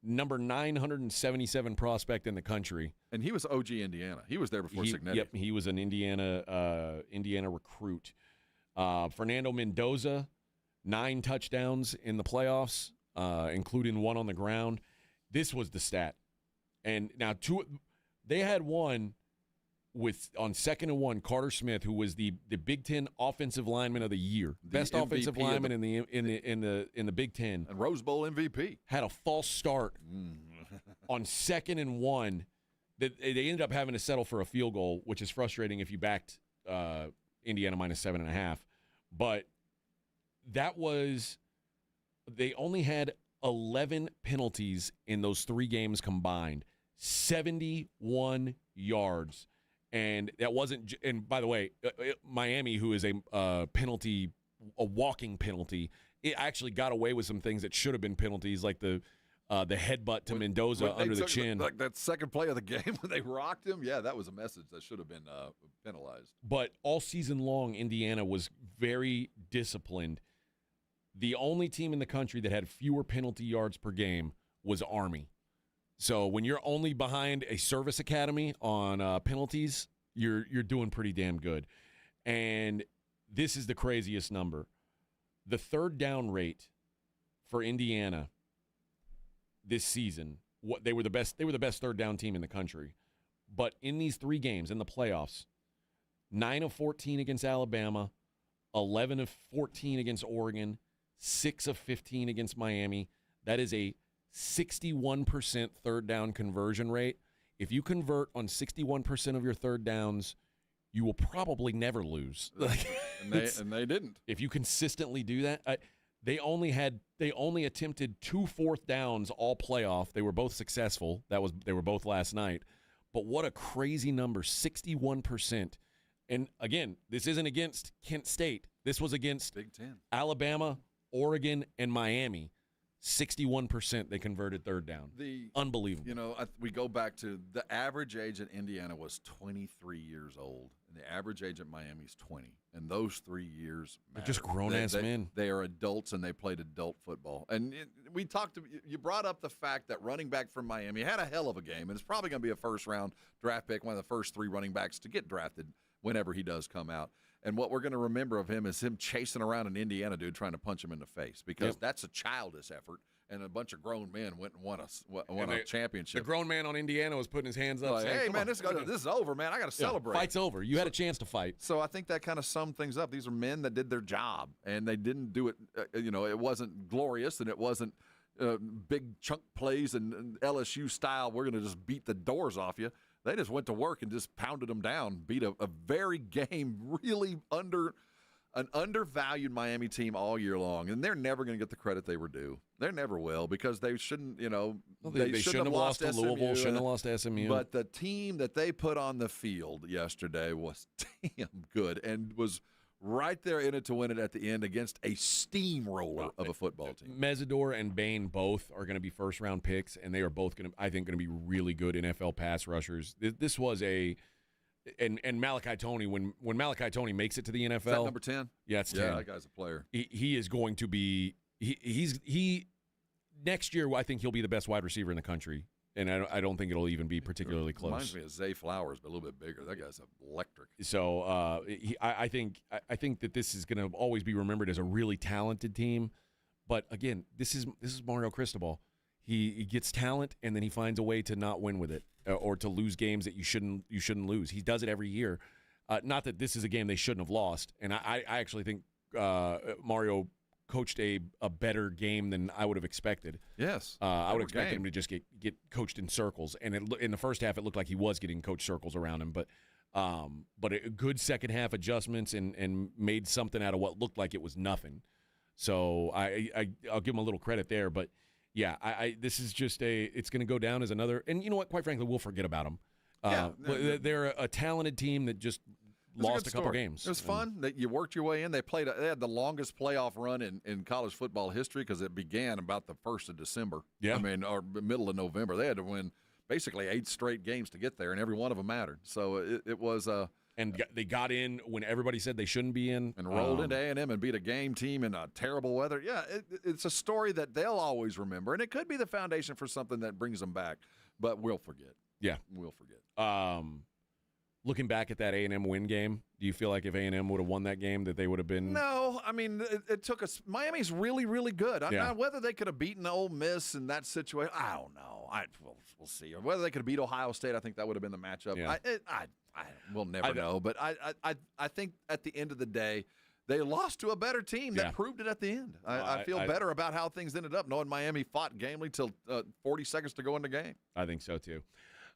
number 977 prospect in the country. And he was OG Indiana. He was there before Cignetti. Yep, he was an Indiana recruit. Fernando Mendoza, 9 touchdowns in the playoffs, including 1 on the ground. This was the stat. And now they had one on 2nd and 1, Carter Smith, who was the Big Ten offensive lineman of the year, best MVP offensive lineman in the Big Ten, and Rose Bowl MVP. Had a false start on 2nd and 1. They ended up having to settle for a field goal, which is frustrating if you backed Indiana minus 7.5. But they only had 11 penalties in those 3 games combined, 71 yards. And that wasn't, and by the way, Miami, who is a walking penalty, it actually got away with some things that should have been penalties, like the headbutt to Mendoza under the chin. Like that second play of the game when they rocked him. Yeah, that was a message that should have been penalized. But all season long, Indiana was very disciplined. The only team in the country that had fewer penalty yards per game was Army. So when you're only behind a service academy on penalties, you're doing pretty damn good. And this is the craziest number. The 3rd down rate for Indiana this season, they were the best 3rd down team in the country. But in these 3 games in the playoffs, 9 of 14 against Alabama, 11 of 14 against Oregon, 6 of 15 against Miami. That is a 61% 3rd down conversion rate. If you convert on 61% of your 3rd downs, you will probably never lose. And they didn't. If you consistently do that, they only attempted 2 4th downs all playoff. They were both successful. They were both last night. But what a crazy number, 61%. And again, this isn't against Kent State. This was against Big Ten. Alabama, Oregon, and Miami. 61% they converted third down. Unbelievable. You know, we go back to the average age at Indiana was 23 years old, and the average age at Miami is 20. And those 3 years matter. They're just grown-ass men. They are adults, and they played adult football. And you brought up the fact that running back from Miami had a hell of a game, and it's probably going to be a first-round draft pick, one of the first 3 running backs to get drafted whenever he does come out. And what we're going to remember of him is him chasing around an Indiana dude trying to punch him in the face, because that's a childish effort, and a bunch of grown men went and won a championship. The grown man on Indiana was putting his hands up like, saying, hey, man, this is over, man. I got to celebrate. Fight's over. You had a chance to fight. So I think that kind of summed things up. These are men that did their job, and they didn't do it, it wasn't glorious, and it wasn't big chunk plays and LSU style, we're going to just beat the doors off you. They just went to work and just pounded them down, beat a very really an undervalued Miami team all year long, and they're never going to get the credit they were due. They never will, because they shouldn't, they shouldn't have lost to Louisville, shouldn't have lost to SMU. But the team that they put on the field yesterday was damn good and was right there in it to win it at the end against a steamroller of a football team. Mesidor and Bain both are going to be first-round picks, and they are both going to be really good NFL pass rushers. This was and Malachi Toney, when Malachi Toney makes it to the NFL. Is that number 10? Yeah, it's 10. Yeah, that guy's a player. He is going to be he next year, I think he'll be the best wide receiver in the country. And I don't think it'll even be particularly close. Reminds me of Zay Flowers, but a little bit bigger. That guy's electric. So I think that this is going to always be remembered as a really talented team. But again, this is Mario Cristobal. He gets talent, and then he finds a way to not win with it, or to lose games that you shouldn't lose. He does it every year. Not that this is a game they shouldn't have lost. And I actually think Mario coached a better game than I would have expected. Yes. I would expect him to just get coached in circles. And in the first half, it looked like he was getting coached circles around him. But a good second half adjustments and made something out of what looked like it was nothing. So I'll give him a little credit there. But, yeah, this is just it's going to go down as another – and you know what? Quite frankly, we'll forget about them. They're a talented team that just – lost a couple games. It was fun. That you worked your way in. They had the longest playoff run in college football history, because it began about the 1st of December. Yeah. Or middle of November. They had to win basically 8 straight games to get there, and every one of them mattered. So it was and they got in when everybody said they shouldn't be in. And rolled into A&M and beat a game team in terrible weather. Yeah, it's a story that they'll always remember, and it could be the foundation for something that brings them back, but we'll forget. Yeah. We'll forget. Looking back at that A&M win game, do you feel like if A&M would have won that game that they would have been? No, I mean, it took us. Miami's really, really good. Whether they could have beaten Ole Miss in that situation, I don't know. We'll see. Or whether they could have beat Ohio State, I think that would have been the matchup. Yeah. We'll never know. But I think at the end of the day, they lost to a better team that proved it at the end. I feel better about how things ended up, knowing Miami fought gamely till 40 seconds to go in the game. I think so too.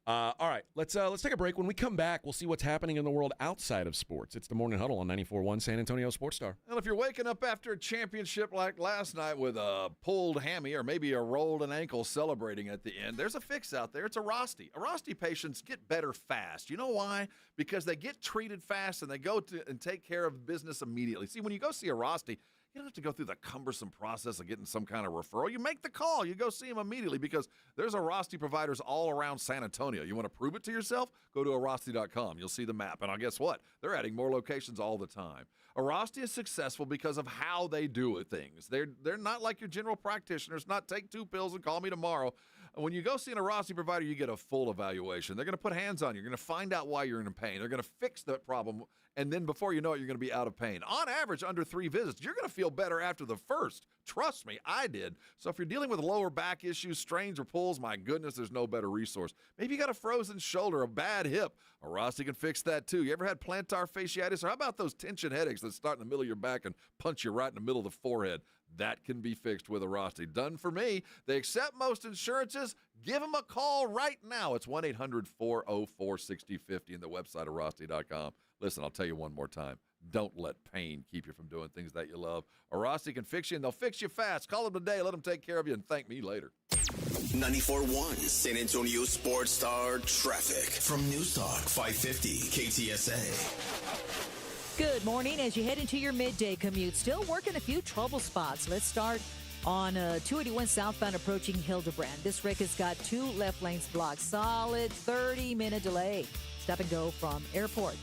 All right, let's take a break. When we come back, we'll see what's happening in the world outside of sports. It's the Morning Huddle on 94.1 San Antonio Sports Star. Well, if you're waking up after a championship like last night with a pulled hammy or maybe a rolled an ankle celebrating at the end, there's a fix out there. It's Arasti. Arasti patients get better fast. You know why? Because they get treated fast, and they go to and take care of business immediately. See, when you go see Arasti, you don't have to go through the cumbersome process of getting some kind of referral. You make the call. You go see them immediately, because there's Arasti providers all around San Antonio. You want to prove it to yourself? Go to Arasti.com. You'll see the map. And guess what? They're adding more locations all the time. Arasti is successful because of how they do things. They're not like your general practitioners, not take 2 pills and call me tomorrow. When you go see an Arasti provider, you get a full evaluation. They're going to put hands on you. You're going to find out why you're in pain. They're going to fix that problem, and then before you know it, you're going to be out of pain. On average, under 3 visits, you're going to feel better after the first. Trust me, I did. So if you're dealing with lower back issues, strains, or pulls, my goodness, there's no better resource. Maybe you got a frozen shoulder, a bad hip. Arasti can fix that too. You ever had plantar fasciitis? Or how about those tension headaches that start in the middle of your back and punch you right in the middle of the forehead? That can be fixed with Arasti. Done for me. They accept most insurances. Give them a call right now. It's 1-800-404-6050 and the website Arasti.com. Listen, I'll tell you one more time. Don't let pain keep you from doing things that you love. Arasti can fix you, and they'll fix you fast. Call them today. Let them take care of you, and thank me later. 94.1 San Antonio Sports Star traffic from News Talk 550 KTSA. Good morning. As you head into your midday commute, still working a few trouble spots. Let's start on 281 southbound approaching Hildebrand. This wreck has got 2 left lanes blocked. Solid 30-minute delay. Stop and go from Airport.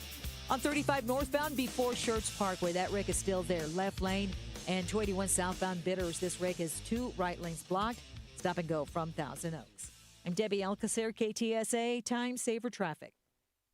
On 35 northbound before Schertz Parkway, that wreck is still there. Left lane and 281 southbound Bitters. This wreck has 2 right lanes blocked. Stop and go from Thousand Oaks. I'm Debbie Alcacer, KTSA, Time Saver Traffic.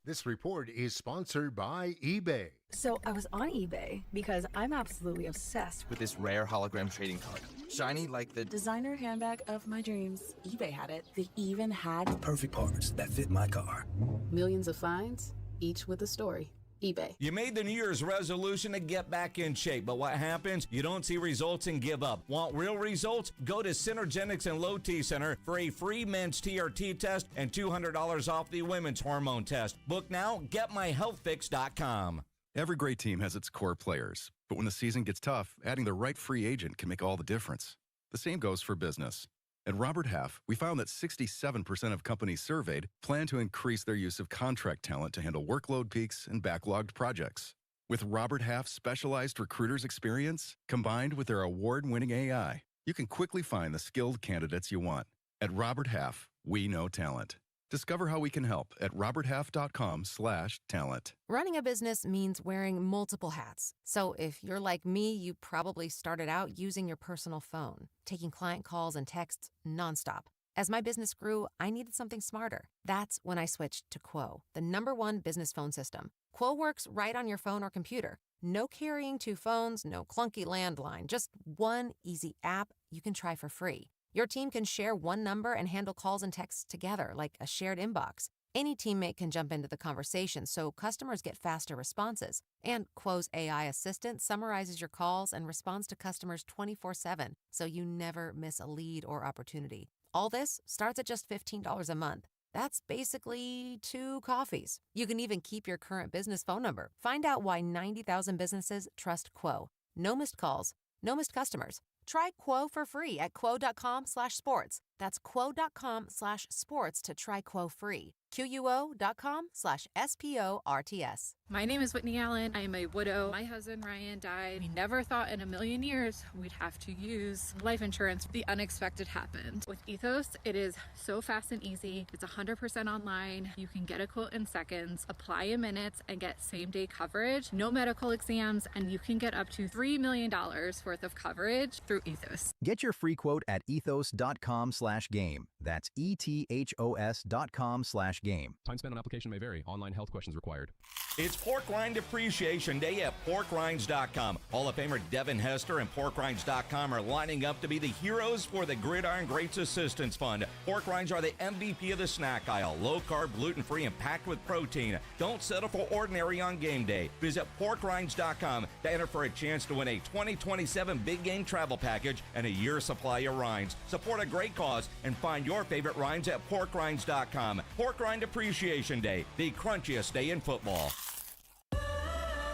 This report is sponsored by eBay. So I was on eBay because I'm absolutely obsessed with this rare hologram trading card. Shiny like the designer handbag of my dreams. eBay had it. They even had the perfect parts that fit my car. Millions of finds, each with a story. eBay. You made the New Year's resolution to get back in shape, but what happens? You don't see results and give up. Want real results? Go to Synergenics and Low T Center for a free men's TRT test and $200 off the women's hormone test. Book now, getmyhealthfix.com. Every great team has its core players, but when the season gets tough, adding the right free agent can make all the difference. The same goes for business. At Robert Half, we found that 67% of companies surveyed plan to increase their use of contract talent to handle workload peaks and backlogged projects. With Robert Half's specialized recruiters' experience, combined with their award-winning AI, you can quickly find the skilled candidates you want. At Robert Half, we know talent. Discover how we can help at roberthalf.com/talent. Running a business means wearing multiple hats. So if you're like me, you probably started out using your personal phone, taking client calls and texts nonstop. As my business grew, I needed something smarter. That's when I switched to Quo, the #1 business phone system. Quo works right on your phone or computer. No carrying 2 phones, no clunky landline, just one easy app you can try for free. Your team can share one number and handle calls and texts together like a shared inbox. Any teammate can jump into the conversation so customers get faster responses. And Quo's AI assistant summarizes your calls and responds to customers 24/7 so you never miss a lead or opportunity. All this starts at just $15 a month. That's basically 2 coffees. You can even keep your current business phone number. Find out why 90,000 businesses trust Quo. No missed calls, no missed customers. Try Quo for free at quo.com/sports. That's quo.com/sports to try Quo free. QUO.com/SPORTS. My name is Whitney Allen. I am a widow. My husband Ryan died. We never thought in a million years we'd have to use life insurance. The unexpected happened. With Ethos, it is so fast and easy. It's 100% online. You can get a quote in seconds, apply in minutes, and get same-day coverage. No medical exams, and you can get up to $3 million worth of coverage through Ethos. Get your free quote at ethos.com/game. That's ETHOS.com/game. Time spent on application may vary. Online health questions required. It's Pork Rind Appreciation Day at PorkRinds.com. Hall of Famer Devin Hester and PorkRinds.com are lining up to be the heroes for the Gridiron Greats Assistance Fund. Pork Rinds are the MVP of the snack aisle. Low-carb, gluten-free, and packed with protein. Don't settle for ordinary on game day. Visit PorkRinds.com to enter for a chance to win a 2027 Big Game Travel Package and a year's supply of rinds. Support a great cause and find your favorite rinds at PorkRinds.com. Pork Rind Appreciation Day, the crunchiest day in football.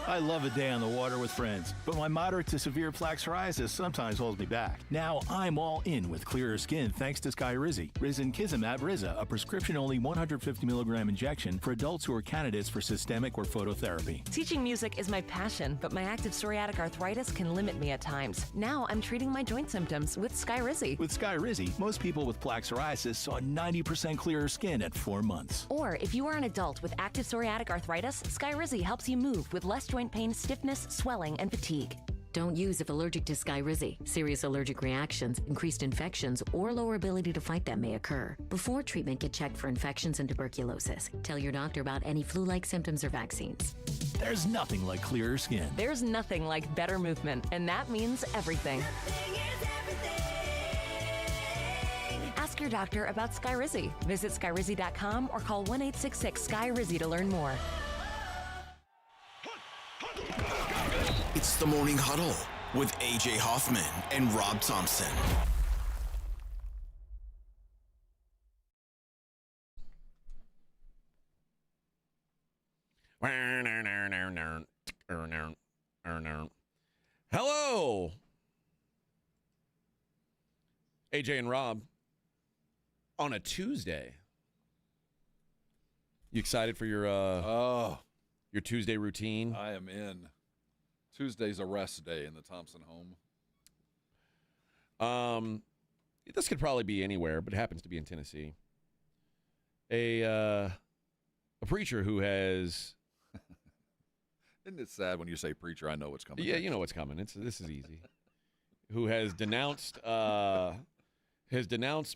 I love a day on the water with friends, but my moderate to severe plaque psoriasis sometimes holds me back. Now I'm all in with clearer skin thanks to Skyrizi. Risankizumab Riza, a prescription-only 150 milligram injection for adults who are candidates for systemic or phototherapy. Teaching music is my passion, but my active psoriatic arthritis can limit me at times. Now I'm treating my joint symptoms with Skyrizi. With Skyrizi, most people with plaque psoriasis saw 90% clearer skin at 4 months. Or if you are an adult with active psoriatic arthritis, Skyrizi helps you move with less joint pain, stiffness, swelling, and fatigue. Don't use if allergic to Skyrizi. Serious allergic reactions, increased infections, or lower ability to fight them may occur. Before treatment, get checked for infections and tuberculosis. Tell your doctor about any flu-like symptoms or vaccines. There's nothing like clearer skin. There's nothing like better movement, and that means everything. Ask your doctor about Skyrizi. Visit Skyrizi.com or call 1-866-SKY-RIZZI to learn more. It's the Morning Huddle with AJ Hoffman and Rob Thompson. Hello, AJ and Rob on a Tuesday. You excited for your Tuesday routine? I am in. Tuesday's arrest day in the Thompson home. This could probably be anywhere, but it happens to be in Tennessee. A preacher who has. Isn't it sad when you say preacher? I know what's coming. Yeah, you know what's coming. This is easy. Who has denounced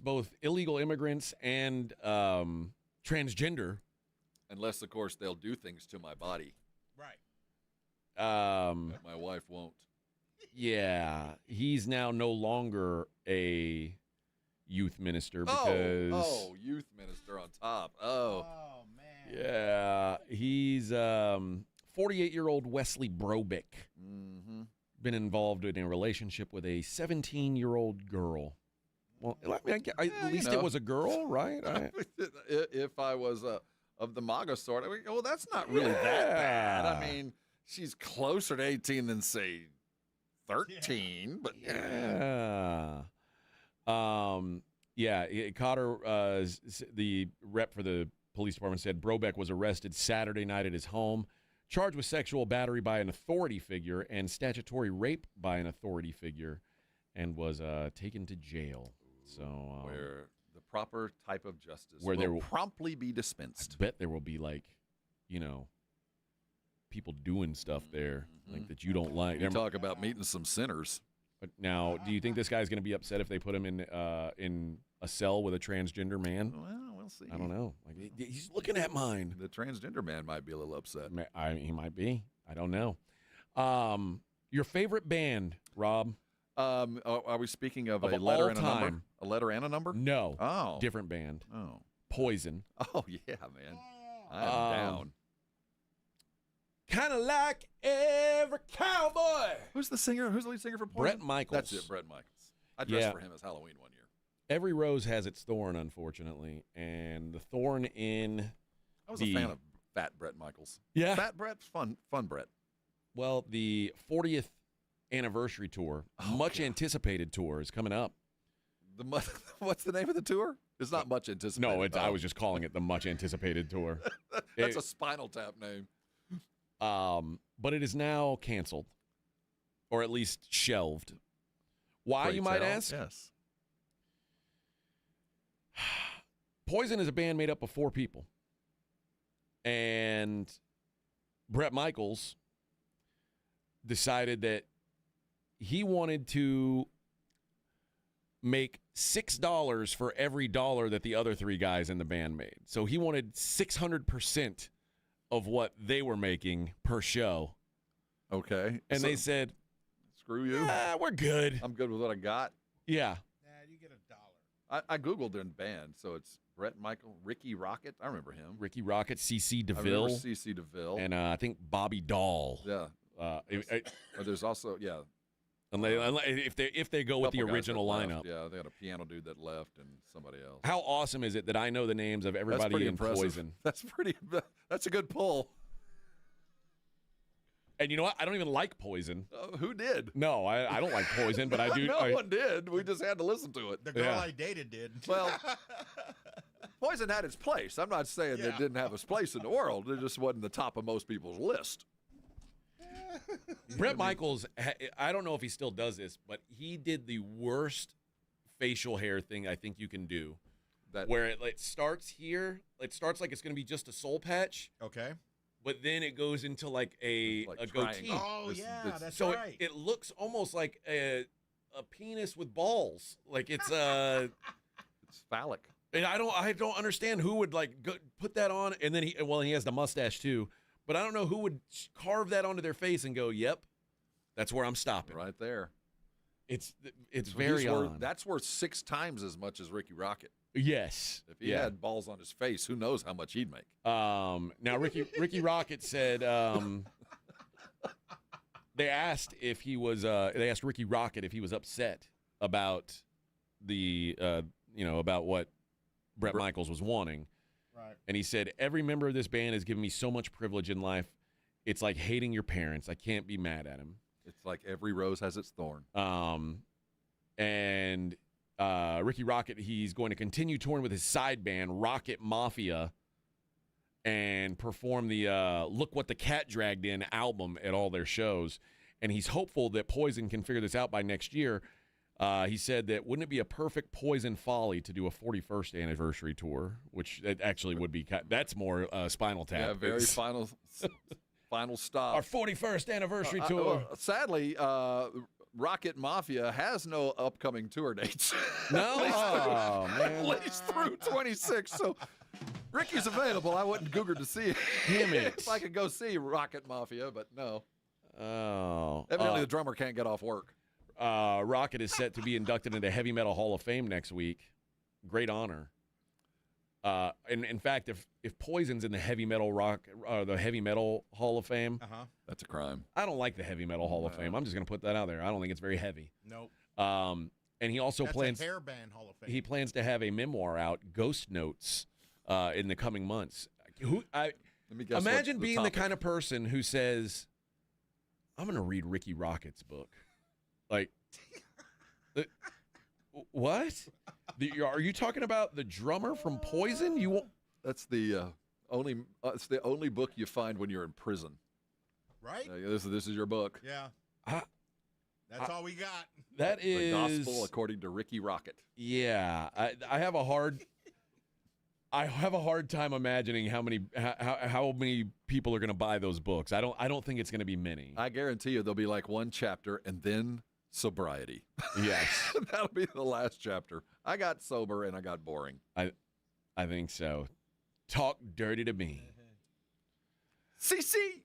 both illegal immigrants and transgender. Unless, of course, they'll do things to my body. Right. That my wife won't. Yeah, he's now no longer a youth minister because youth minister on top. Oh man. Yeah, he's 48-year-old Wesley Brobick. Mm-hmm. Been involved in a relationship with a 17-year-old girl. Well, at least it was a girl, right? If I was of the MAGA sort, I mean, well, that's not really that bad. I mean, she's closer to 18 than, say, 13, but Cotter, the rep for the police department, said Brobeck was arrested Saturday night at his home, charged with sexual battery by an authority figure and statutory rape by an authority figure, and was taken to jail. So where the proper type of justice will promptly be dispensed. I bet there will be people doing stuff there that you don't like. You talk about meeting some sinners. But now, do you think this guy's going to be upset if they put him in a cell with a transgender man? Well, we'll see. I don't know. He's looking at mine. The transgender man might be a little upset. He might be. I don't know. Your favorite band, Rob? Are we speaking of a all letter and a time? number? A letter and a number? No. Oh. Different band. Oh. Poison. Oh, yeah, man. I'm down. Kind of like every cowboy. Who's the singer? Who's the lead singer for Poison? Brett Michaels. That's it, Brett Michaels. I dressed for him as Halloween one year. Every rose has its thorn, unfortunately. And the thorn in I was a fan of Fat Brett Michaels. Yeah. Fat Brett, fun Brett. Well, the 40th anniversary tour, much anticipated tour, is coming up. What's the name of the tour? It's not much anticipated. No, I was just calling it the much anticipated tour. That's a Spinal Tap name. But it is now canceled, or at least shelved. Why, Pray you might tell. ask? Yes. Poison is a band made up of 4 people. And Brett Michaels decided that he wanted to make $6 for every dollar that the other 3 guys in the band made. So he wanted 600% of what they were making per show. Okay. And they said, screw you. We're good. I'm good with what I got. Yeah. You get $1. I Googled their band, so it's Brett Michael, Ricky Rocket. I remember him. Ricky Rocket, C.C. I DeVille. remember C.C. DeVille. And I think Bobby Dahl. Yeah. There's also, if they go with the original lineup. Yeah, they had a piano dude that left and somebody else. How awesome is it that I know the names of everybody in Poison? That's a good pull. And you know what? I don't even like Poison. Who did? No, I don't like Poison, but I do. No one did. We just had to listen to it. The girl I dated did. Well, Poison had its place. I'm not saying it didn't have its place in the world. It just wasn't the top of most people's list. Brett Michaels, I don't know if he still does this, but he did the worst facial hair thing I think you can do. Where it starts here. It starts like it's going to be just a soul patch. Okay. But then it goes into like a goatee. Oh, that's so right. it looks almost like a penis with balls. Like it's it's phallic. And I don't understand who would put that on, and then he has the mustache too. But I don't know who would carve that onto their face and go, "Yep, that's where I'm stopping." Right there. It's very odd. That's worth 6 times as much as Ricky Rocket. Yes. If he had balls on his face, who knows how much he'd make. Now Ricky Rocket said they asked if he was they asked Ricky Rocket if he was upset about the about what Brett Michaels was wanting. Right. And he said, every member of this band has given me so much privilege in life. It's like hating your parents. I can't be mad at him. It's like every rose has its thorn. And Ricky Rocket, he's going to continue touring with his side band, Rocket Mafia, and perform the Look What the Cat Dragged In album at all their shows. and he's hopeful that Poison can figure this out by next year. He said that wouldn't it be a perfect Poison folly to do a 41st anniversary tour, which it actually would be. That's more Spinal Tap. Yeah, very final stop. Our 41st anniversary tour. Sadly, Rocket Mafia has no upcoming tour dates. No? At least through 26. So Ricky's available. I wouldn't Google to see Damn it. if I could go see Rocket Mafia, but no. Oh. Evidently, the drummer can't get off work. Rocket is set to be inducted into Heavy Metal Hall of Fame next week. Great honor. And in fact, if Poison's in the Heavy Metal Hall of Fame, that's a crime. I don't like the Heavy Metal Hall of Fame. I'm just going to put that out there. I don't think it's very heavy. Nope. And he also plans a hair band Hall of Fame. He plans to have a memoir out, Ghost Notes, in the coming months. Imagine being the kind of person who says, "I'm going to read Ricky Rocket's book." Like, what? Are you talking about the drummer from Poison? You won't. That's the only. It's the only book you find when you're in prison. Right. This is your book. Yeah. That's all we got. That is the gospel according to Ricky Rocket. Yeah, I have a hard. I have a hard time imagining how many people are going to buy those books. I don't think it's going to be many. I guarantee you there'll be like one chapter and then sobriety. Yes. That'll be the last chapter. I got sober and I got boring. I think so. Talk dirty to me. CC,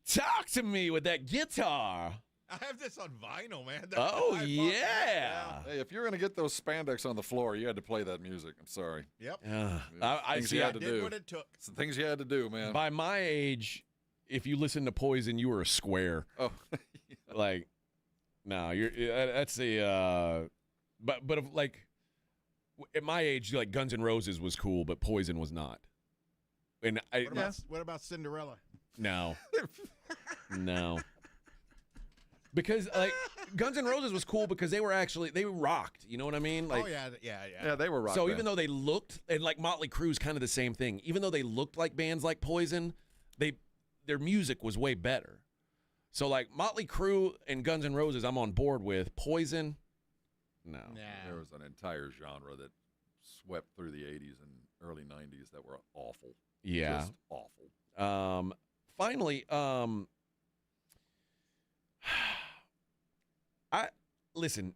talk to me with that guitar. I have this on vinyl, man. Oh, yeah. Hey, if you're going to get those spandex on the floor, you had to play that music. I'm sorry. Yep. I see. I did what it took. It's the things you had to do, man. By my age, if you listen to Poison, you were a square. Oh. Like, no, that's a, but if, like, at my age, like Guns N' Roses was cool, but Poison was not. And what about Cinderella? No. No. Because like Guns N' Roses was cool because they rocked. You know what I mean? Like, yeah, they were rock. So even though they looked, and like Motley Crue's kind of the same thing. Even though they looked like bands like Poison, their music was way better. So like Motley Crue and Guns N' Roses, I'm on board with. Poison, no. There was an entire genre that swept through the 80s and early 90s that were awful. Yeah, just awful. Finally, listen,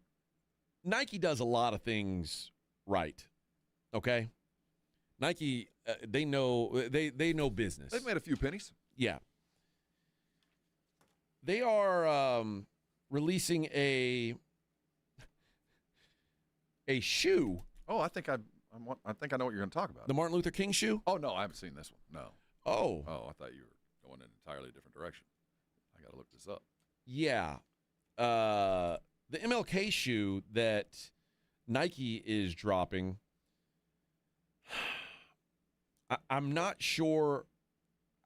Nike does a lot of things right. Okay? Nike, they know business. They've made a few pennies. Yeah. They are releasing a shoe. Oh, I think I know what you're going to talk about. The Martin Luther King shoe? Oh, no, I haven't seen this one. No. Oh. Oh, I thought you were going in an entirely different direction. I got to look this up. Yeah. The MLK shoe that Nike is dropping, I'm not sure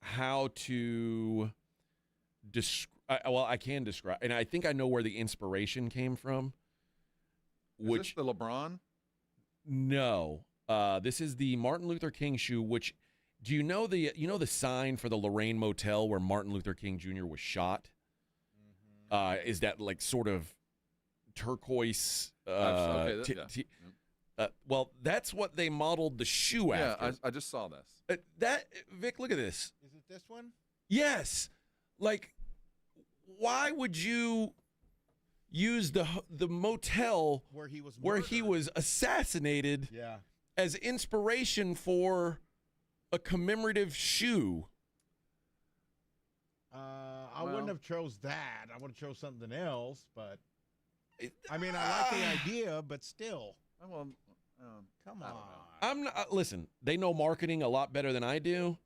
how to describe. Well, I can describe, and I think I know where the inspiration came from. Is this the LeBron? No. This is the Martin Luther King shoe, which, do you know the sign for the Lorraine Motel where Martin Luther King Jr. was shot? Is that like sort of turquoise? Well, that's what they modeled the shoe after. Yeah, I just saw this. Vic, look at this. Is it this one? Yes. Like, why would you use the motel where he was assassinated as inspiration for a commemorative shoe? I wouldn't have chose that. I would have chose something else, but I mean, I like the idea, but still. Come on. I'm not. Listen, they know marketing a lot better than I do.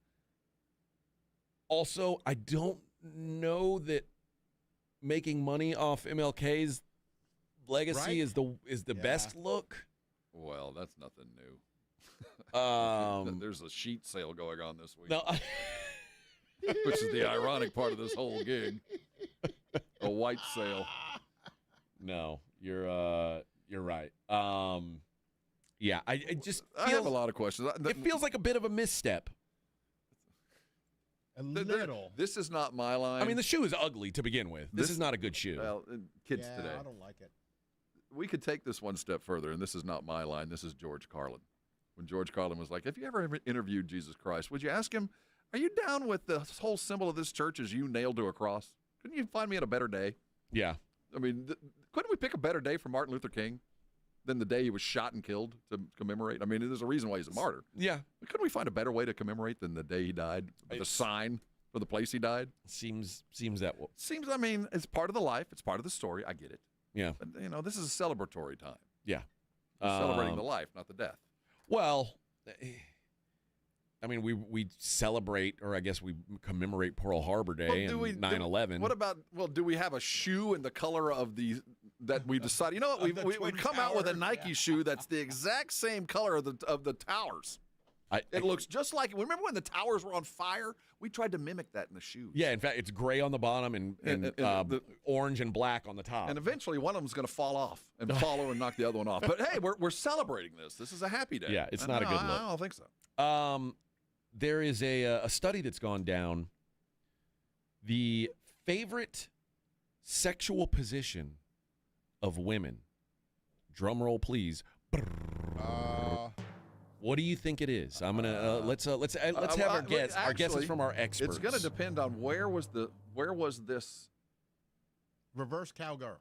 Also, I don't know that making money off MLK's legacy is the best look. Well, that's nothing new. There's a sheet sale going on this week. No, which is the ironic part of this whole gig. A white sale. No, you're right. Yeah, I just I have a lot of questions. It feels like a bit of a misstep. A little. This is not my line. I mean, the shoe is ugly to begin with. This is not a good shoe. Well, kids today. I don't like it. We could take this one step further, and this is not my line. This is George Carlin. When George Carlin was like, "Have you ever interviewed Jesus Christ? Would you ask him, are you down with the whole symbol of this church as you nailed to a cross? Couldn't you find me at a better day?" Yeah. I mean, couldn't we pick a better day for Martin Luther King than the day he was shot and killed to commemorate? I mean, there's a reason why he's a martyr. Yeah. Couldn't we find a better way to commemorate than the day he died? The sign for the place he died? Seems that way. Seems, I mean, it's part of the life. It's part of the story. I get it. Yeah. But, you know, this is a celebratory time. Yeah. We're celebrating the life, not the death. Well, I mean, we celebrate, or I guess we commemorate Pearl Harbor Day and 9/11. What about, do we have a shoe in the color of that we decided? You know what? We come out with a Nike shoe that's the exact same color of the towers. It looks just like, remember when the towers were on fire? We tried to mimic that in the shoes. Yeah, in fact, it's gray on the bottom and orange and black on the top. And eventually one of them's going to fall off and follow and knock the other one off. But, hey, we're celebrating this. This is a happy day. Yeah, it's not a good look. I don't think so. There is a study that's gone down. The favorite sexual position of women. Drum roll, please. What do you think it is? I'm gonna let's have our guess. Our guesses from our experts. It's going to depend on where was this. Reverse cowgirl.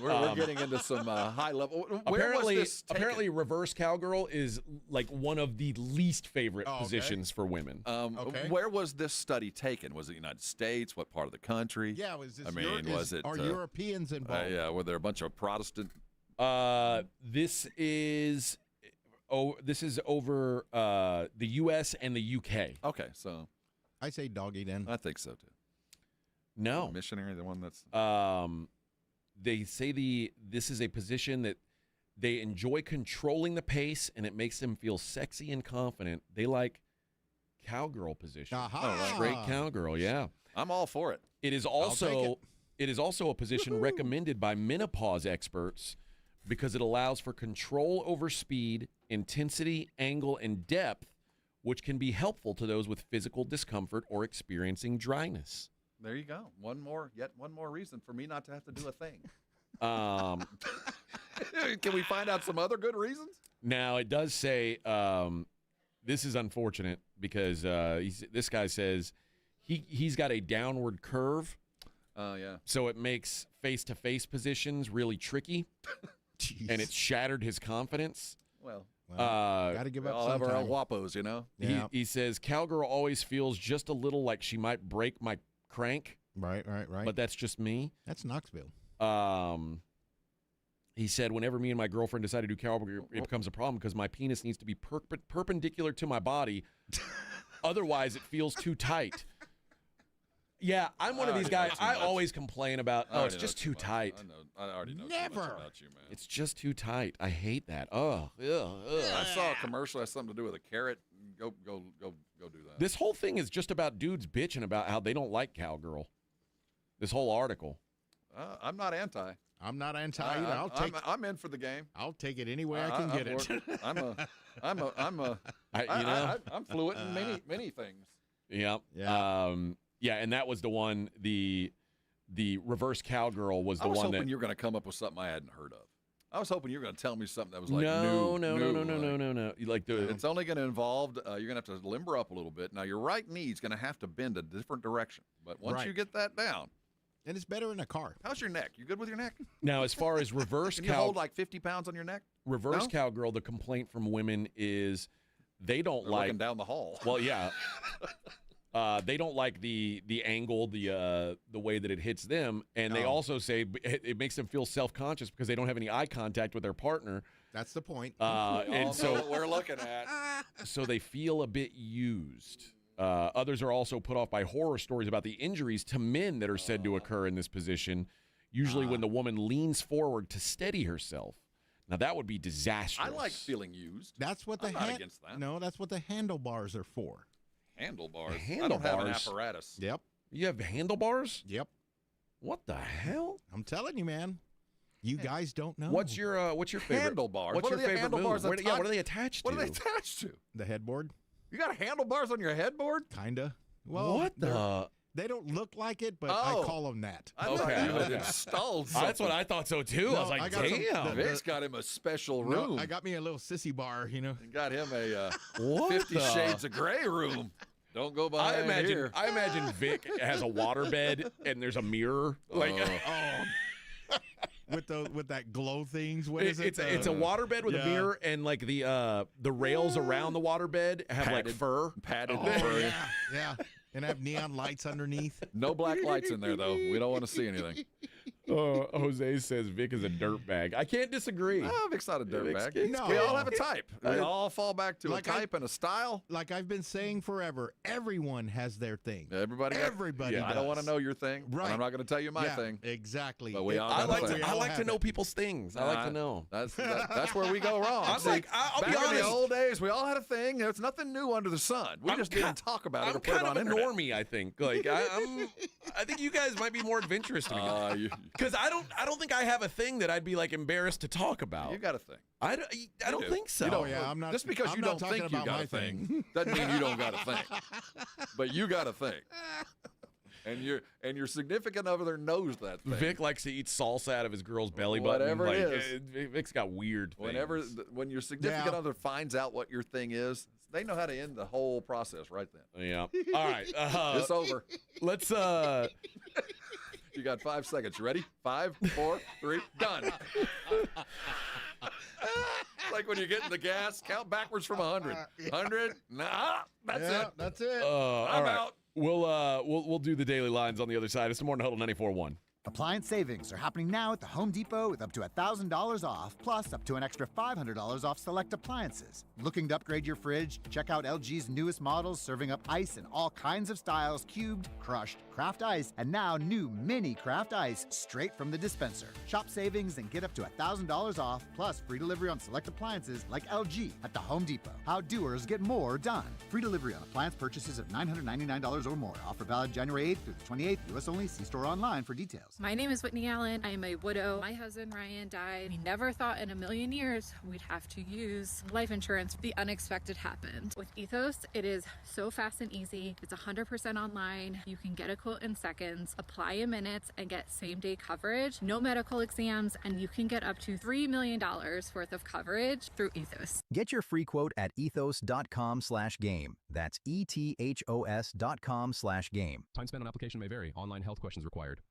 We're getting into some high level. Apparently, reverse cowgirl is like one of the least favorite positions for women. Where was this study taken? Was it United States? What part of the country? Yeah, was this? Was it? Are Europeans involved? Yeah, were there a bunch of Protestant? This is over the U.S. and the U.K. Okay, so I say doggy then. I think so too. No. Missionary, the one that's... They say this is a position that they enjoy controlling the pace, and it makes them feel sexy and confident. They like cowgirl position. Straight cowgirl, yeah. I'm all for it. It is also a position recommended by menopause experts because it allows for control over speed, intensity, angle, and depth, which can be helpful to those with physical discomfort or experiencing dryness. There you go. Yet one more reason for me not to have to do a thing. Can we find out some other good reasons? Now, it does say, this is unfortunate because this guy says he's got a downward curve. Yeah. So it makes face-to-face positions really tricky, and it's shattered his confidence. Well, got to give up all have our own guapos, you know? Yeah. He says, cowgirl always feels just a little like she might break my crank. Right. But that's just me. That's Knoxville. He said, whenever me and my girlfriend decide to do cowgirl, it becomes a problem because my penis needs to be perpendicular to my body. Otherwise, it feels too tight. Yeah, I'm one of these guys. I always complain about, it's just too tight. I already know Never. too much about you, man. It's just too tight. I hate that. Ugh. I saw a commercial that has something to do with a carrot. Go do that. This whole thing is just about dudes bitching about how they don't like cowgirl. This whole article. I'm not anti. I'm not anti either. I'm in for the game. I'll take it any way I can get it. I'm fluent in many things. Yep. Yeah. And that was the one. The reverse cowgirl was the one that. I was hoping you were going to come up with something I hadn't heard of. I was hoping you were going to tell me something that was like no. Like it's only going to involve. You're going to have to limber up a little bit. Now your right knee's going to have to bend a different direction. But once you get that down, and it's better in a car. How's your neck? You good with your neck? Now, as far as reverse Can you hold like 50 pounds on your neck? Reverse cowgirl. The complaint from women is they're looking down the hall. Well, yeah. They don't like the angle, the way that it hits them, and they also say it makes them feel self-conscious because they don't have any eye contact with their partner. That's the point. And so what we're looking at. So they feel a bit used. Others are also put off by horror stories about the injuries to men that are said to occur in this position, usually when the woman leans forward to steady herself. Now, that would be disastrous. I like feeling used. That's what I'm not against that. No, that's what the handlebars are for. Handlebars? I don't have an apparatus. Yep. You have handlebars? Yep. What the hell? I'm telling you, man. You guys don't know. What's your favorite? Handlebars. What's your favorite handlebars move? What are they attached to? What are they attached to? The headboard. You got handlebars on your headboard? Kinda. Well, what the? They don't look like it, but I call them that. I thought you had installed something. That's what I thought so too. I was like, damn. Vic's got him a special room. No, I got me a little sissy bar, And got him a 50 Shades of Grey room. Don't go by here. I imagine Vic has a waterbed and there's a mirror. With that glow things. What is it? It's a waterbed with a mirror, and like the rails around the waterbed have like fur. Padded fur. Yeah. And have neon lights underneath. No black lights in there, though. We don't want to see anything. Jose says Vic is a dirtbag. I can't disagree. No, Vic's not a dirtbag. No. We all have a type. We all fall back to a type and a style. Like I've been saying forever, everyone has their thing. Everybody does. I don't want to know your thing. Right. I'm not going to tell you my thing. Exactly. But we all I like to know people's things. I like to know. That's where we go wrong. I'll be honest. In the old days, we all had a thing. There's nothing new under the sun. We just didn't talk about it or put it on internet. Normie, I think. Like I think you guys might be more adventurous to me. Because I don't think I have a thing that I'd be like embarrassed to talk about. You got a thing. I don't think so. I'm not. Just because I'm you not don't think you got a thing doesn't mean you don't got a thing. But you got a thing. And your significant other knows that thing. Vic likes to eat salsa out of his girl's belly button. Whatever it is. Vic's got weird things. When your significant other finds out what your thing is, they know how to end the whole process right then. Yeah. All right. It's over. Let's You got 5 seconds. You ready? 5, 4, 3, done. Like when you get in the gas, count backwards from 100. 100. Nah, that's it. That's it. I'm out. We'll do the daily lines on the other side. It's the Morning Huddle 94.1. Appliance savings are happening now at the Home Depot with up to $1,000 off, plus up to an extra $500 off select appliances. Looking to upgrade your fridge? Check out LG's newest models serving up ice in all kinds of styles, cubed, crushed, craft ice, and now new mini craft ice straight from the dispenser. Shop savings and get up to $1,000 off, plus free delivery on select appliances like LG at the Home Depot. How doers get more done. Free delivery on appliance purchases of $999 or more. Offer valid January 8th through the 28th. U.S. only. See store online for details. My name is Whitney Allen. I am a widow. My husband Ryan died. We never thought in a million years we'd have to use life insurance. The unexpected happened. With Ethos, it is so fast and easy. It's 100% online. You can get a quote in seconds, apply in minutes, and get same-day coverage. No medical exams, and you can get up to $3 million worth of coverage through Ethos. Get your free quote at ethos.com/game. That's ethos.com/game. Time spent on application may vary. Online health questions required.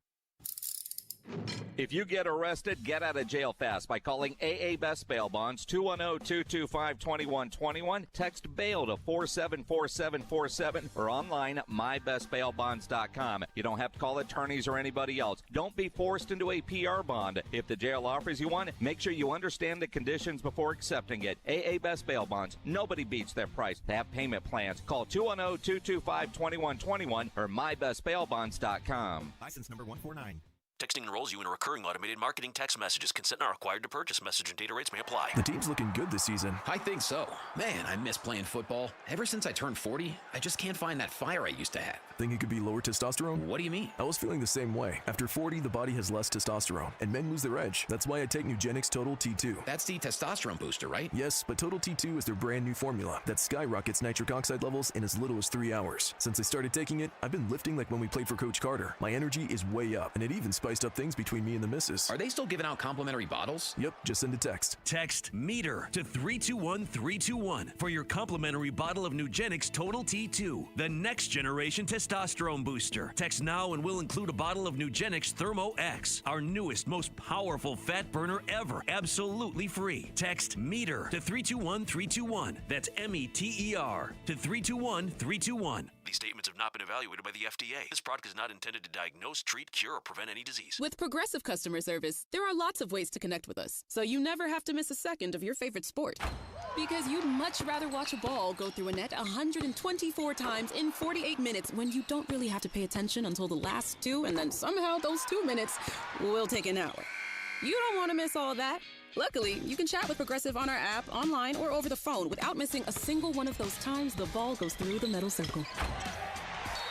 If you get arrested, get out of jail fast by calling AA Best Bail Bonds, 210-225-2121. Text BAIL to 474747 or online at mybestbailbonds.com. You don't have to call attorneys or anybody else. Don't be forced into a PR bond. If the jail offers you one, make sure you understand the conditions before accepting it. AA Best Bail Bonds. Nobody beats their price. They have payment plans. Call 210-225-2121 or mybestbailbonds.com. License number 149. Texting enrolls you in recurring automated marketing text messages. Consent not required to purchase. Message and data rates may apply. The team's looking good this season. I think so. Man, I miss playing football. Ever since I turned 40, I just can't find that fire I used to have. Think it could be lower testosterone? What do you mean? I was feeling the same way. After 40, the body has less testosterone, and men lose their edge. That's why I take Nugenix Total T2. That's the testosterone booster, right? Yes, but Total T2 is their brand new formula that skyrockets nitric oxide levels in as little as 3 hours. Since I started taking it, I've been lifting like when we played for Coach Carter. My energy is way up, and it even spiced up things between me and the missus. Are they still giving out complimentary bottles? Yep, just send a text. Text METER to 321-321 for your complimentary bottle of Nugenix Total T2, the next generation testosterone booster. Text now and we'll include a bottle of Nugenix Thermo X, our newest, most powerful fat burner ever, absolutely free. Text METER to 321-321. That's METER to 321-321. These statements have not been evaluated by the FDA. This product is not intended to diagnose, treat, cure, or prevent any disease. With Progressive customer service, there are lots of ways to connect with us, so you never have to miss a second of your favorite sport. Because you'd much rather watch a ball go through a net 124 times in 48 minutes when you don't really have to pay attention until the last 2, and then somehow those 2 minutes will take an hour. You don't want to miss all that. Luckily, you can chat with Progressive on our app, online, or over the phone without missing a single one of those times the ball goes through the metal circle.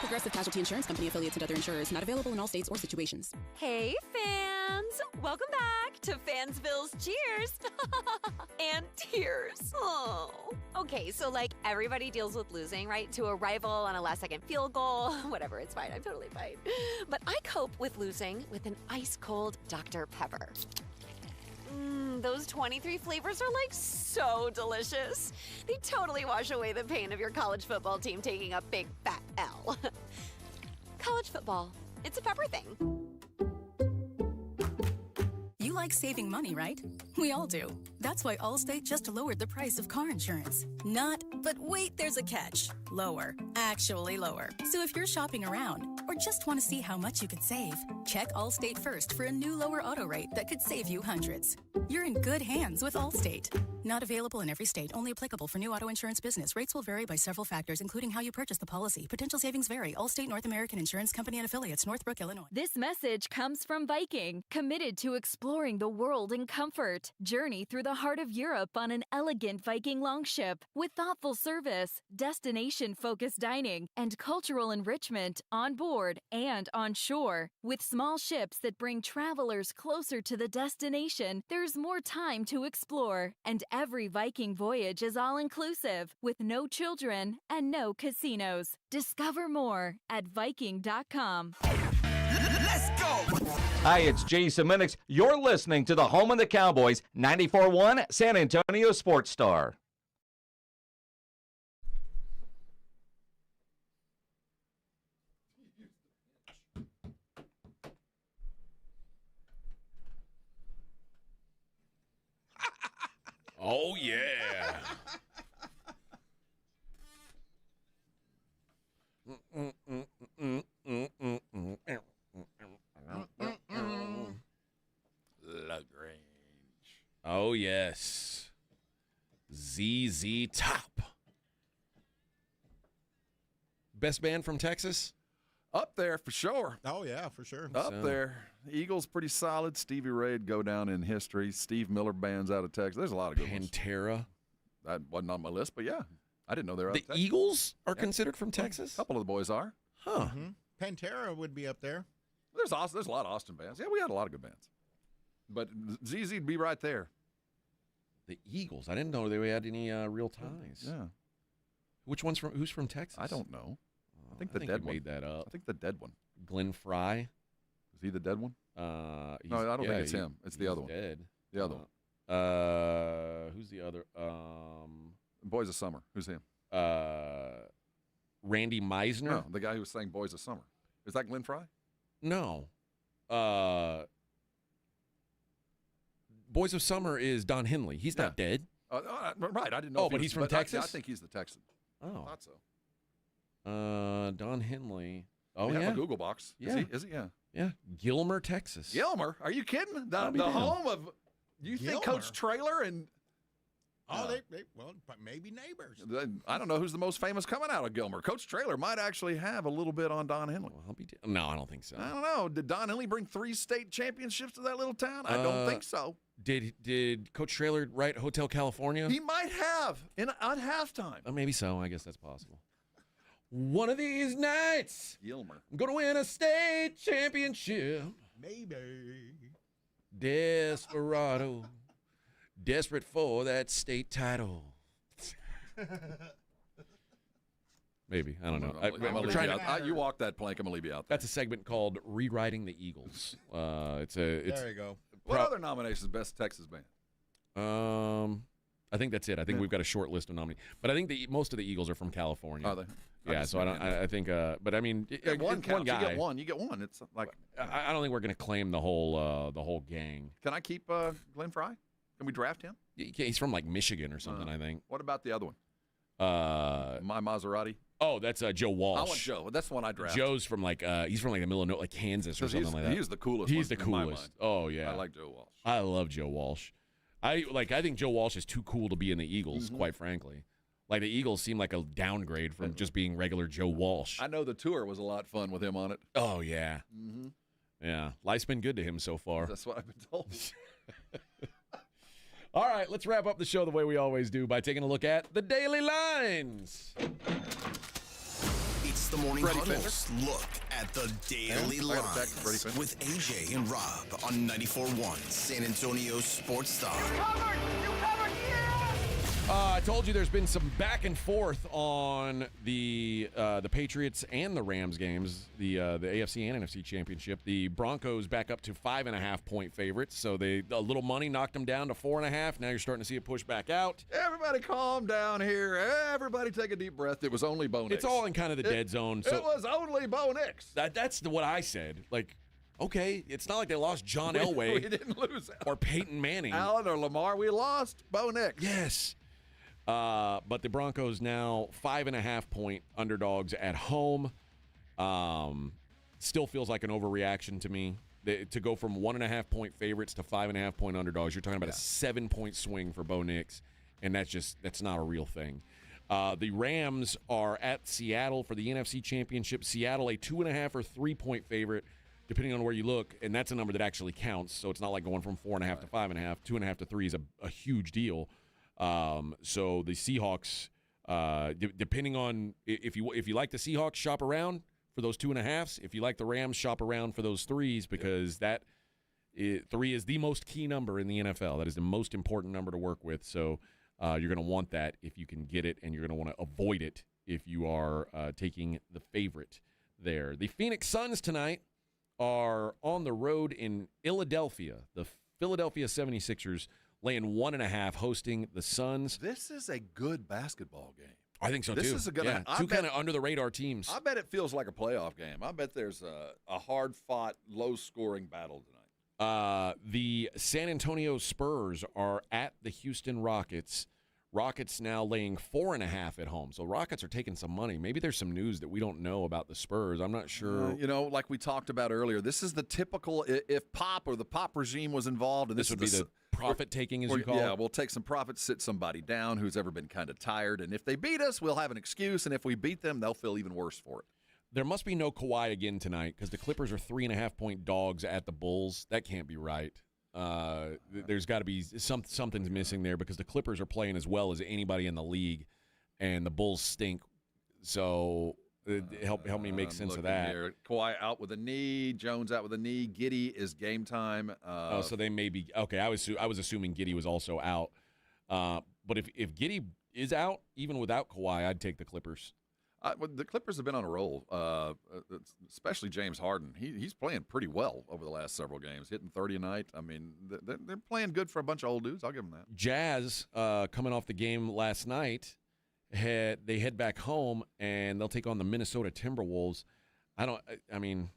Progressive Casualty Insurance Company, affiliates, and other insurers. Not available in all states or situations. Hey, fam! fans! Welcome back to Fansville's Cheers and Tears. Oh. Okay, so like everybody deals with losing, right? To a rival on a last-second field goal. Whatever, it's fine. I'm totally fine. But I cope with losing with an ice-cold Dr. Pepper. Those 23 flavors are like so delicious. They totally wash away the pain of your college football team taking a big fat L. College football. It's a pepper thing. You like saving money, right? We all do. That's why Allstate just lowered the price of car insurance. Not, but wait, there's a catch. Lower. Actually lower. So if you're shopping around or just want to see how much you could save, check Allstate first for a new lower auto rate that could save you hundreds. You're in good hands with Allstate. Not available in every state. Only applicable for new auto insurance business. Rates will vary by several factors, including how you purchase the policy. Potential savings vary. Allstate North American Insurance Company and Affiliates, Northbrook, Illinois. This message comes from Viking, committed to exploring the world in comfort. Journey through the heart of Europe on an elegant Viking longship with thoughtful service, destination-focused dining, and cultural enrichment on board and on shore. With small ships that bring travelers closer to the destination, there's more time to explore. And every Viking voyage is all-inclusive, with no children and no casinos. Discover more at Viking.com. Let's go! Hi, it's Jason Minix. You're listening to the home of the Cowboys, 94.1 San Antonio Sports Star. Oh, yeah. LaGrange. Oh, yes. ZZ Top. Best band from Texas? Up there for sure. Oh, yeah, for sure. Up there. Eagles pretty solid. Stevie Ray'd go down in history. Steve Miller band's out of Texas. There's a lot of good ones. Pantera. That wasn't on my list, but yeah. I didn't know they were out of The Texas. Eagles are considered from Texas? A couple of the boys are. Huh. Pantera would be up there. There's a lot of Austin bands. Yeah, we had a lot of good bands. But ZZ'd be right there. The Eagles. I didn't know they had any real ties. Yeah. Who's from Texas? I don't know. I think I the dead you one. made that up. I think the dead one. Glenn Fry. Is he the dead one? No, I don't think it's him. It's the other one. Dead. The other one. Who's the other? Boys of Summer. Who's him? Randy Meisner. No, the guy who was saying Boys of Summer. Is that Glenn Fry? No. Boys of Summer is Don Henley. He's not dead. Right. I didn't know. Oh, if but he he's was, from Texas? I think he's the Texan. Oh. I thought so. Don Henley. Oh, we yeah. have a Google box. Yeah. Is he? Yeah. Yeah. Gilmer, Texas. Gilmer? Are you kidding? The home of, you think Coach Traylor and. Oh, well, maybe neighbors. I don't know who's the most famous coming out of Gilmer. Coach Traylor might actually have a little bit on Don Henley. Well, no, I don't think so. I don't know. Did Don Henley bring 3 state championships to that little town? I don't think so. Did Coach Traylor write Hotel California? He might have on halftime. Maybe so. I guess that's possible. One of these nights, Gilmer, I'm going to win a state championship. Maybe. Desperado. Desperate for that state title. Maybe. I don't know. I'm trying to. You walk that plank. I'm gonna leave you out there. That's a segment called "Rewriting the Eagles." There you go. What other nominations? Best Texas band. I think that's it. I think we've got a short list of nominees, but I think most of the Eagles are from California. Are they? Yeah. So I think. But I mean, one guy. You get one. You get one. It's like. I don't think we're going to claim the whole gang. Can I keep Glenn Fry? Can we draft him? He's from like Michigan or something. I think. What about the other one? My Maserati. Oh, that's Joe Walsh. I want Joe. That's the one I drafted. Joe's from he's from like the middle of like Kansas or something like that. He's the coolest. He's the coolest. Oh yeah. I like Joe Walsh. I love Joe Walsh. I think Joe Walsh is too cool to be in the Eagles, quite frankly. Like the Eagles seem like a downgrade from just being regular Joe Walsh. I know the tour was a lot of fun with him on it. Oh yeah. Mm-hmm. Yeah. Life's been good to him so far. That's what I've been told. All right, let's wrap up the show the way we always do by taking a look at the Daily Lines. It's the Morning Freddie Huddle's look at the daily lines with AJ and Rob on 94.1 San Antonio Sports Star. I told you there's been some back and forth on the Patriots and the Rams games, the AFC and NFC Championship. The Broncos back up to 5.5-point favorites, so a little money knocked them down to 4.5. Now you're starting to see it push back out. Everybody calm down here. Everybody take a deep breath. It was only Bo Nix. It's all in kind of the dead zone. So it was only Bo Nix. That's what I said. Like, okay, it's not like they lost John Elway. We didn't lose or Peyton Manning. Allen or Lamar. We lost Bo Nix. Yes. But the Broncos now 5.5-point underdogs at home. Still feels like an overreaction to me. To go from 1.5-point favorites to 5.5-point underdogs, you're talking about a 7-point swing for Bo Nix, and that's not a real thing. The Rams are at Seattle for the NFC Championship. Seattle a 2.5 or 3-point favorite, depending on where you look, and that's a number that actually counts. So it's not like going from 4.5 to 5.5. 2.5 to 3 is a huge deal. So the Seahawks, depending on if you like the Seahawks, shop around for those 2.5s. If you like the Rams, shop around for those 3s because 3 is the most key number in the NFL. That is the most important number to work with. So you're going to want that if you can get it, and you're going to want to avoid it if you are taking the favorite there. The Phoenix Suns tonight are on the road in Philadelphia. The Philadelphia 76ers laying 1.5, hosting the Suns. This is a good basketball game. I think so, too. This is a good one. Two kind of under-the-radar teams. I bet it feels like a playoff game. I bet there's a hard-fought, low-scoring battle tonight. The San Antonio Spurs are at the Houston Rockets. Rockets now laying 4.5 at home. So Rockets are taking some money. Maybe there's some news that we don't know about the Spurs. I'm not sure. Like we talked about earlier, this is the typical, if Pop or the Pop regime was involved. And this would be the profit-taking, as you call it? Yeah, we'll take some profit, sit somebody down who's ever been kind of tired. And if they beat us, we'll have an excuse. And if we beat them, they'll feel even worse for it. There must be no Kawhi again tonight because the Clippers are 3.5-point dogs at the Bulls. That can't be right. There's got to be something's missing there because the Clippers are playing as well as anybody in the league, and the Bulls stink. So help me make sense of that. Here. Kawhi out with a knee, Jones out with a knee, Giddey is game time. So they may be okay. I was assuming Giddey was also out, but if Giddey is out, even without Kawhi, I'd take the Clippers. The Clippers have been on a roll, especially James Harden. He's playing pretty well over the last several games, hitting 30 a night. I mean, they're playing good for a bunch of old dudes. I'll give them that. Jazz, coming off the game last night, they head back home, and they'll take on the Minnesota Timberwolves. Getting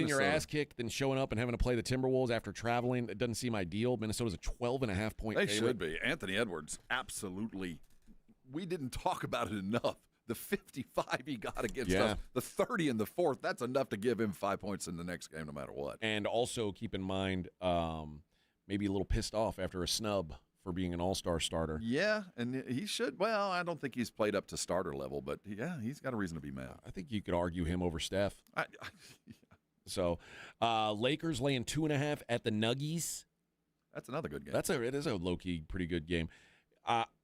your ass kicked, then showing up and having to play the Timberwolves after traveling, it doesn't seem ideal. Minnesota's a 12.5-point favorite. They should be. Anthony Edwards, absolutely. We didn't talk about it enough. The 55 he got against us, the 30 in the fourth, that's enough to give him 5 points in the next game no matter what. And also keep in mind, maybe a little pissed off after a snub for being an all-star starter. Yeah, and he should. Well, I don't think he's played up to starter level, but yeah, he's got a reason to be mad. I think you could argue him over Steph. So, Lakers laying 2.5 at the Nuggies. That's another good game. It is a low-key pretty good game.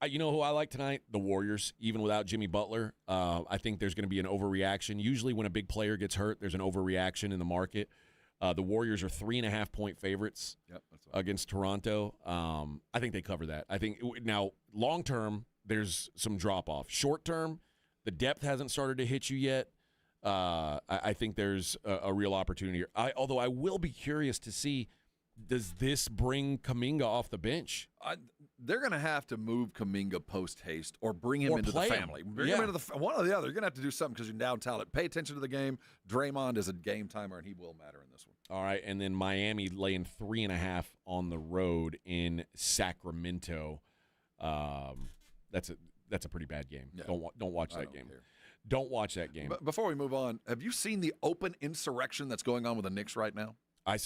You know who I like tonight? The Warriors, even without Jimmy Butler. I think there's going to be an overreaction. Usually when a big player gets hurt, there's an overreaction in the market. The Warriors are 3.5-point favorites against Toronto. I think they cover that. I think now long-term, there's some drop-off. Short-term, the depth hasn't started to hit you yet. I think there's a real opportunity here. Although I will be curious to see, does this bring Kuminga off the bench? They're going to have to move Kuminga post-haste or bring him into the family. Bring him into one or the other. You're going to have to do something because you're down talent. Pay attention to the game. Draymond is a game timer, and he will matter in this one. All right, and then Miami laying 3.5 on the road in Sacramento. That's a pretty bad game. Yeah. Don't watch that game. Don't watch that game. But before we move on, have you seen the open insurrection that's going on with the Knicks right now? I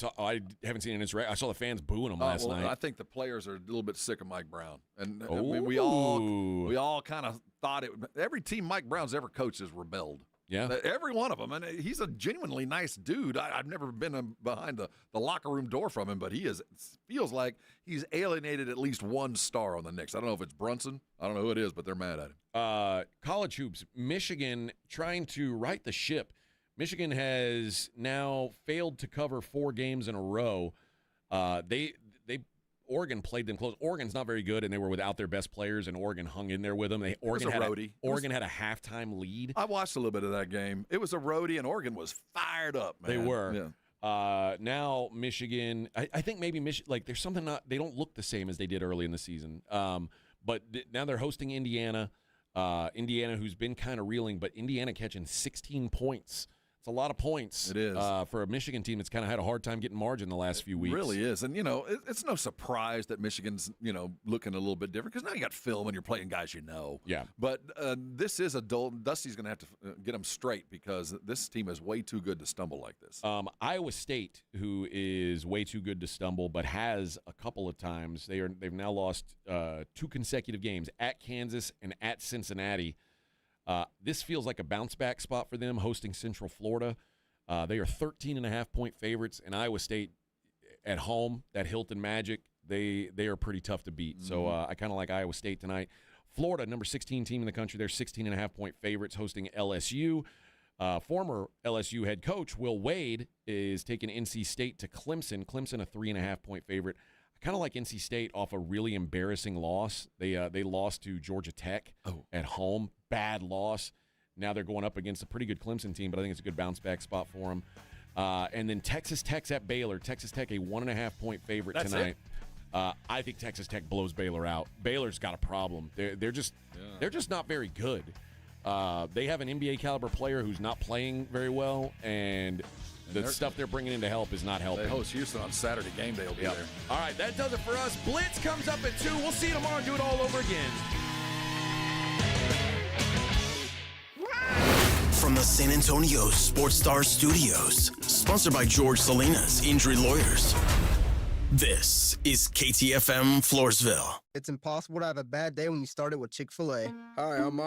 haven't seen an insurrection. I saw the fans booing him last night. I think the players are a little bit sick of Mike Brown, and I mean, we all kind of thought it. Every team Mike Brown's ever coached has rebelled. Yeah. Every one of them. And he's a genuinely nice dude. I've never been behind the locker room door from him, but feels like he's alienated at least one star on the Knicks. I don't know if it's Brunson. I don't know who it is, but they're mad at him. College hoops. Michigan trying to right the ship. Michigan has now failed to cover 4 games in a row. Oregon played them close. Oregon's not very good, and they were without their best players, and Oregon hung in there with them. Oregon had a halftime lead. I watched a little bit of that game. It was a roadie, and Oregon was fired up, man. They were. Yeah. Now Michigan, I think maybe there's something they don't look the same as they did early in the season. But now they're hosting Indiana. Indiana, who's been kind of reeling, but Indiana catching 16 points. It's a lot of points. It is. For a Michigan team that's kind of had a hard time getting margin the last few weeks. It really is. And, it's no surprise that Michigan's, looking a little bit different because now you got film and you're playing guys you know. Yeah. But this is a dull. Dusty's going to have to get them straight because this team is way too good to stumble like this. Iowa State, who is way too good to stumble, but has a couple of times. They've now lost 2 consecutive games at Kansas and at Cincinnati. This feels like a bounce-back spot for them, hosting Central Florida. They are 13.5-point favorites, and Iowa State at home, that Hilton Magic, they are pretty tough to beat. Mm-hmm. So I kind of like Iowa State tonight. Florida, number 16 team in the country, they're 16.5-point favorites, hosting LSU. Former LSU head coach Will Wade is taking NC State to Clemson. Clemson, a 3.5-point favorite. I kind of like NC State off a really embarrassing loss. They lost to Georgia Tech at home. Bad loss. Now they're going up against a pretty good Clemson team, but I think it's a good bounce-back spot for them. And then Texas Tech's at Baylor. Texas Tech, a 1.5-point favorite tonight. I think Texas Tech blows Baylor out. Baylor's got a problem. They're just not very good. They have an NBA-caliber player who's not playing very well, and the stuff they're bringing in to help is not helping. They host Houston on Saturday. Game day will be there. All right, that does it for us. Blitz comes up at 2. We'll see you tomorrow and do it all over again. From the San Antonio Sports Star Studios, sponsored by George Salinas Injury Lawyers. This is KTFM Floresville. It's impossible to have a bad day when you started with Chick-fil-A. Hi, I'm Mark.